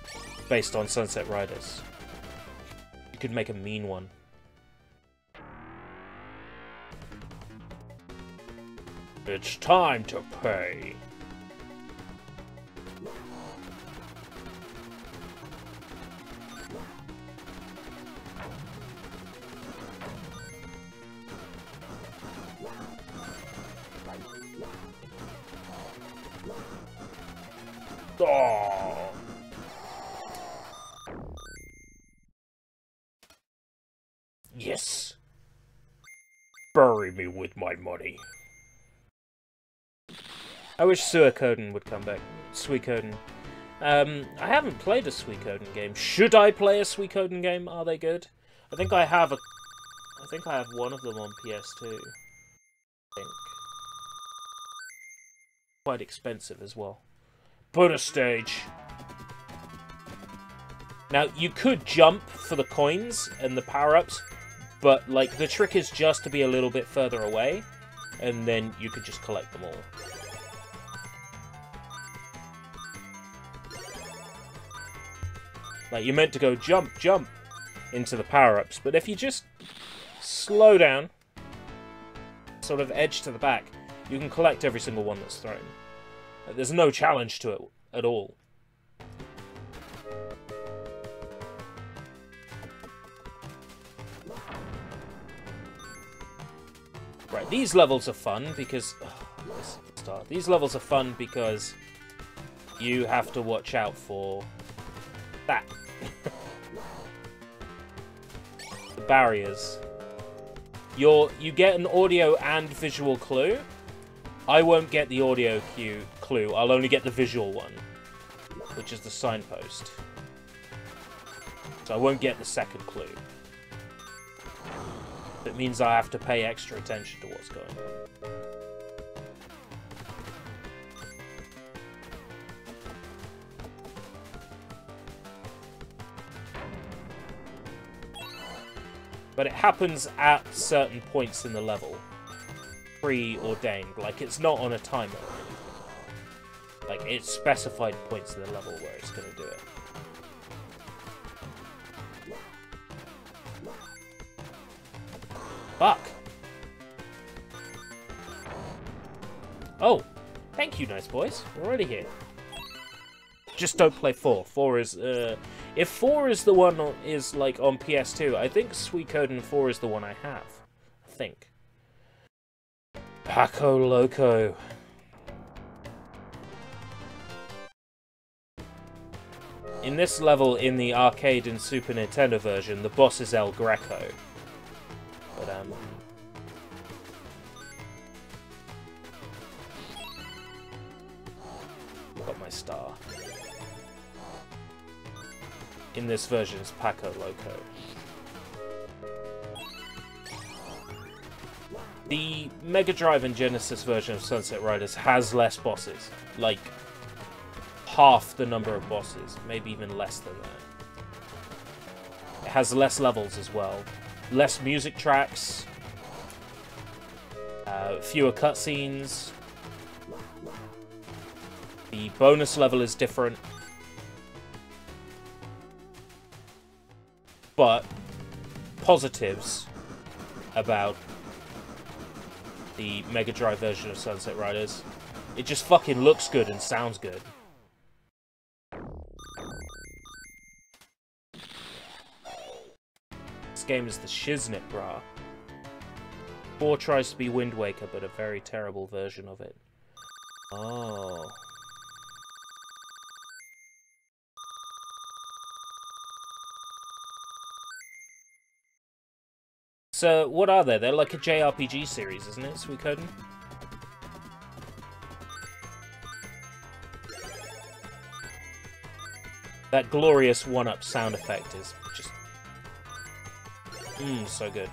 A: based on Sunset Riders. You could make a mean one. It's time to pay. Oh. Yes. Bury me with my money. I wish Suikoden would come back. Suikoden. I haven't played a Suikoden game. Should I play a Suikoden game? Are they good? I think I have one of them on PS2. I think. quite expensive as well. Bonus stage. Now, you could jump for the coins and the power-ups, but, like, the trick is just to be a little bit further away, and then you could just collect them all. Like, you're meant to go jump, jump into the power-ups, but if you just slow down, sort of edge to the back, you can collect every single one that's thrown. There's no challenge to it at all. Right, these levels are fun because... These levels are fun because you have to watch out for that. The barriers. You get an audio and visual clue. I won't get the audio clue. I'll only get the visual one, which is the signpost. So I won't get the second clue. It means I have to pay extra attention to what's going on. But it happens at certain points in the level. Preordained. Like, it's not on a timer or anything. Like, it's specified points in the level where it's going to do it. Fuck! Oh! Thank you, nice boys. We're already here. Just don't play 4. 4 is, if 4 is the one is, like, on PS2, I think Suikoden 4 is the one I have. I think. Paco Loco. In this level, in the arcade and Super Nintendo version, the boss is El Greco. But, got my star. In this version, it's Paco Loco. The Mega Drive and Genesis version of Sunset Riders has less bosses. Like, half the number of bosses. Maybe even less than that. It has less levels as well. Less music tracks. Fewer cutscenes. The bonus level is different. But positives about the Mega Drive version of Sunset Riders. It just fucking looks good and sounds good. This game is the shiznit, brah. 4 tries to be Wind Waker, but a very terrible version of it. Oh. So, what are they? They're like a JRPG series, isn't it, Suikoden? That glorious one-up sound effect is just... so good.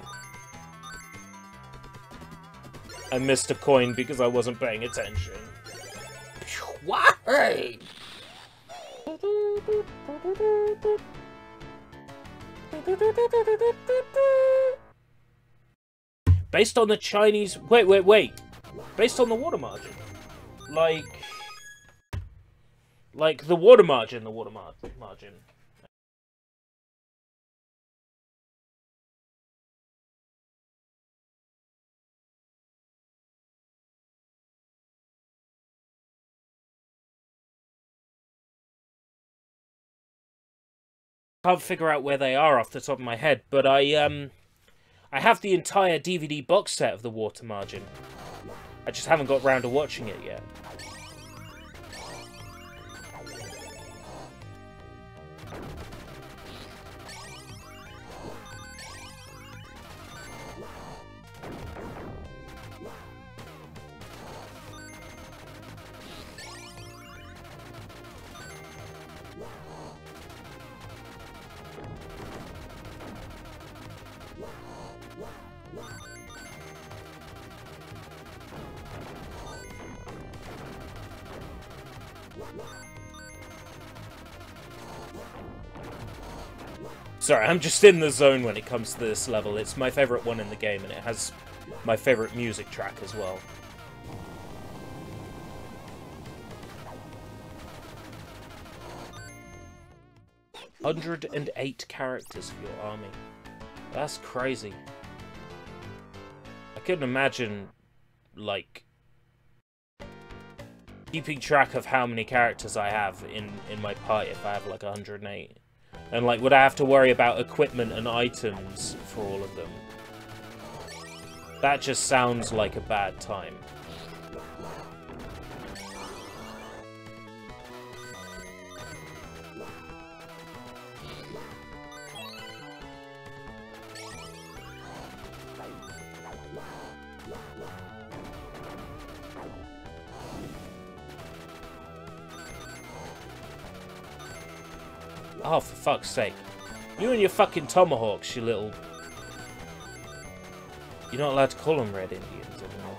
A: I missed a coin because I wasn't paying attention. Why? Based on the Chinese... Wait. Based on the water margin. Like the water margin, margin. Can't figure out where they are off the top of my head, but I have the entire DVD box set of the water margin. I just haven't got round to watching it yet. Sorry, I'm just in the zone when it comes to this level. It's my favourite one in the game, and it has my favourite music track as well. "108 characters for your army. That's crazy. I couldn't imagine, like, keeping track of how many characters I have in my party if I have, like, 108. And, like, would I have to worry about equipment and items for all of them? That just sounds like a bad time. Oh, for fuck's sake. You and your fucking tomahawks, you little... You're not allowed to call them Red Indians anymore.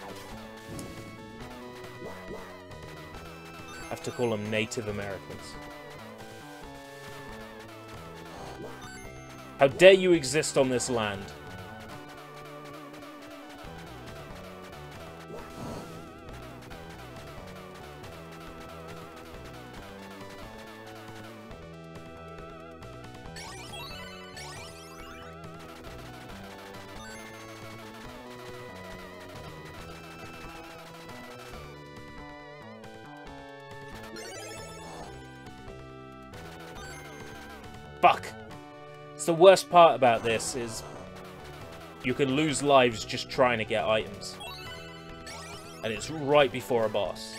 A: Have to call them Native Americans. How dare you exist on this land? Fuck! It's the worst part about this is you can lose lives just trying to get items. And it's right before a boss.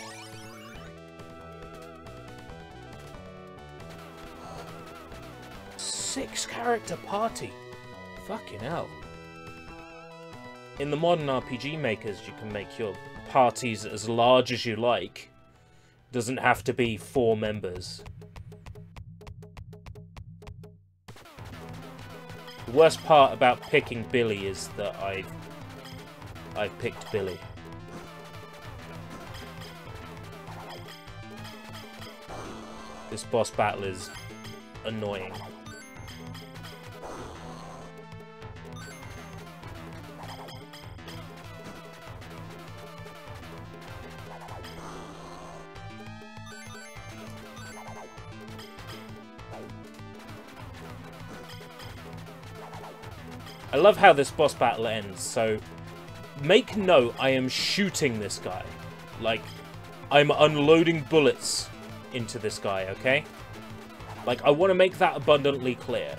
A: Six-character party. Fucking hell. In the modern RPG makers, you can make your parties as large as you like. Doesn't have to be 4 members. The worst part about picking Billy is that I've picked Billy. This boss battle is annoying. I love how this boss battle ends, so make note I am shooting this guy. Like, I'm unloading bullets into this guy, okay? Like, I want to make that abundantly clear.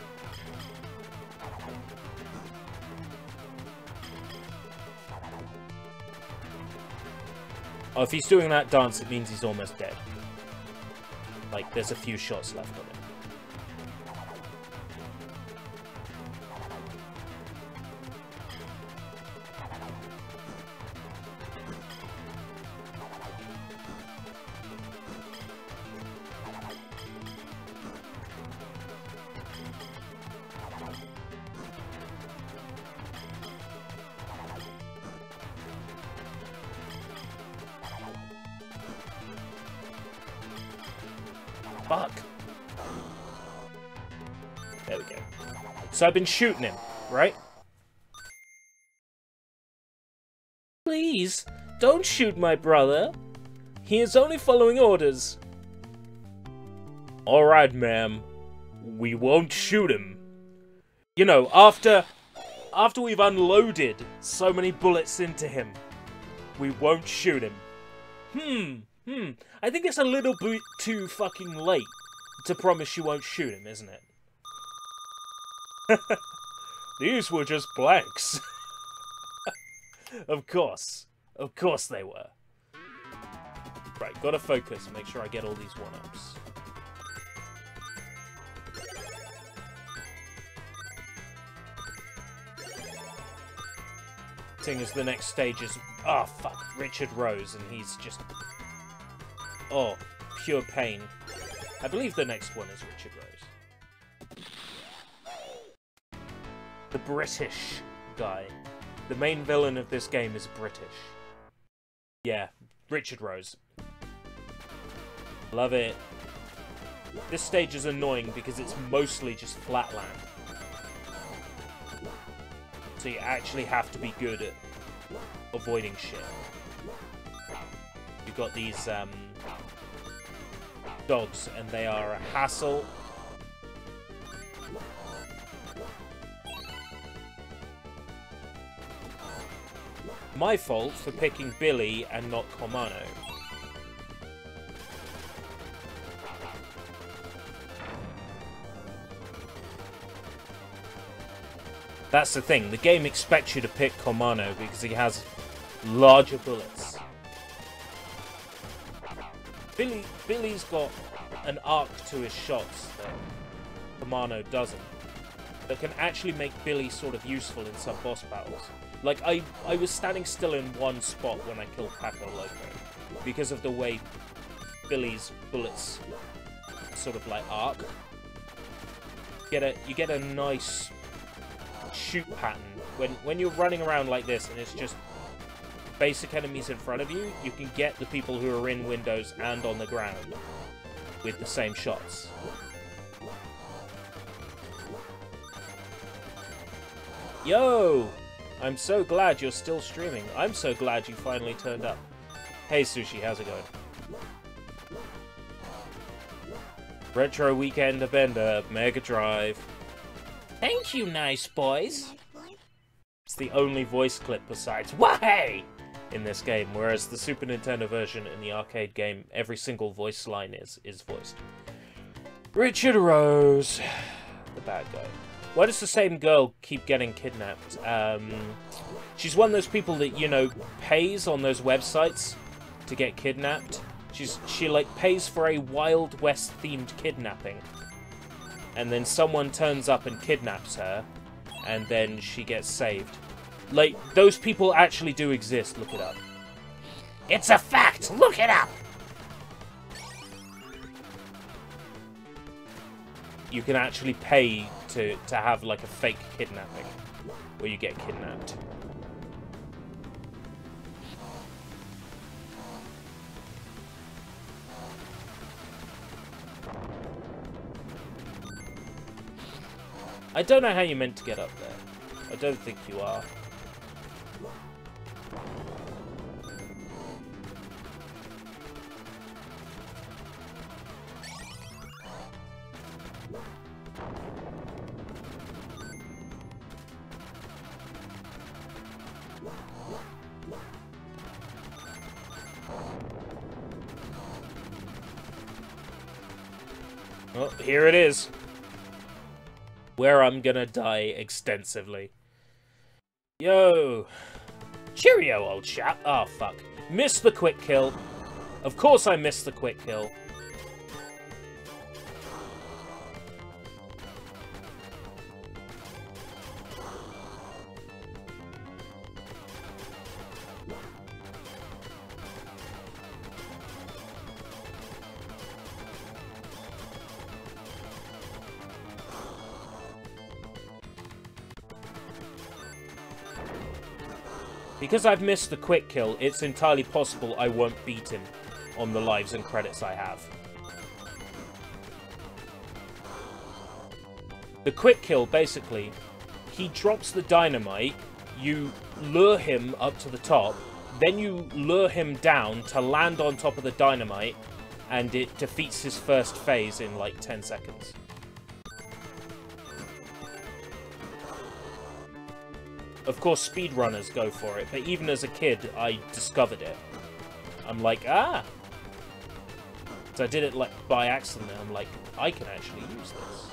A: Oh, if he's doing that dance, it means he's almost dead. Like, there's a few shots left on him. Fuck. There we go. So I've been shooting him, right? Please, don't shoot my brother. He is only following orders. Alright, ma'am. We won't shoot him. You know, after we've unloaded so many bullets into him, we won't shoot him. I think it's a little bit too fucking late to promise you won't shoot him, isn't it? These were just blanks. Of course they were. Right, gotta focus, make sure I get all these 1-ups. Seeing as the next stage is... Oh, fuck. Richard Rose, and he's just... Oh, pure pain. I believe the next one is Richard Rose. The British guy. The main villain of this game is British. Yeah, Richard Rose. Love it. This stage is annoying because it's mostly just flat land. So you actually have to be good at avoiding shit. You've got these dogs, and they are a hassle. My fault for picking Billy and not Komano. That's the thing, the game expects you to pick Komano because he has larger bullets. Billy's got an arc to his shots that Komano doesn't. That can actually make Billy sort of useful in some boss battles. Like, I was standing still in one spot when I killed Paco Loco because of the way Billy's bullets sort of like arc. You get a nice shoot pattern when you're running around like this and it's just basic enemies in front of you. You can get the people who are in windows and on the ground with the same shots. Yo! I'm so glad you're still streaming. I'm so glad you finally turned up. Hey Sushi, how's it going? Retro Weekend of Bender, Mega Drive. Thank you, nice boys. It's the only voice clip besides "Why!" in this game, whereas the Super Nintendo version in the arcade game, every single voice line is voiced. Richard Rose, the bad guy. Why does the same girl keep getting kidnapped? She's one of those people that, you know, pays on those websites to get kidnapped. She like pays for a Wild West themed kidnapping. And then someone turns up and kidnaps her, and then she gets saved. Like, those people actually do exist, look it up. It's a fact! Look it up! You can actually pay to have like a fake kidnapping where you get kidnapped. I don't know how you're meant to get up there. I don't think you are. Well, here it is. Where I'm gonna die extensively. Yo! Cheerio, old chap. Oh, fuck. Missed the quick kill. Of course I missed the quick kill. Because I've missed the quick kill, it's entirely possible I won't beat him on the lives and credits I have. The quick kill, basically, he drops the dynamite, you lure him up to the top, then you lure him down to land on top of the dynamite, and it defeats his first phase in like 10 seconds. Of course, speedrunners go for it, but even as a kid, I discovered it. I'm like, ah! So I did it, like, by accident, and I'm like, I can actually use this.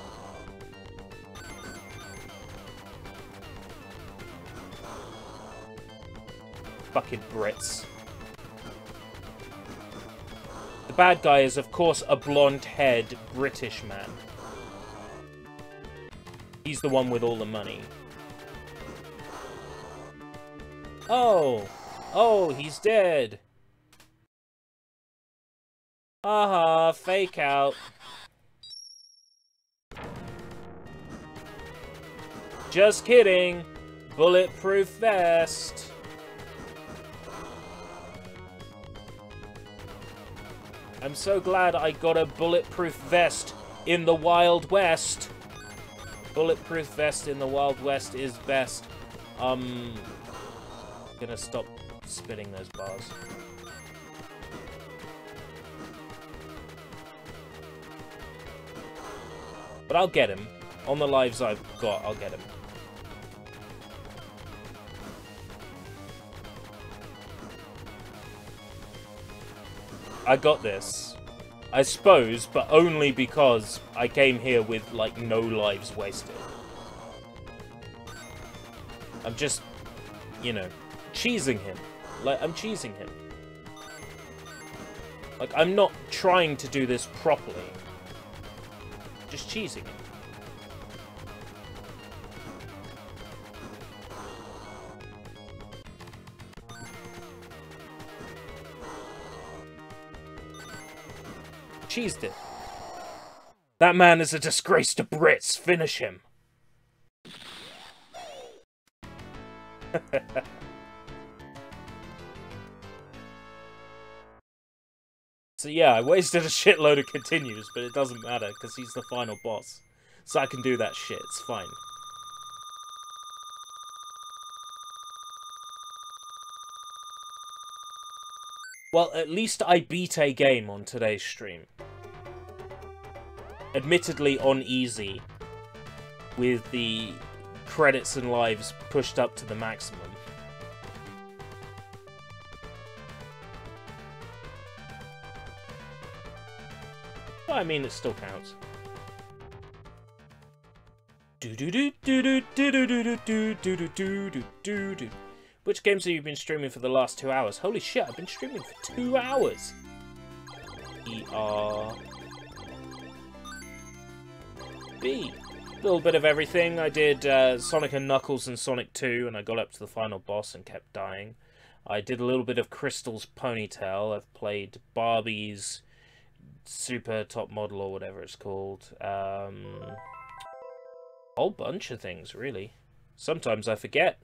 A: Fucking Brits. The bad guy is, of course, a blonde-haired British man. He's the one with all the money. Oh! Oh, he's dead! Haha, fake out. Just kidding! Bulletproof vest! I'm so glad I got a bulletproof vest in the Wild West. Bulletproof vest in the Wild West is best. Gonna stop spitting those bars. But I'll get him. On the lives I've got, I'll get him. I got this. I suppose, but only because I came here with, like, no lives wasted. I'm just, you know, cheesing him. Like, I'm cheesing him. Like, I'm not trying to do this properly. Just cheesing him. Cheesed it. That man is a disgrace to Brits. Finish him. So yeah, I wasted a shitload of continues, but it doesn't matter, because he's the final boss. So I can do that shit, it's fine. Well, at least I beat a game on today's stream. Admittedly on easy, with the credits and lives pushed up to the maximum. Well, I mean, it still counts. Which games have you been streaming for the last 2 hours? Holy shit, I've been streaming for 2 hours! B. Little bit of everything. I did Sonic and Knuckles and Sonic 2, and I got up to the final boss and kept dying. I did a little bit of Crystal's Ponytail. I've played Barbie's Super Top Model, or whatever it's called. Whole bunch of things, really. Sometimes I forget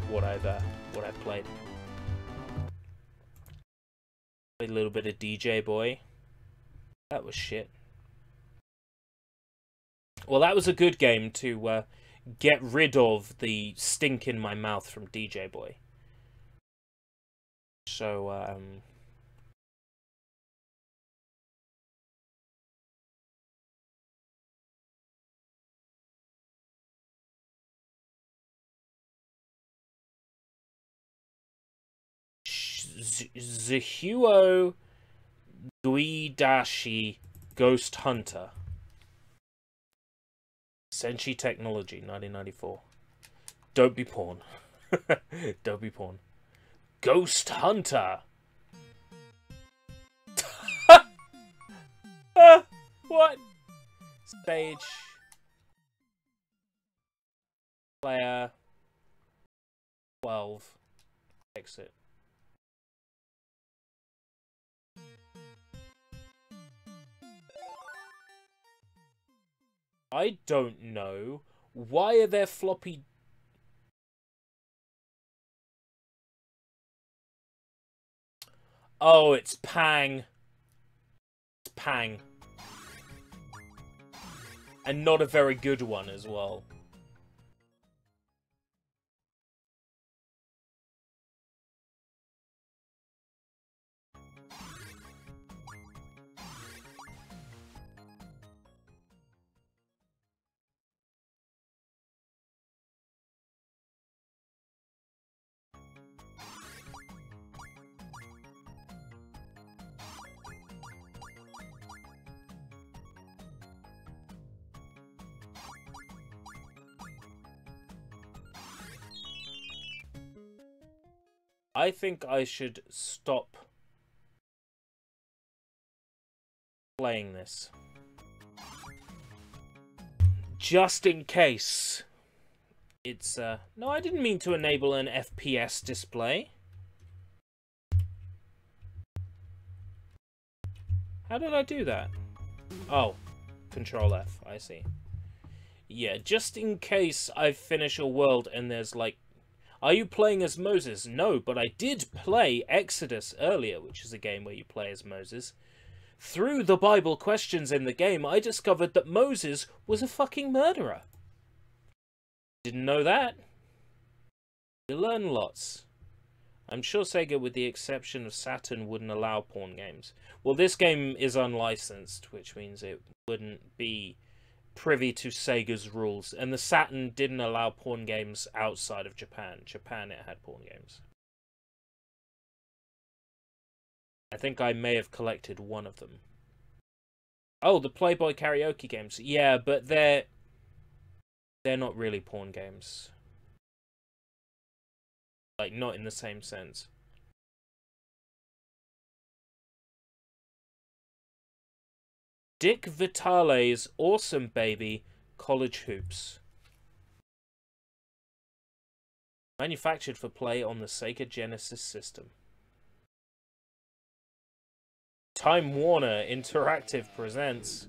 A: what I've played. Played a little bit of DJ Boy. That was shit. Well, that was a good game to get rid of the stink in my mouth from DJ Boy. So, Zuhuo Guidashi Ghost Hunter. Senshi Technology, 1994. Don't be porn. Don't be porn. Ghost Hunter! What? Stage. Player. 12. Exit. I don't know. Why are there floppy... Oh, it's Pang. It's Pang. And not a very good one as well. I think I should stop playing this. Just in case. It's, no, I didn't mean to enable an FPS display. How did I do that? Oh, Control F, I see. Yeah, just in case I finish a world and there's like... Are you playing as Moses? No, but I did play Exodus earlier, which is a game where you play as Moses. Through the Bible questions in the game, I discovered that Moses was a fucking murderer. Didn't know that? You learn lots. I'm sure Sega, with the exception of Saturn, wouldn't allow porn games. Well, this game is unlicensed, which means it wouldn't be privy to Sega's rules. And the Saturn didn't allow porn games outside of Japan. Japan, it had porn games. I think I may have collected one of them. Oh, the Playboy karaoke games. Yeah, but they're not really porn games. Like, not in the same sense. Dick Vitale's Awesome Baby College Hoops. Manufactured for play on the Sega Genesis system. Time Warner Interactive presents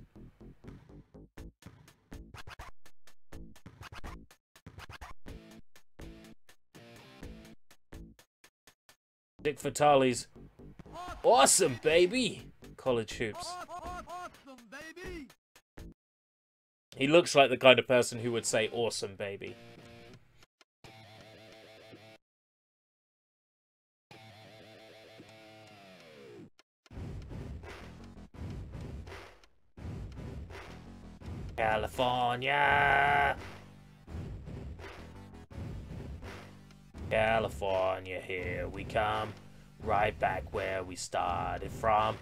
A: Dick Vitale's Awesome Baby College Hoops.
D: Awesome, baby.
A: He looks like the kind of person who would say awesome baby. California! California, here we come. Right back where we started from.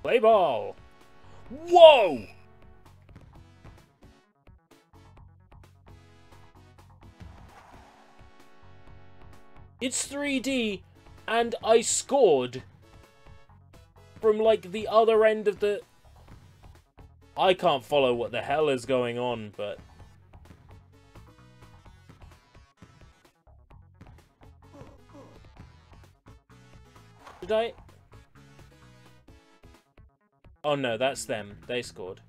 A: Play ball! Whoa! It's 3D, and I scored from, like, the other end of the... I can't follow what the hell is going on, but... Did I... Oh no, that's them. They scored.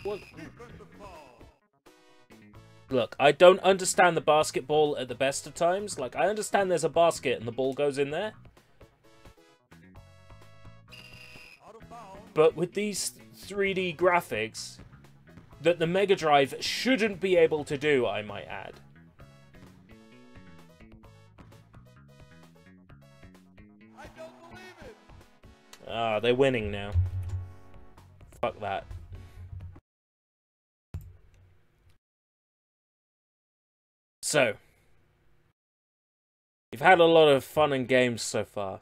A: What? Look, I don't understand the basketball at the best of times. Like, I understand there's a basket and the ball goes in there. But with these 3D graphics, that the Mega Drive shouldn't be able to do, I might add.
D: I don't believe it.
A: Ah, they're winning now. Fuck that. So, you've had a lot of fun and games so far,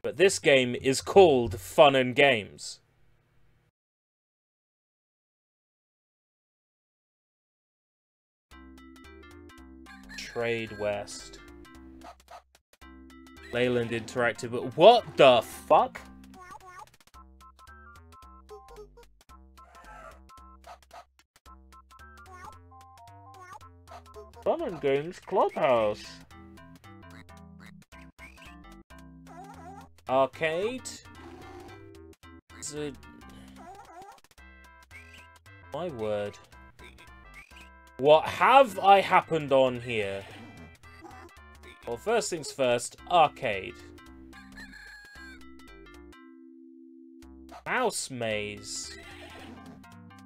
A: but this game is called Fun and Games. Trade West. Leyland Interactive, but what the fuck? Fun and Games Clubhouse. Arcade. Is it... My word. What have I happened on here? Well, first things first, arcade. Mouse Maze.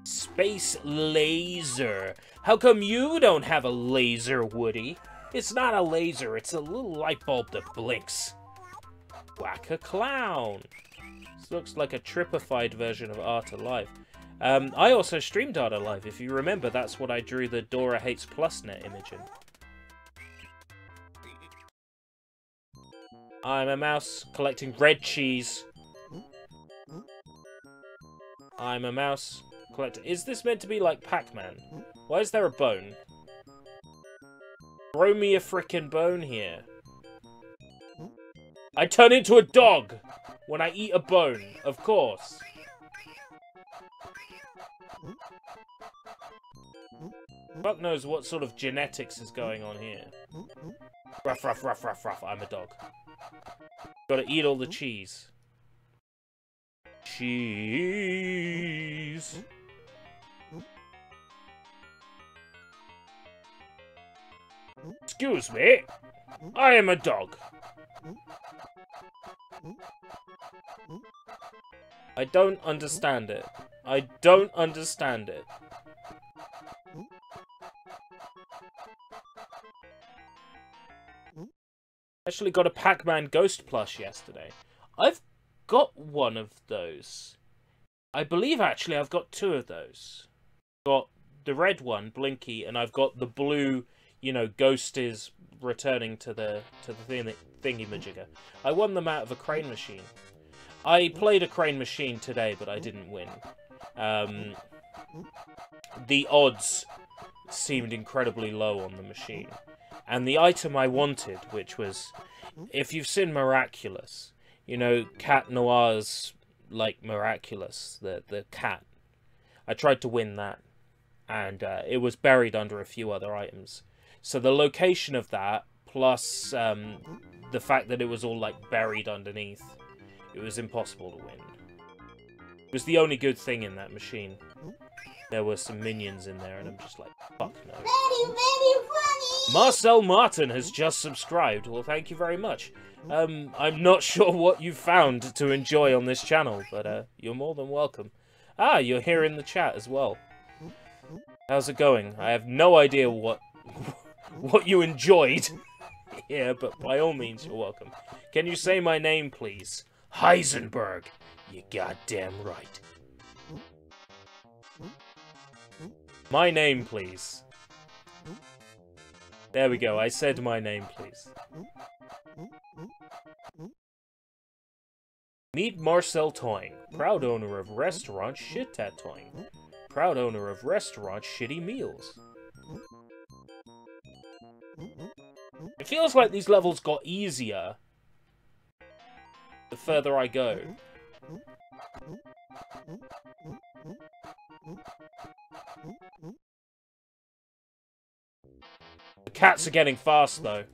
A: Space Laser. How come you don't have a laser, Woody? It's not a laser, it's a little light bulb that blinks. Whack a Clown. This looks like a tripified version of Art Alive. I also streamed Art Alive. If you remember, that's what I drew the Dora Hates PlusNet image in. I'm a mouse collecting red cheese. I'm a mouse collecting... Is this meant to be like Pac-Man? Why is there a bone? Throw me a frickin' bone here. I turn into a dog when I eat a bone, of course. Fuck knows what sort of genetics is going on here. Ruff, ruff, ruff, ruff, ruff. I'm a dog. Gotta eat all the cheese. Cheese. Excuse me. I am a dog. I don't understand it. I don't understand it. Actually got a Pac-Man Ghost plush yesterday. I've got one of those. I believe actually I've got two of those. Got the red one, Blinky, and I've got the blue, you know, Ghost is returning to the thingy-majigger. I won them out of a crane machine. I played a crane machine today, but I didn't win. The odds seemed incredibly low on the machine. And the item I wanted, which was, if you've seen Miraculous, you know, Cat Noir's, like, Miraculous, the cat. I tried to win that, and it was buried under a few other items. So the location of that, plus the fact that it was all, like, buried underneath, it was impossible to win. It was the only good thing in that machine. There were some minions in there, and I'm just like, fuck no.
E: Very, very funny!
A: Marcel Martin has just subscribed. Well, thank you very much. I'm not sure what you've found to enjoy on this channel, but you're more than welcome. Ah, you're here in the chat as well. How's it going? I have no idea what you enjoyed here, but by all means, you're welcome. Can you say my name, please? Heisenberg. You goddamn right. My name, please. There we go, I said my name, please. Meet Marcel Toying, proud owner of restaurant Shit Tattooing. Proud owner of restaurant Shitty Meals. It feels like these levels got easier the further I go. The cats are getting fast, though.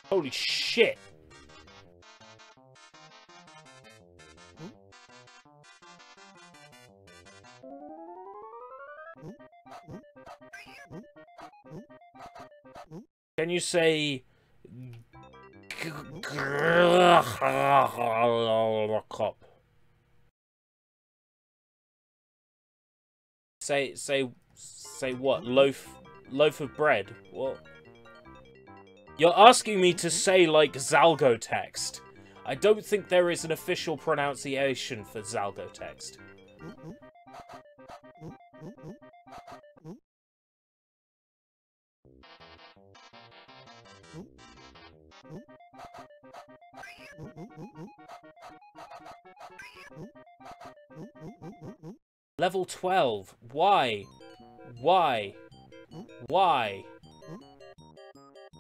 A: Holy shit! Can you say... cop? Say what? Loaf of bread? What? You're asking me to say, like, Zalgo text. I don't think there is an official pronunciation for Zalgo text. Level 12. Why? Why? Why?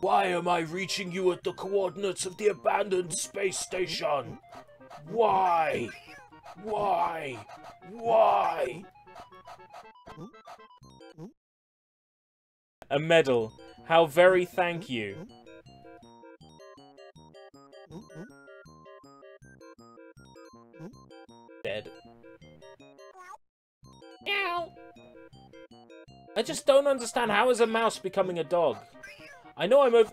A: Why am I reaching you at the coordinates of the abandoned space station? Why? Why? Why? A medal. How very thank you. Dead. Meow. I just don't understand, how is a mouse becoming a dog? I know I'm over...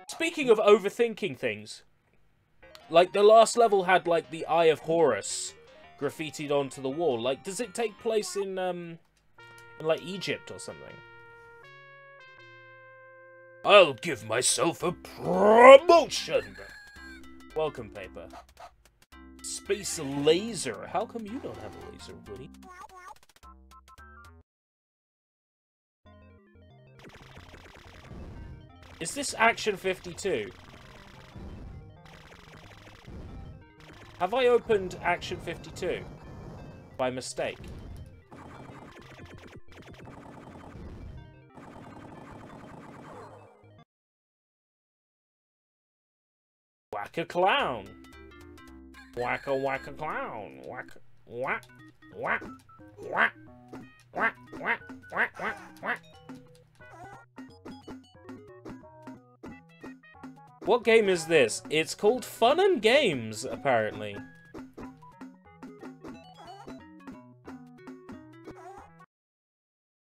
A: Speaking of overthinking things, like, the last level had, like, the Eye of Horus graffitied onto the wall. Like, does it take place in like, Egypt or something? I'll give myself a promotion! Welcome, Paper. Space Laser. How come you don't have a laser, Woody? Is this Action 52? Have I opened Action 52? By mistake? Whack-a-clown! Whack-a-whack-a-clown! Whack-whack! Whack! Whack! Whack! Whack! Whack! Whack! Whack! What game is this? It's called Fun and Games, apparently.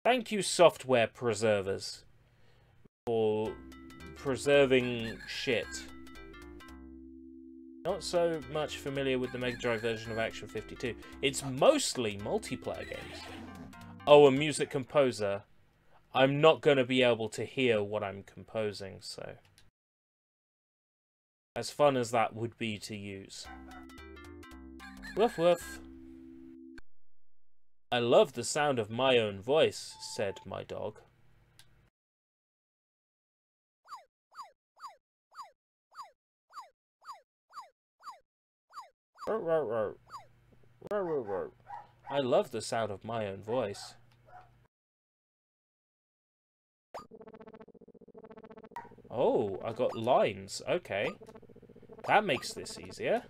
A: Thank you, software preservers. preserving shit. Not so much familiar with the Mega Drive version of Action 52. It's mostly multiplayer games. Oh, a music composer. I'm not going to be able to hear what I'm composing, so... As fun as that would be to use. Woof woof. I love the sound of my own voice, said my dog. I love the sound of my own voice. Oh, I got lines. Okay. That makes this easier.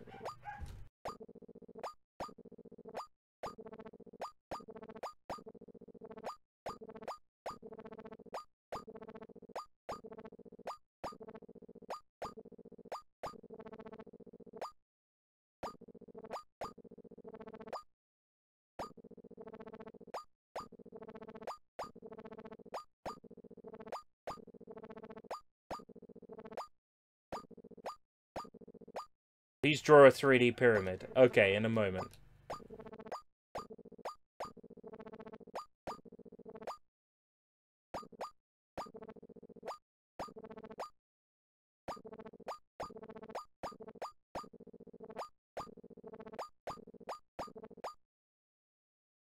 A: Please draw a 3D pyramid. Okay, in a moment.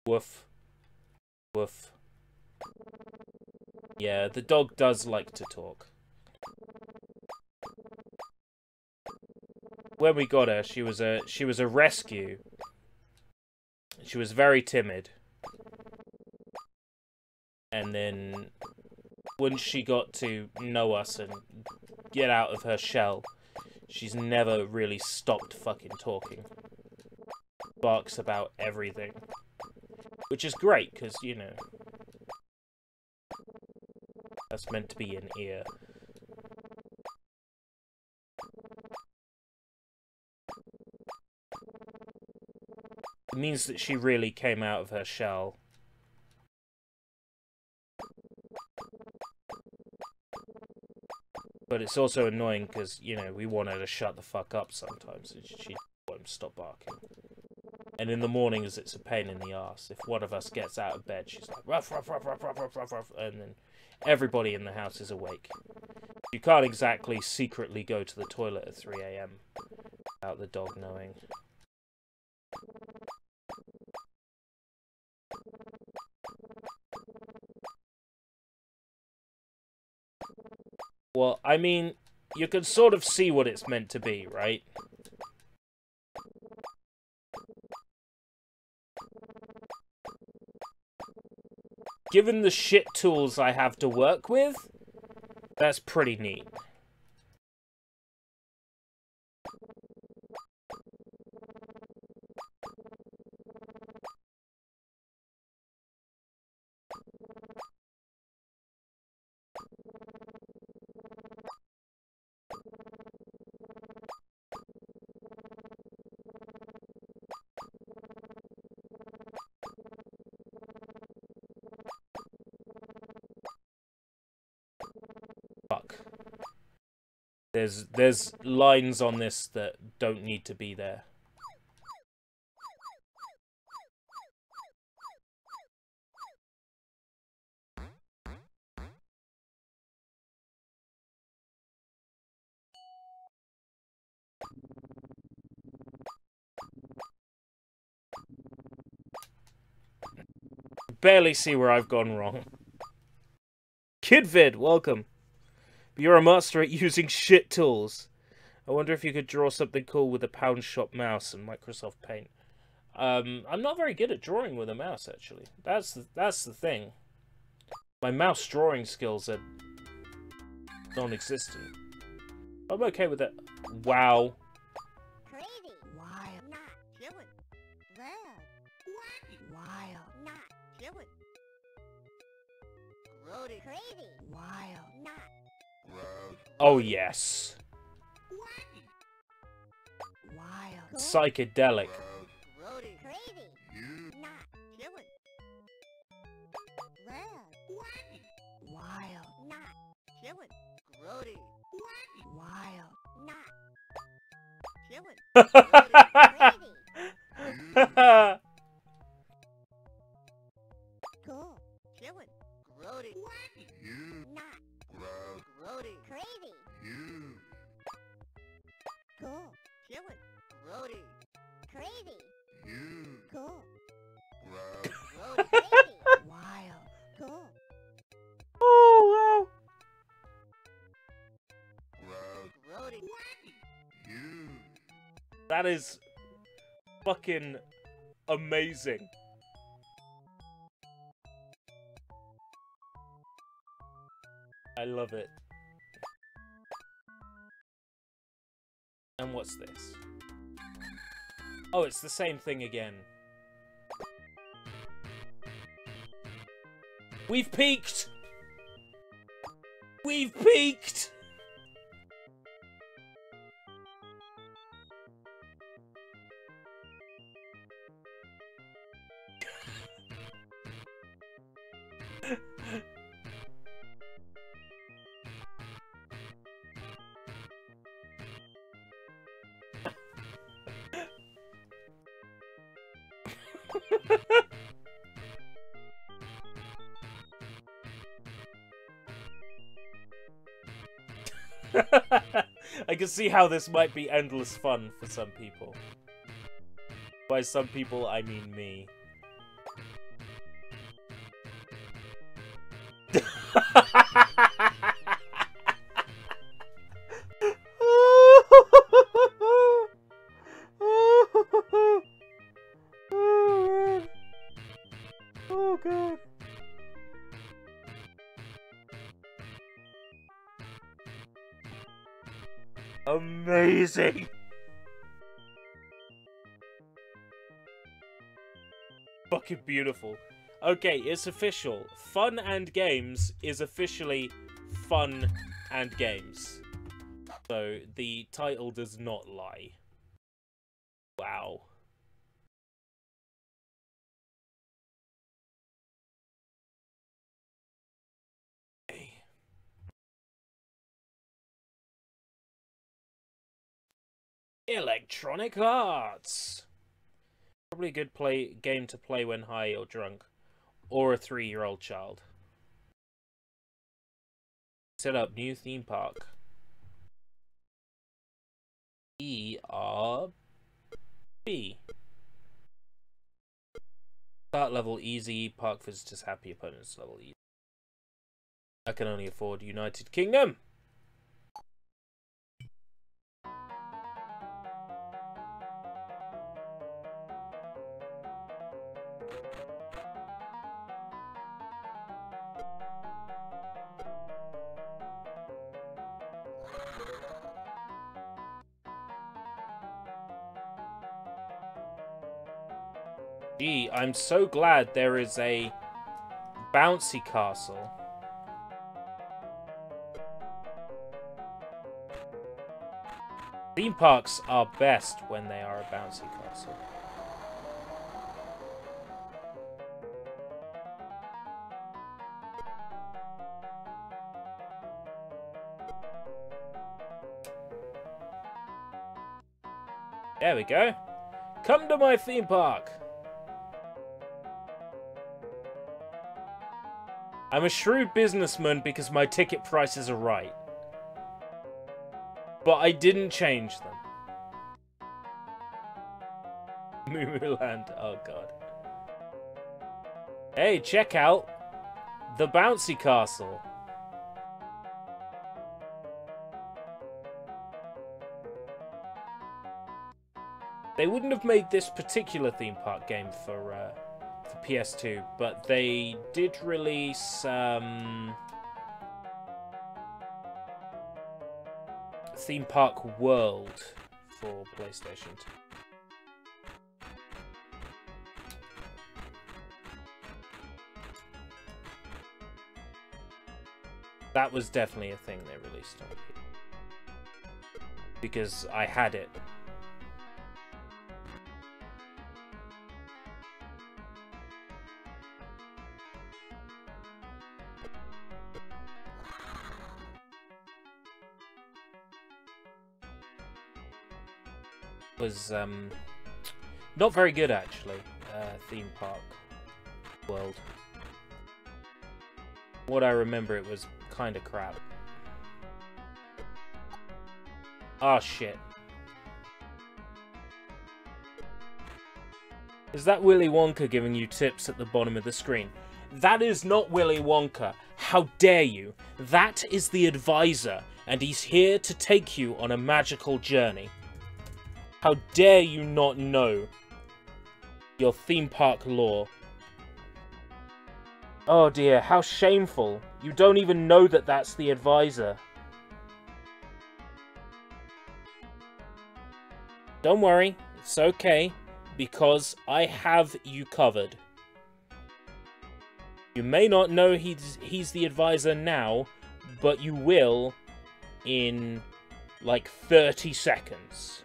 A: Woof. Woof. Yeah, the dog does like to talk. When we got her, she was a rescue. She was very timid. And then once she got to know us and get out of her shell, she's never really stopped fucking talking. Barks about everything. Which is great, because, you know, that's meant to be an ear. It means that she really came out of her shell. But it's also annoying because, you know, we want her to shut the fuck up sometimes. And she won't stop barking. And in the mornings, it's a pain in the ass. If one of us gets out of bed, she's like, ruff, ruff, ruff, ruff, ruff, ruff, ruff, ruff, and then everybody in the house is awake. You can't exactly secretly go to the toilet at 3 AM without the dog knowing. Well, I mean, you can sort of see what it's meant to be, right? Given the shit tools I have to work with, that's pretty neat. Fuck. There's lines on this that don't need to be there. Barely see where I've gone wrong. Kidvid, welcome. You're a master at using shit tools. I wonder if you could draw something cool with a pound shop mouse and Microsoft Paint. I'm not very good at drawing with a mouse, actually. That's the thing. My mouse drawing skills are non-existent. I'm okay with it. Wow.
E: Crazy. Wild. Not killing. Red. Wild. Not killing. Grody. Crazy. Wild. Not.
A: Oh, yes.
E: Wild.
A: Psychedelic.
E: Grody. Crazy. Not killing. Red. Wild. Not killing. Grody. Cool. Chillin'. Grody. Not. Grody. Crazy. Cool. Chillin'. Grody. Crazy. Cool. Grody. Crazy. Wild. Cool.
A: Oh,
E: Grody.
A: wow. That is fucking amazing. I love it. And what's this? Oh, it's the same thing again. We've peaked! We've peaked! I can see how this might be endless fun for some people. By some people, I mean me. Oh god. Amazing. Fucking beautiful. Okay, it's official. Fun and Games is officially Fun and Games. So the title does not lie. Wow. Electronic Arts. Probably a good game to play when high or drunk, or a 3-year-old child. Set up new theme park. ERB. Start level easy. Park visitors happy. Opponents level easy. I can only afford United Kingdom. Gee, I'm so glad there is a bouncy castle. Theme parks are best when they are a bouncy castle. There we go. Come to my theme park. I'm a shrewd businessman because my ticket prices are right. But I didn't change them. Moo Land, oh god. Hey, check out the bouncy castle. They wouldn't have made this particular theme park game for PS2, but they did release Theme Park World for PlayStation 2. That was definitely a thing they released on here. Because I had it. was not very good actually. Theme park world. What I remember, it was kind of crap. Ah, shit. Is that Willy Wonka giving you tips at the bottom of the screen? That is not Willy Wonka. How dare you? That is the advisor, and he's here to take you on a magical journey. How dare you not know your theme park lore? Oh dear, how shameful. You don't even know that that's the advisor. Don't worry, it's okay, because I have you covered. You may not know he's the advisor now, but you will in like 30 seconds.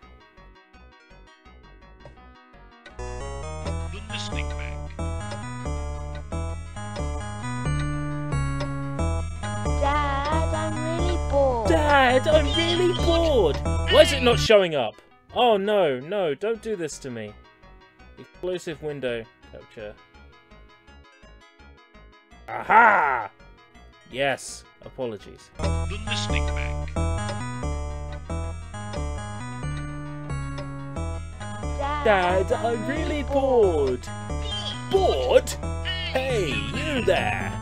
F: The listening bank.
E: Dad, I'm really bored.
A: Dad, I'm really bored! Why is it not showing up? Oh no, no, don't do this to me. Explosive window capture. Aha! Yes, apologies.
F: The listening bank.
A: Dad, I'm really bored. Bored? Hey, you there!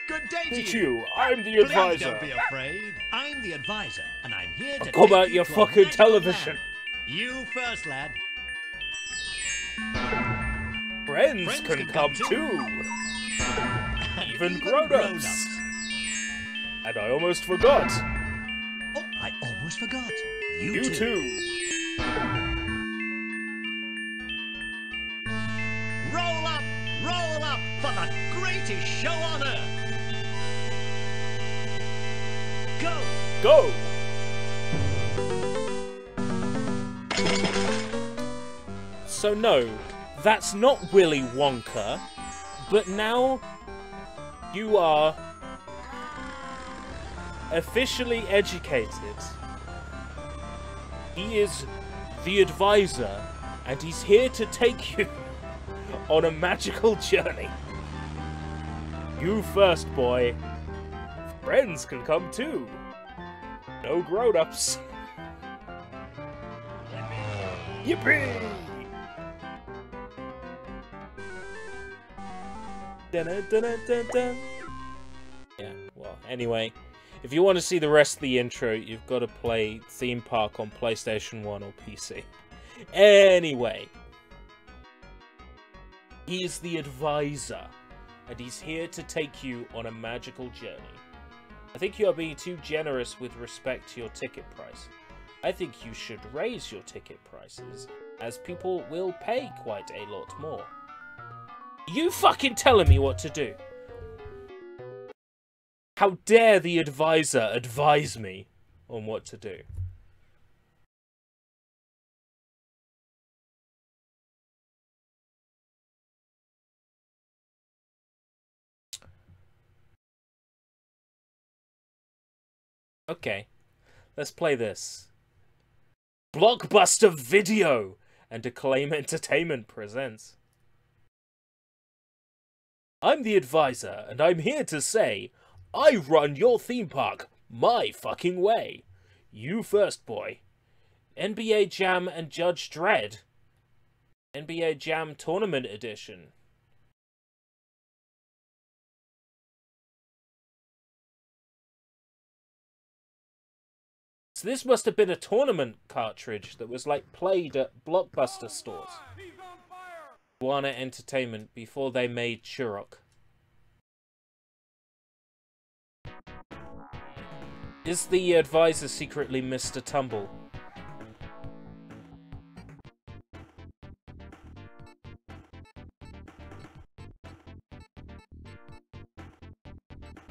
G: Good day to
A: It's
G: you.
A: you, I'm the
G: Please
A: advisor.
G: don't be afraid. I'm the advisor, and I'm here to
A: Come
G: take
A: out
G: you
A: your
G: to a
A: fucking
G: magical
A: television.
G: land. You first, lad.
A: Friends can come too. Even grown-ups. And I almost forgot.
G: Oh, I almost forgot.
A: You too.
G: Roll up for the greatest show on earth. Go.
A: Go! So no, that's not Willy Wonka, but now you are officially educated. He is the advisor, and he's here to take you on a magical journey. You first, boy. Friends can come too. No grown-ups. Yippee! Dun-dun-dun-dun-dun. Yeah, well, anyway, if you want to see the rest of the intro, you've got to play Theme Park on PlayStation 1 or PC. Anyway, he is the advisor, and he's here to take you on a magical journey. I think you are being too generous with respect to your ticket price. I think you should raise your ticket prices, as people will pay quite a lot more. You fucking telling me what to do? How dare the advisor advise me on what to do? Okay, let's play this. Blockbuster Video and Acclaim Entertainment presents. I'm the advisor, and I'm here to say, I run your theme park my fucking way. You first, boy. NBA Jam and Judge Dredd. NBA Jam Tournament Edition. So this must have been a tournament cartridge that was like played at Blockbuster stores. Warner Entertainment before they made Turok. Is the advisor secretly Mr. Tumble?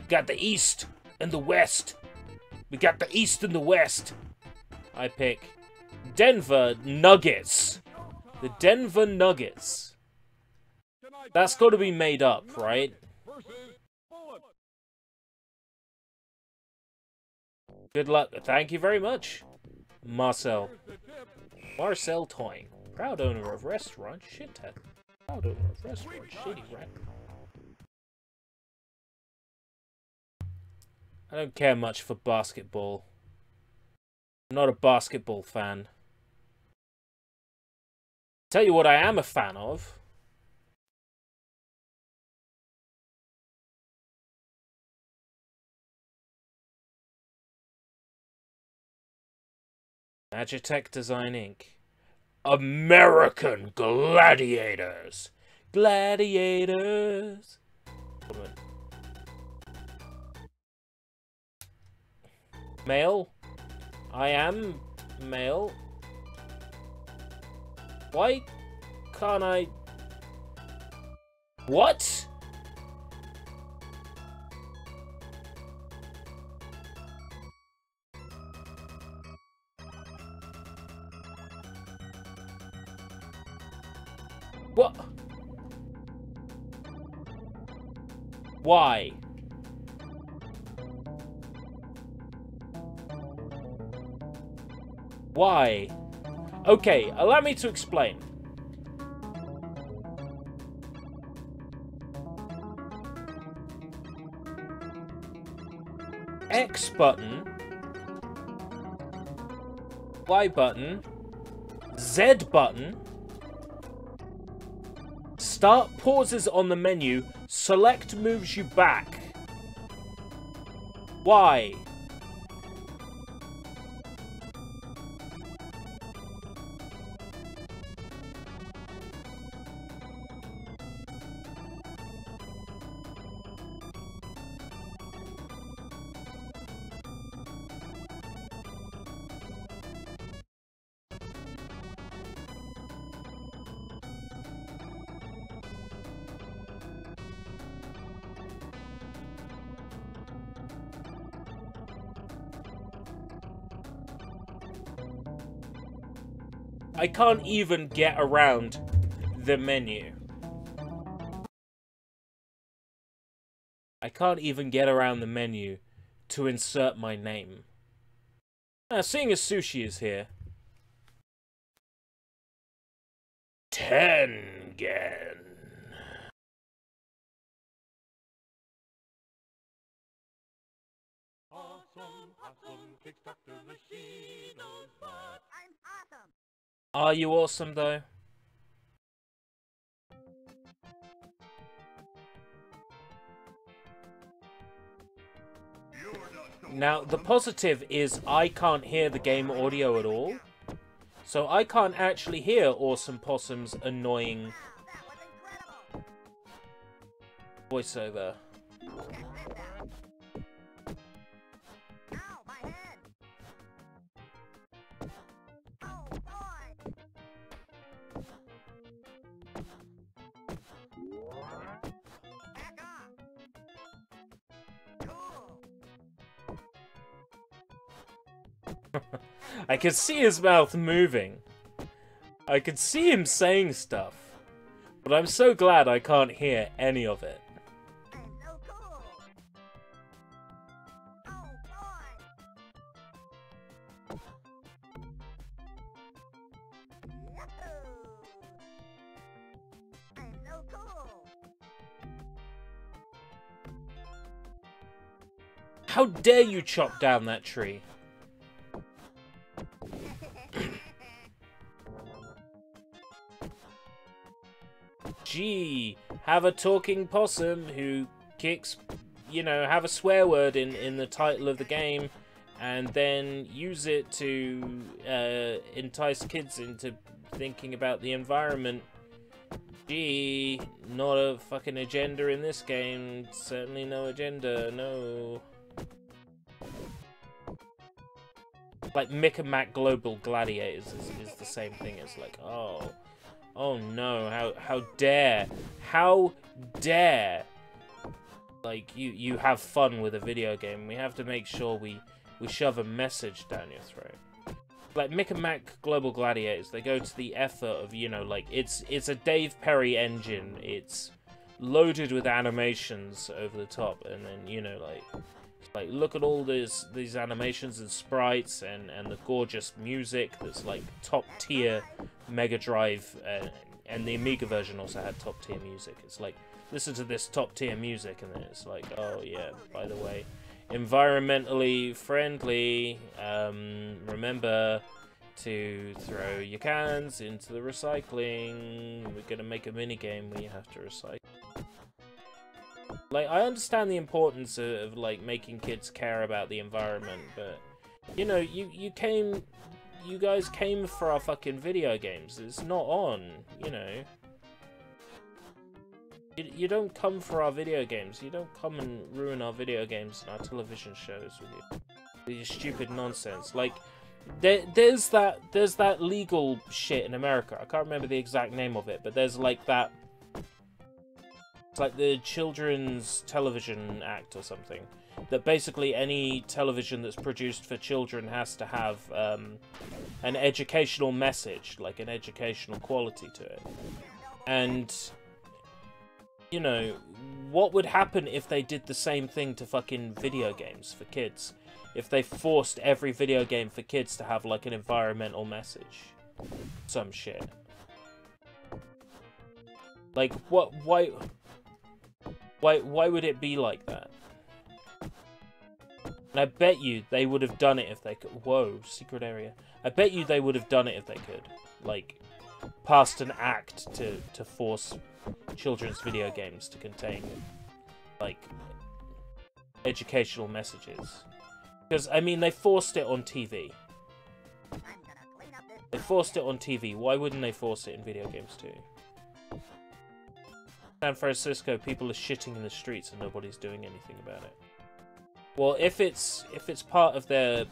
A: Got the East and the West. We got the East and the West. I pick Denver Nuggets. The Denver Nuggets. That's got to be made up, right? Good luck. Thank you very much, Marcel. Marcel Toying. Proud owner of restaurant Shithead. Proud owner of restaurant Shitty Rat. I don't care much for basketball. I'm not a basketball fan. Tell you what I am a fan of. Magitech Design Inc. American Gladiators. Gladiators. Male. I am male. Why can't I... What? What? Why? Why? Okay, allow me to explain. X button, Y button, Z button, start pauses on the menu, select moves you back. Why? I can't even get around the menu. I can't even get around the menu to insert my name. Seeing as Sushi is here. Tengen. Are you awesome, though? Now, the positive is I can't hear the game audio at all. So I can't actually hear Awesome Possum's annoying voiceover. I could see his mouth moving. I could see him saying stuff. But I'm so glad I can't hear any of it. How dare you chop down that tree? Gee, have a talking possum who kicks, you know, have a swear word in the title of the game, and then use it to entice kids into thinking about the environment. Gee, not a fucking agenda in this game. Certainly no agenda, no. Like Mick and Mac Global Gladiators is the same thing. It's like, oh no, how dare, like, you have fun with a video game. We have to make sure we shove a message down your throat. Like Mick and Mac Global Gladiators, they go to the effort of, you know, like, it's a Dave Perry engine, it's loaded with animations over the top, and then, you know, like, Like, look at all these animations and sprites and the gorgeous music that's like top tier Mega Drive, and the Amiga version also had top tier music. It's like, listen to this top tier music, and then it's like, oh yeah, by the way, environmentally friendly. Remember to throw your cans into the recycling. We're gonna make a mini game where you have to recycle. Like, I understand the importance of like making kids care about the environment, but you know, you guys came for our fucking video games. It's not on, you know. You don't come for our video games. You don't come and ruin our video games and our television shows with your stupid nonsense. Like, there's that legal shit in America. I can't remember the exact name of it, but there's like that. It's like the Children's Television Act or something. That basically any television that's produced for children has to have an educational message, like an educational quality to it. And, you know, what would happen if they did the same thing to fucking video games for kids? If they forced every video game for kids to have, like, an environmental message. Some shit. Like, what, why would it be like that? And I bet you they would have done it if they could. Whoa, secret area. I bet you they would have done it if they could. Like, passed an act to force children's video games to contain, like, educational messages. Because, I mean, they forced it on TV. They forced it on TV. Why wouldn't they force it in video games too? San Francisco, people are shitting in the streets and nobody's doing anything about it. Well, if it's part of their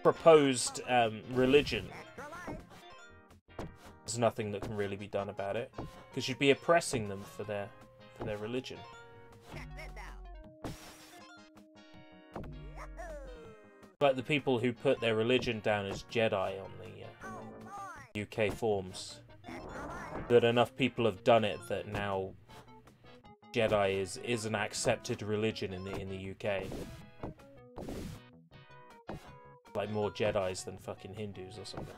A: proposed religion, there's nothing that can really be done about it, because you'd be oppressing them for their religion. Like the people who put their religion down as Jedi on the UK forums. That enough people have done it that now Jedi is an accepted religion in the UK. Like more Jedis than fucking Hindus or something.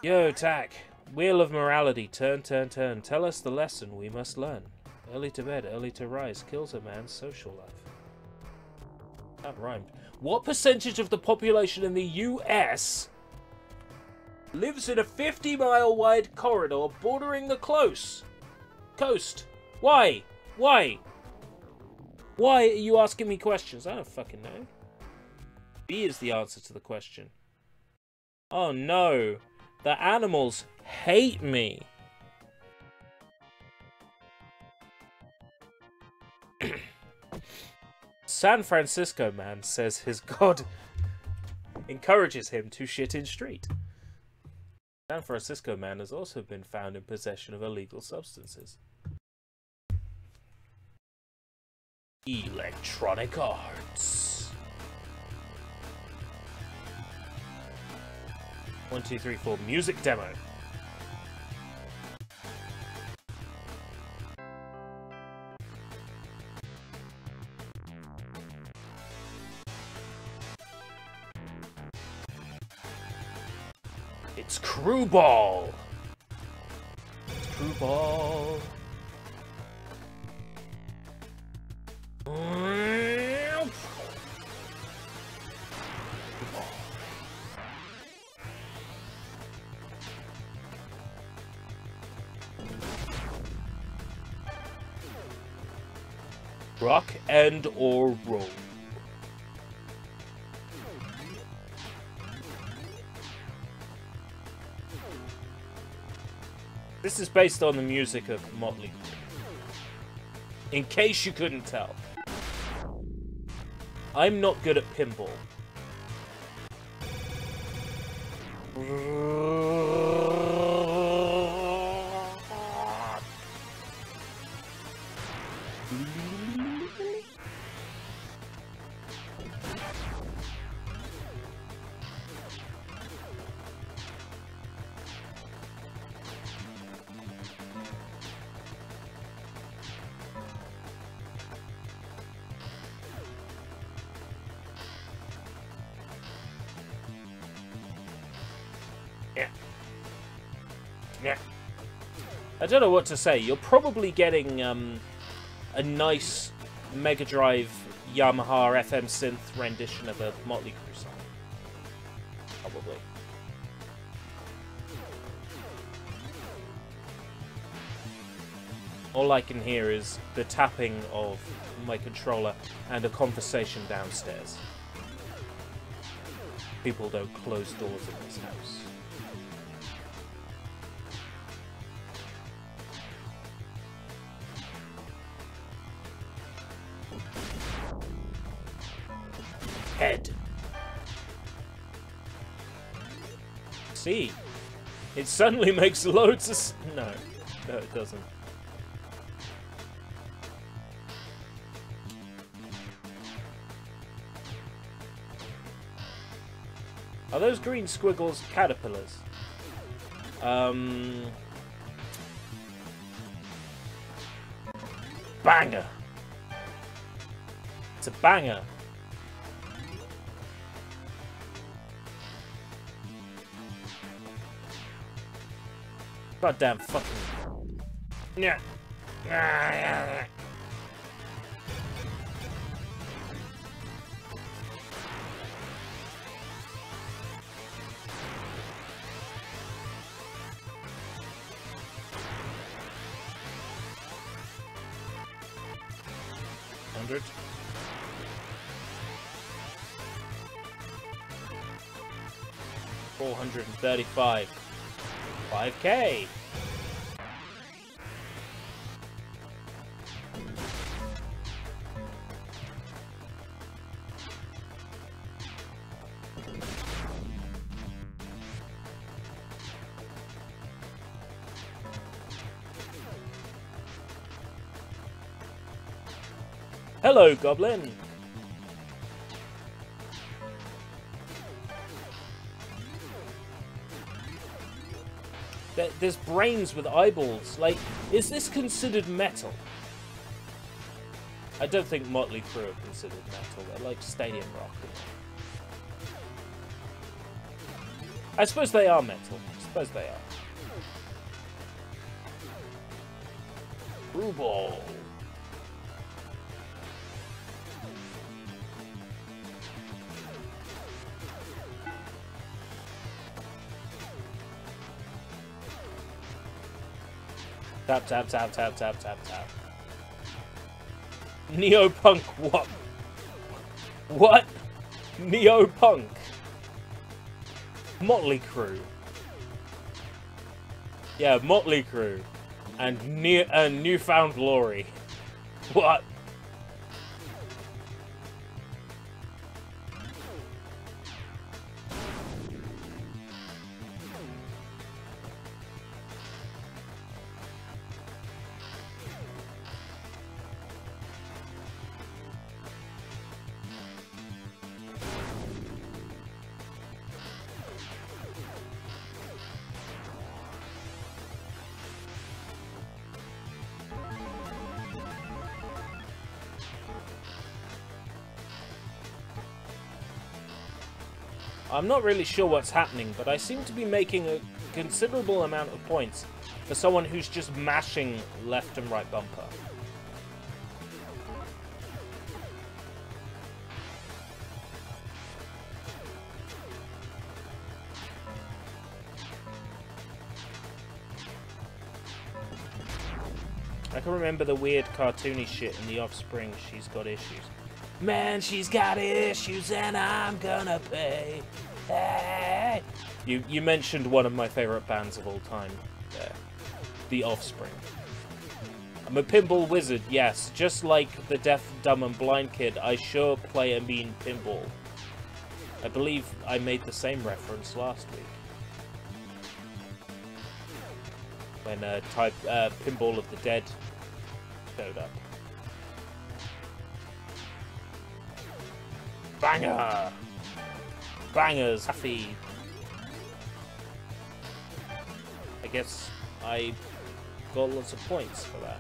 A: Yo, Tack! Wheel of morality, turn, turn, turn. Tell us the lesson we must learn. Early to bed, early to rise kills a man's social life. That rhymed. What percentage of the population in the US lives in a 50-mile wide corridor bordering the coast? Why? Why? Why are you asking me questions? I don't fucking know. B is the answer to the question. Oh no. The animals hate me. San Francisco man says his god encourages him to shit in street. San Francisco man has also been found in possession of illegal substances. Electronic Arts. 1, 2, 3, 4. Music demo. It's Crew Ball. It's Crew Ball. Rock and or roll. This is based on the music of Motley Crue. In case you couldn't tell. I'm not good at pinball. Yeah. Yeah. I don't know what to say. You're probably getting a nice Mega Drive Yamaha FM synth rendition of a Motley Crue song. Probably. All I can hear is the tapping of my controller and a conversation downstairs. People don't close doors in this house. Head. See? It suddenly makes loads of... No, it doesn't. Are those green squiggles caterpillars? Banger! It's a banger! Goddamn fucking... Yeah. $100. $435. 5K. Hello, Goblin. There's brains with eyeballs. Like, is this considered metal? I don't think Motley Crue are considered metal. They're like stadium rock. I suppose they are metal. I suppose they are. Crue Ball. Tap, tap, tap, tap, tap, tap, tap. Neopunk, what? What? Neopunk. Motley Crue. Yeah, Motley Crue. And Newfound Glory. What? I'm not really sure what's happening, but I seem to be making a considerable amount of points for someone who's just mashing left and right bumper. I can remember the weird cartoony shit in The Offspring, She's Got Issues. Man, she's got issues and I'm gonna pay. Hey. You mentioned one of my favourite bands of all time there. The Offspring. I'm a pinball wizard, yes. Just like the deaf, dumb and blind kid, I sure play a mean pinball. I believe I made the same reference last week. When Pinball of the Dead showed up. Banger! Bangers, happy. I guess I got lots of points for that.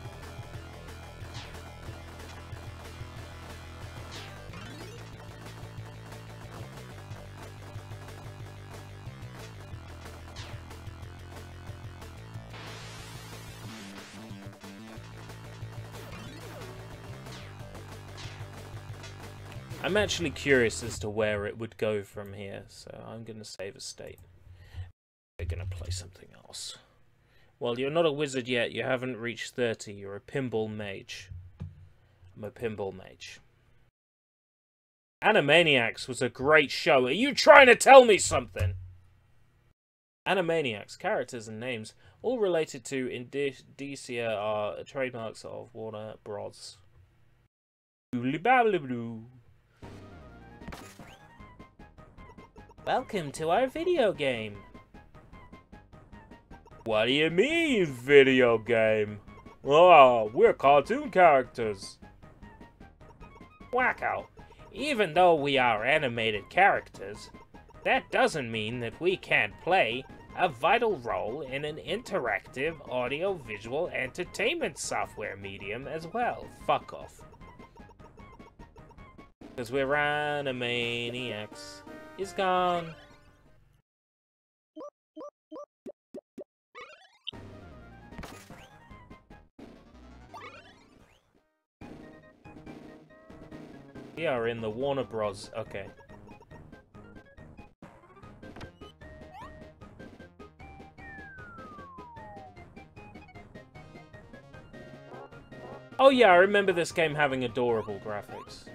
A: I'm actually curious as to where it would go from here, so I'm going to save a state. We're going to play something else. Well, you're not a wizard yet. You haven't reached 30. You're a pinball mage. I'm a pinball mage. Animaniacs was a great show. Are you trying to tell me something? Animaniacs, characters and names, all related to Indicia, are trademarks of Warner Bros. Welcome to our video game. What do you mean, video game? Oh, we're cartoon characters. Wacko. Even though we are animated characters, that doesn't mean that we can't play a vital role in an interactive audio-visual entertainment software medium as well. Fuck off. Because we're Animaniacs. Is gone. We are in the Warner Bros. Okay. Oh yeah, I remember this game having adorable graphics.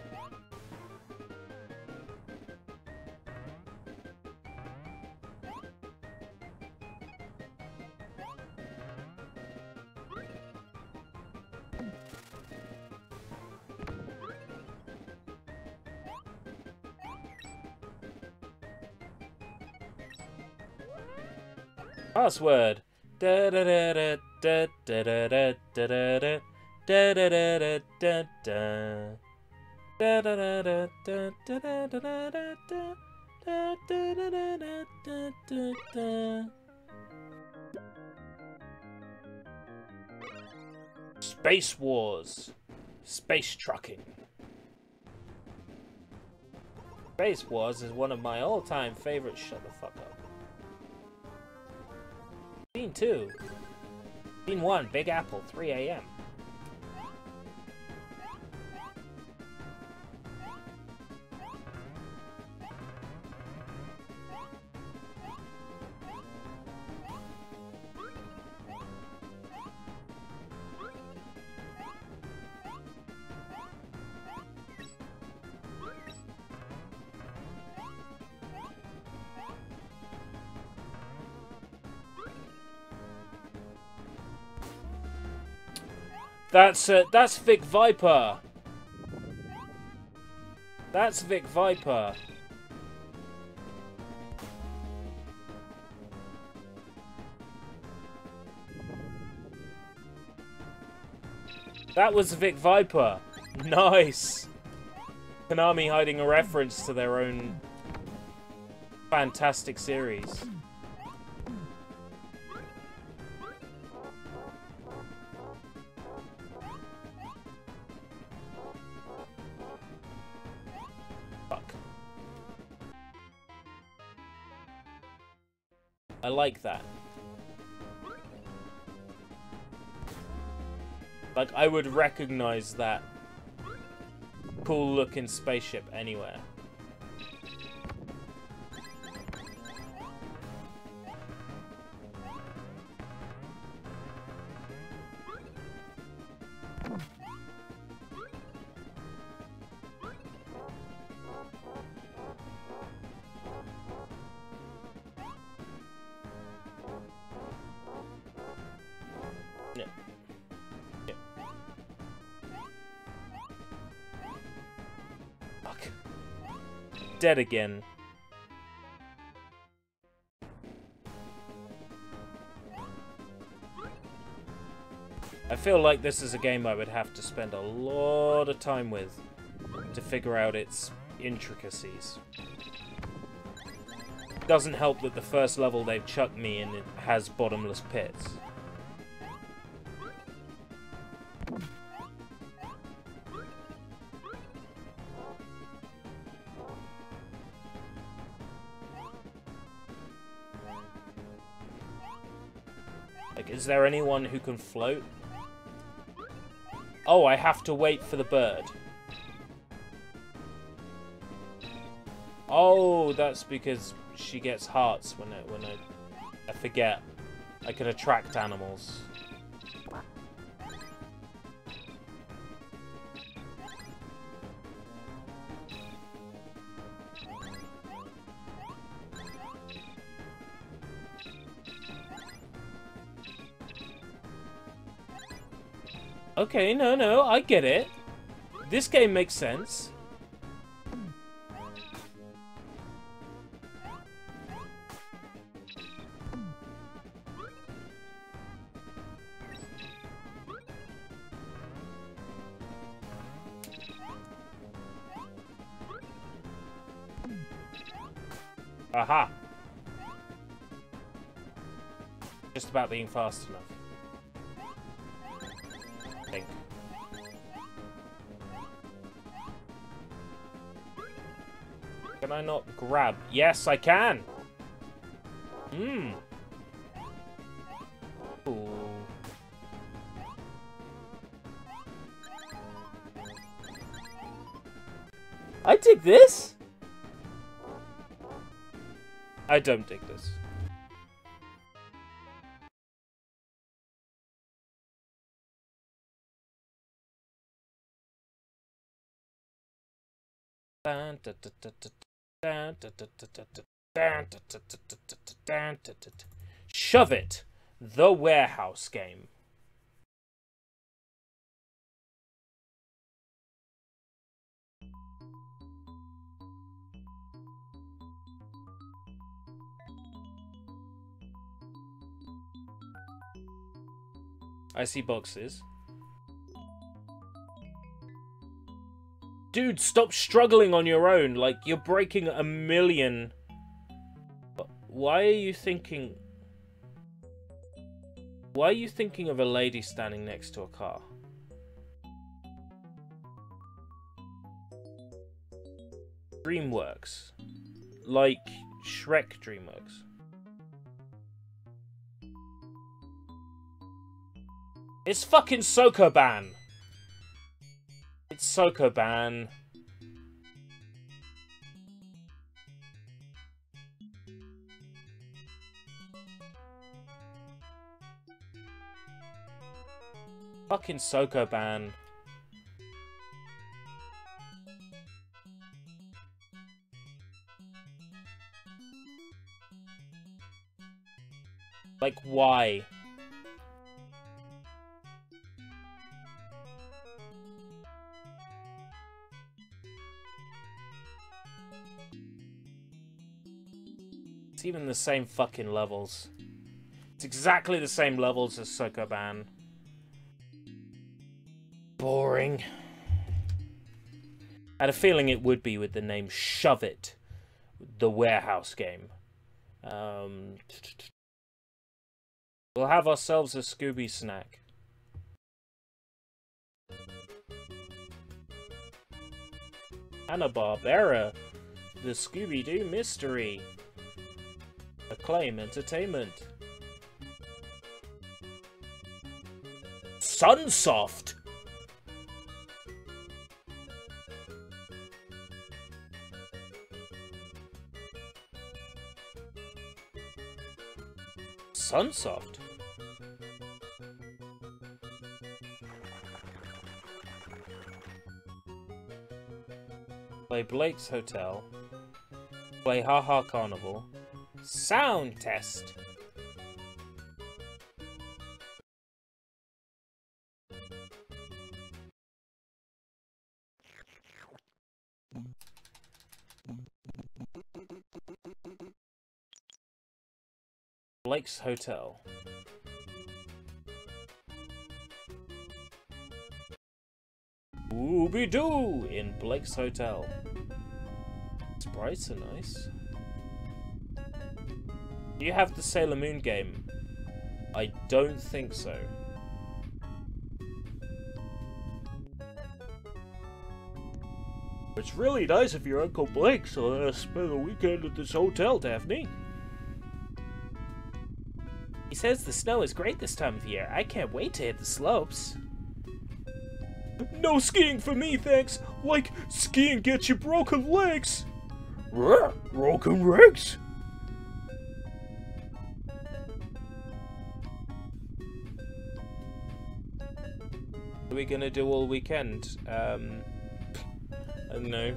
A: Password. Da da da da da da da da da da da da da da da. Da da da da da da da da da da da da. Space Wars. Space trucking. Space Wars is one of my all-time favorites. Shut the fuck up. Scene 2. Scene 1, Big Apple, 3 a.m. That's Vic Viper. That's Vic Viper. That was Vic Viper. Nice. Konami hiding a reference to their own fantastic series. I like that. Like, I would recognize that cool-looking spaceship anywhere. Dead again. I feel like this is a game I would have to spend a lot of time with to figure out its intricacies. Doesn't help that the first level they've chucked me in it has bottomless pits. Is there anyone who can float? Oh, I have to wait for the bird. Oh, that's because she gets hearts when I forget. I can attract animals. Okay, no, I get it. This game makes sense. Aha! Just about being fast enough. I think. Can I not grab? Yes, I can! Hmm. Ooh. I dig this! I don't dig this. Shove It! The warehouse game. I see boxes. Dude, stop struggling on your own. Like, you're breaking a million. Why are you thinking... Why are you thinking of a lady standing next to a car? DreamWorks. Like, Shrek DreamWorks. It's fucking Sokoban! It's Sokoban. Fucking Sokoban. Like, why? It's even the same fucking levels. It's exactly the same levels as Sokoban. Boring. I had a feeling it would be with the name Shove It, the warehouse game. We'll have ourselves a Scooby snack. Hanna-Barbera, the Scooby-Doo mystery. Acclaim Entertainment. Sunsoft! Sunsoft? Play Blake's Hotel. Play Ha Ha Carnival. Sound test. Blake's Hotel. Ooby-Doo in Blake's Hotel. Sprites are nice. Do you have the Sailor Moon game? I don't think so. It's really nice of your Uncle Blake, so let us spend the weekend at this hotel, Daphne. He says the snow is great this time of year. I can't wait to hit the slopes. No skiing for me, thanks. Like, skiing gets you broken legs. Broken Rex! What are we gonna do all weekend? I don't know.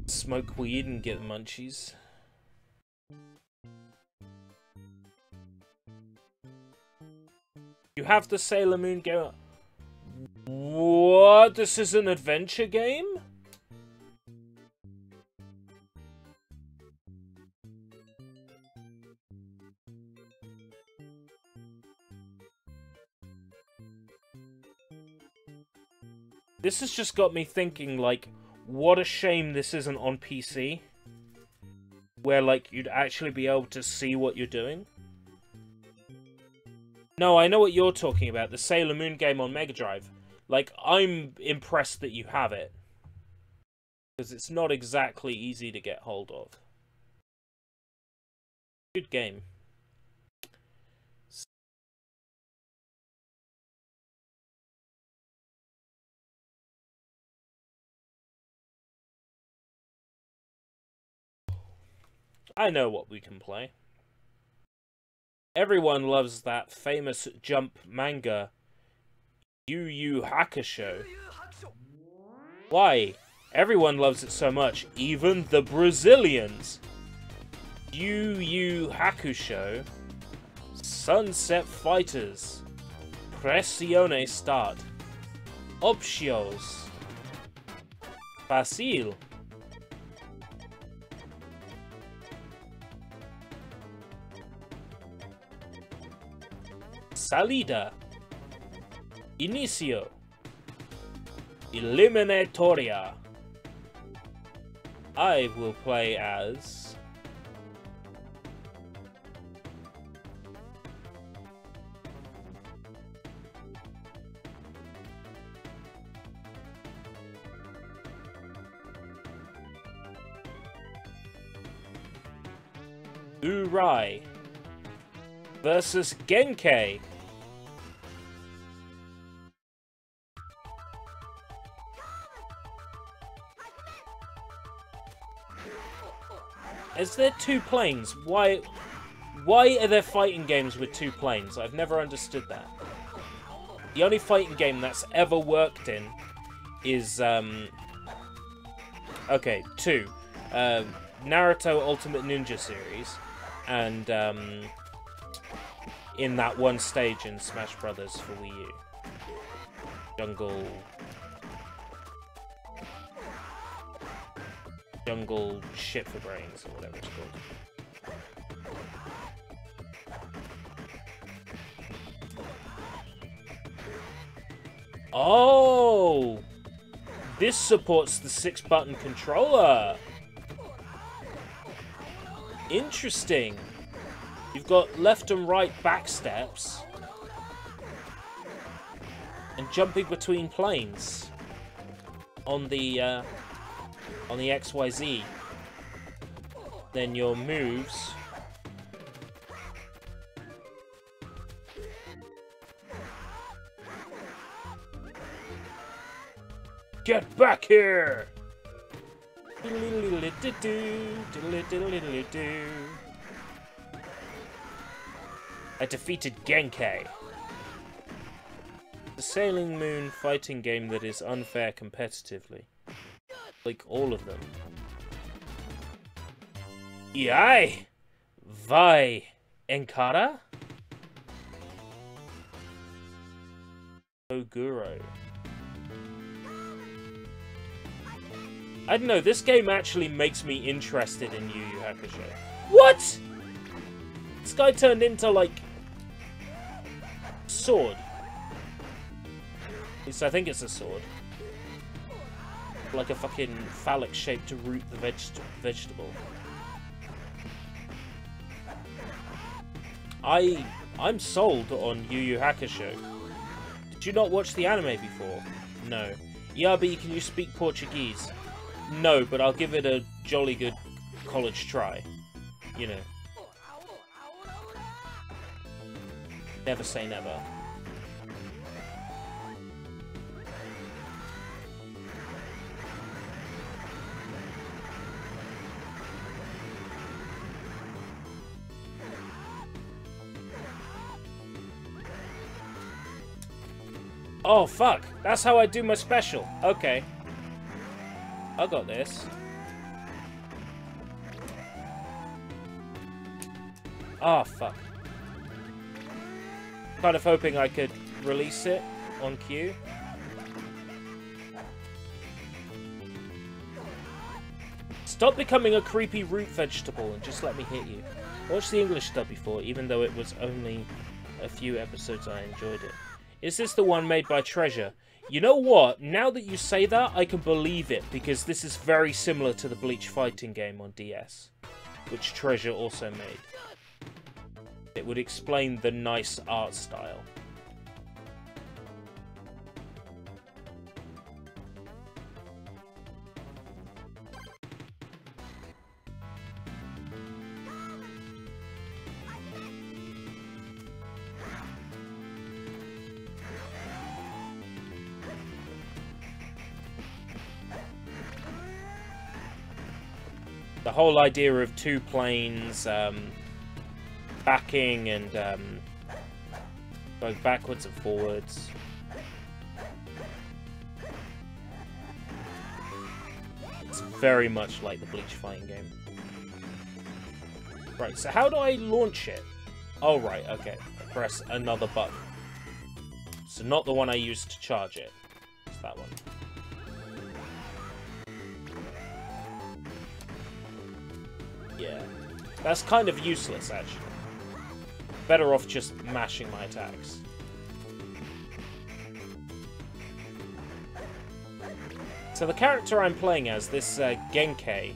A: Smoke weed and get the munchies. You have the Sailor Moon game. What? This is an adventure game? This has just got me thinking, like, what a shame this isn't on PC. Where, like, you'd actually be able to see what you're doing. No, I know what you're talking about. The Sailor Moon game on Mega Drive. Like, I'm impressed that you have it. Because it's not exactly easy to get hold of. Good game. I know what we can play. Everyone loves that famous jump manga, Yu Yu Hakusho. Why? Everyone loves it so much, even the Brazilians. Yu Yu Hakusho, Sunset Fighters, Pressione Start, Opcios, Facile. Salida, Inicio, Eliminatoria. I will play as Urai versus Genkai. Is there two planes? Why are there fighting games with two planes? I've never understood that. The only fighting game that's ever worked in is okay, two. Naruto Ultimate Ninja series and in that one stage in Smash Brothers for Wii U. Jungle shit for brains, or whatever it's called. Oh! This supports the 6-button controller! Interesting! You've got left and right back steps. And jumping between planes. On the XYZ, then your moves get back here. I defeated Genkai. The Sailing Moon fighting game that is unfair competitively. Like all of them. Yai! Vai Enkara? Oguro. I don't know, this game actually makes me interested in Yu Yu Hakusho. What?! This guy turned into, like, sword. At least I think it's a sword. Like a fucking phallic-shaped root the vegetable. I'm sold on Yu Yu Hakusho. Did you not watch the anime before? No. Yeah, but can you speak Portuguese? No, but I'll give it a jolly good college try. You know. Never say never. Oh, fuck. That's how I do my special. Okay. I got this. Oh, fuck. Kind of hoping I could release it on cue. Stop becoming a creepy root vegetable and just let me hit you. Watch the English dub before, even though it was only a few episodes I enjoyed it. Is this the one made by Treasure? You know what? Now that you say that, I can believe it, because this is very similar to the Bleach fighting game on DS, which Treasure also made. It would explain the nice art style. The whole idea of two planes backing and going backwards and forwards. It's very much like the Bleach fighting game. Right, so how do I launch it? Oh, right, okay. I press another button. So not the one I used to charge it. It's that one. Yeah, that's kind of useless, actually. Better off just mashing my attacks. So the character I'm playing as, this Genkai,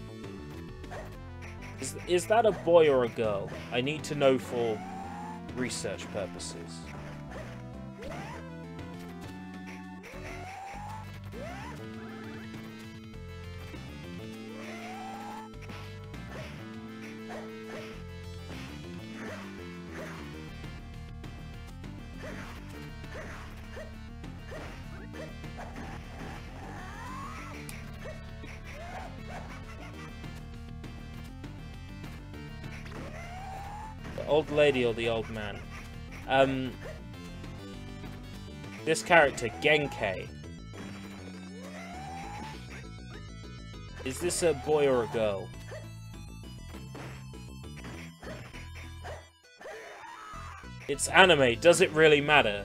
A: is that a boy or a girl? I need to know for research purposes. Old lady or the old man? This character, Genkai. Is this a boy or a girl? It's anime. Does it really matter?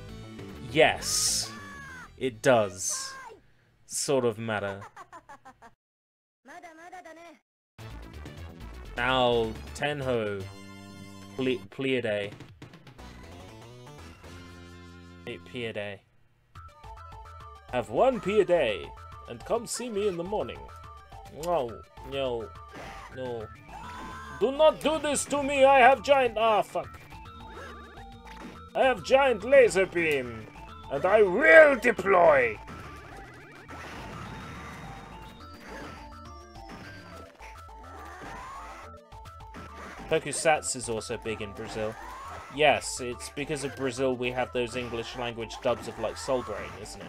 A: Yes. It does. Sort of matter. Now, Tenho. Pleiade. Pleiade. Have one Pleiade, and come see me in the morning. No, no, no. Do not do this to me, I have giant... Ah, fuck. I have giant laser beam, and I will deploy! Tokusatsu is also big in Brazil. Yes, it's because of Brazil we have those English language dubs of like Soul Drain, isn't it?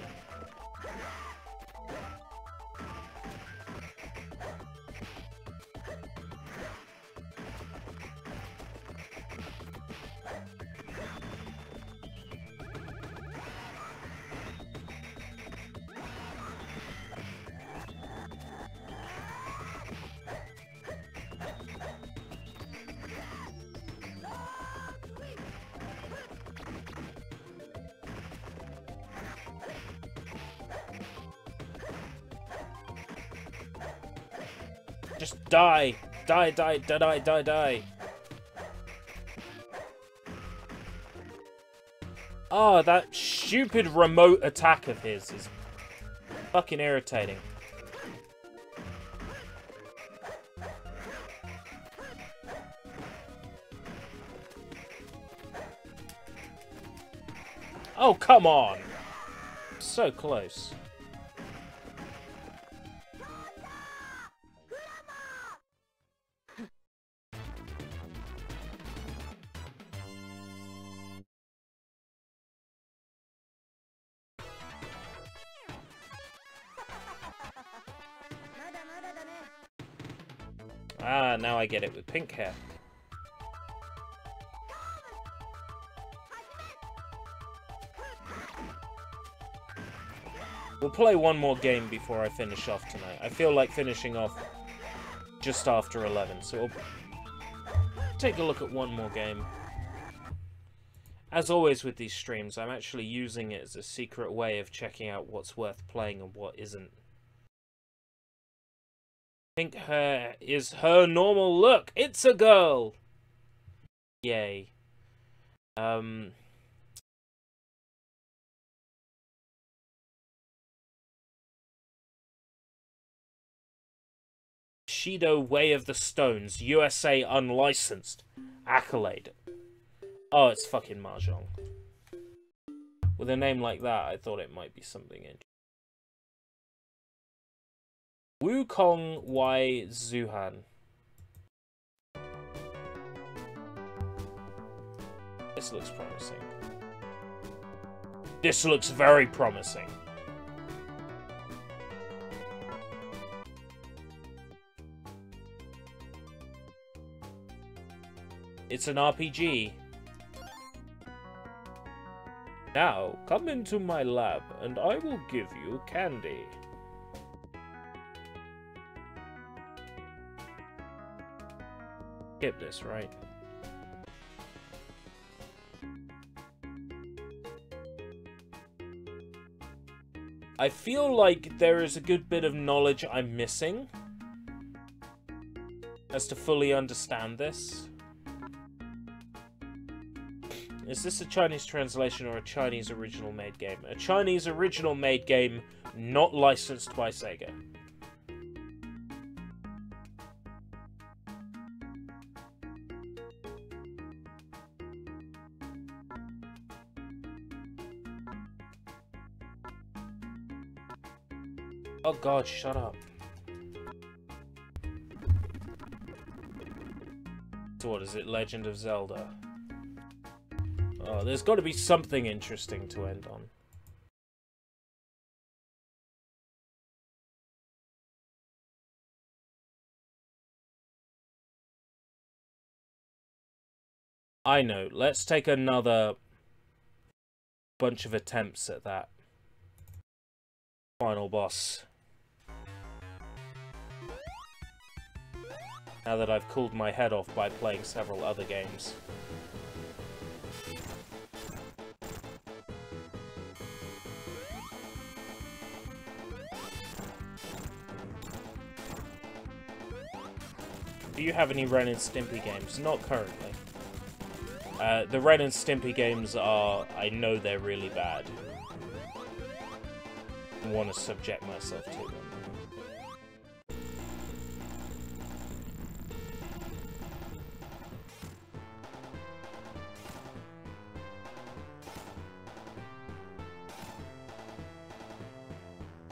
A: Just die! Die, die, die, die, die, die! Oh, that stupid remote attack of his is fucking irritating. Oh, come on! So close. Ah, now I get it with pink hair. We'll play one more game before I finish off tonight. I feel like finishing off just after 11, so we'll take a look at one more game. As always with these streams, I'm actually using it as a secret way of checking out what's worth playing and what isn't. Pink hair is her normal look. It's a girl. Yay. Shido Way of the Stones, USA unlicensed. Accolade. Oh, it's fucking Mahjong. With a name like that, I thought it might be something interesting. Wukong Y Zuhan. This looks promising. This looks very promising. It's an RPG. Now, come into my lab, and I will give you candy. Skip this, right? I feel like there is a good bit of knowledge I'm missing as to fully understand this. Is this a Chinese translation or a Chinese original made game? A Chinese original made game not licensed by Sega. Oh god, shut up. So what is it, Legend of Zelda? Oh, there's got to be something interesting to end on. I know, let's take another bunch of attempts at that final boss. Now that I've cooled my head off by playing several other games. Do you have any Ren and Stimpy games? Not currently. The Ren and Stimpy games are... I know they're really bad. I want to subject myself to them.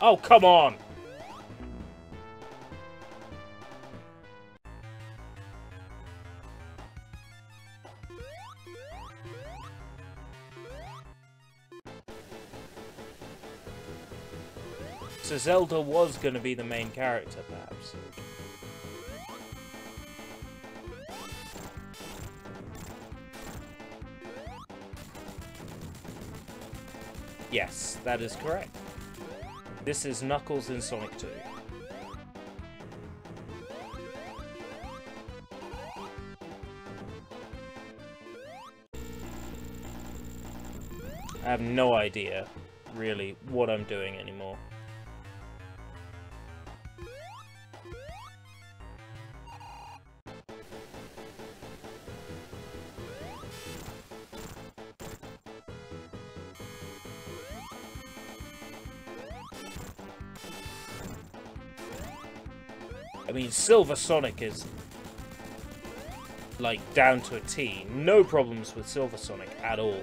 A: Oh, come on! So Zelda was going to be the main character, perhaps. Yes, that is correct. This is Knuckles in Sonic 2. I have no idea, really, what I'm doing anymore. I mean, Silver Sonic is, like, down to a T. No problems with Silver Sonic at all.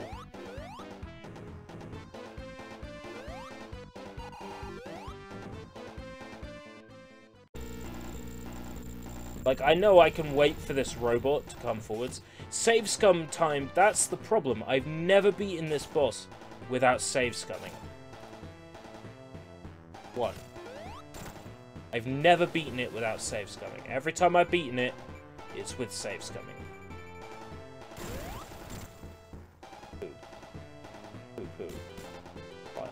A: Like, I know I can wait for this robot to come forwards. Save scum time, that's the problem. I've never beaten this boss without save scumming. One. I've never beaten it without save scumming. Every time I've beaten it, it's with save scumming. Poo. Poo poo. Fire.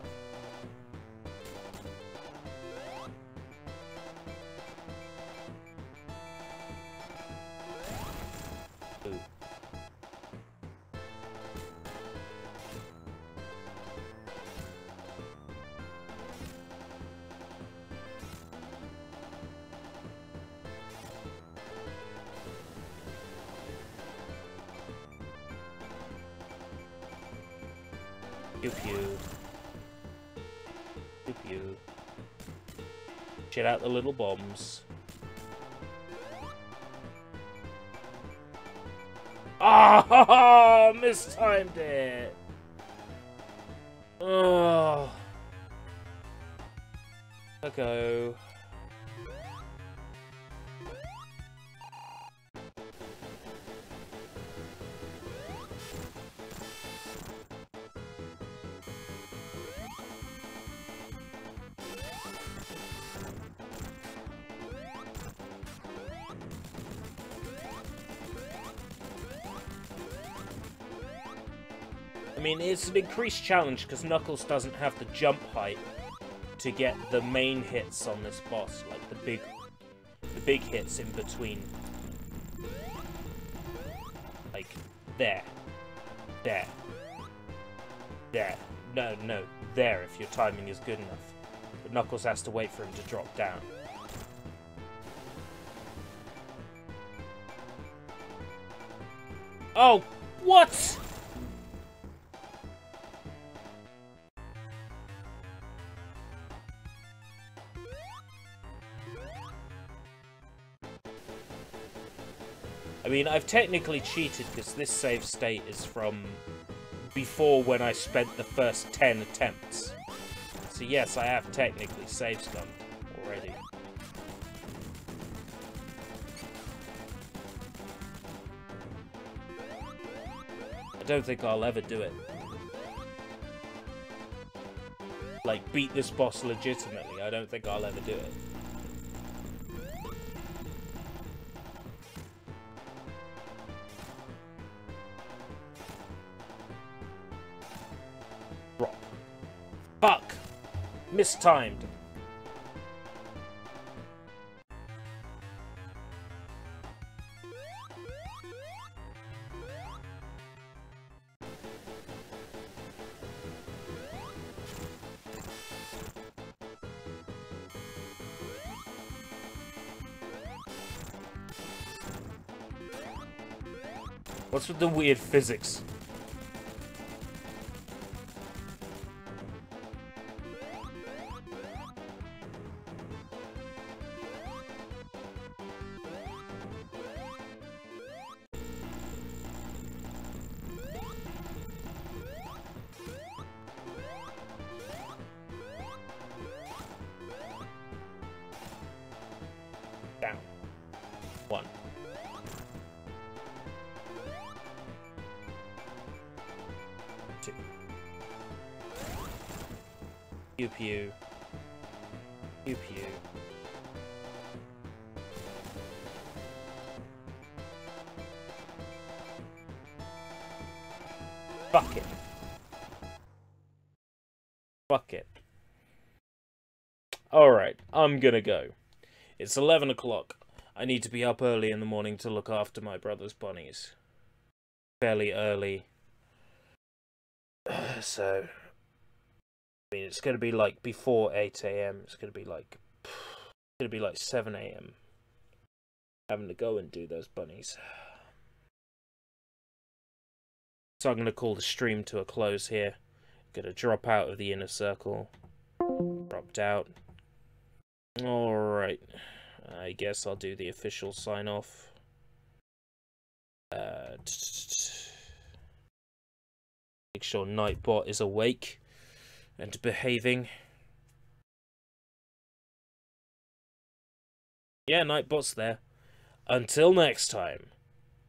A: Pew pew. Pew pew. Shit out the little bombs. Ah, mistimed it. Oh. Go. I mean, it's an increased challenge because Knuckles doesn't have the jump height to get the main hits on this boss, like the big hits in between. Like, there. There. There. No, there if your timing is good enough. But Knuckles has to wait for him to drop down. Oh, what?! I mean, I've technically cheated because this save state is from before when I spent the first 10 attempts. So yes, I have technically save scummed already. I don't think I'll ever do it. Like, beat this boss legitimately. I don't think I'll ever do it. Fuck! Mistimed. What's with the weird physics? Down. 1. Two. Pew pew. Pew pew. Fuck it. Fuck it. Alright, I'm gonna go. It's 11 o'clock. I need to be up early in the morning to look after my brother's bunnies. Fairly early. So, I mean, it's going to be like before 8 AM. It's going to be like 7 AM. Having to go and do those bunnies. So I'm going to call the stream to a close here. Going to drop out of the inner circle. Dropped out. Alright. I guess I'll do the official sign off. Make sure Nightbot is awake and behaving. Yeah, Nightbot's there. Until next time,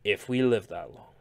A: if we live that long.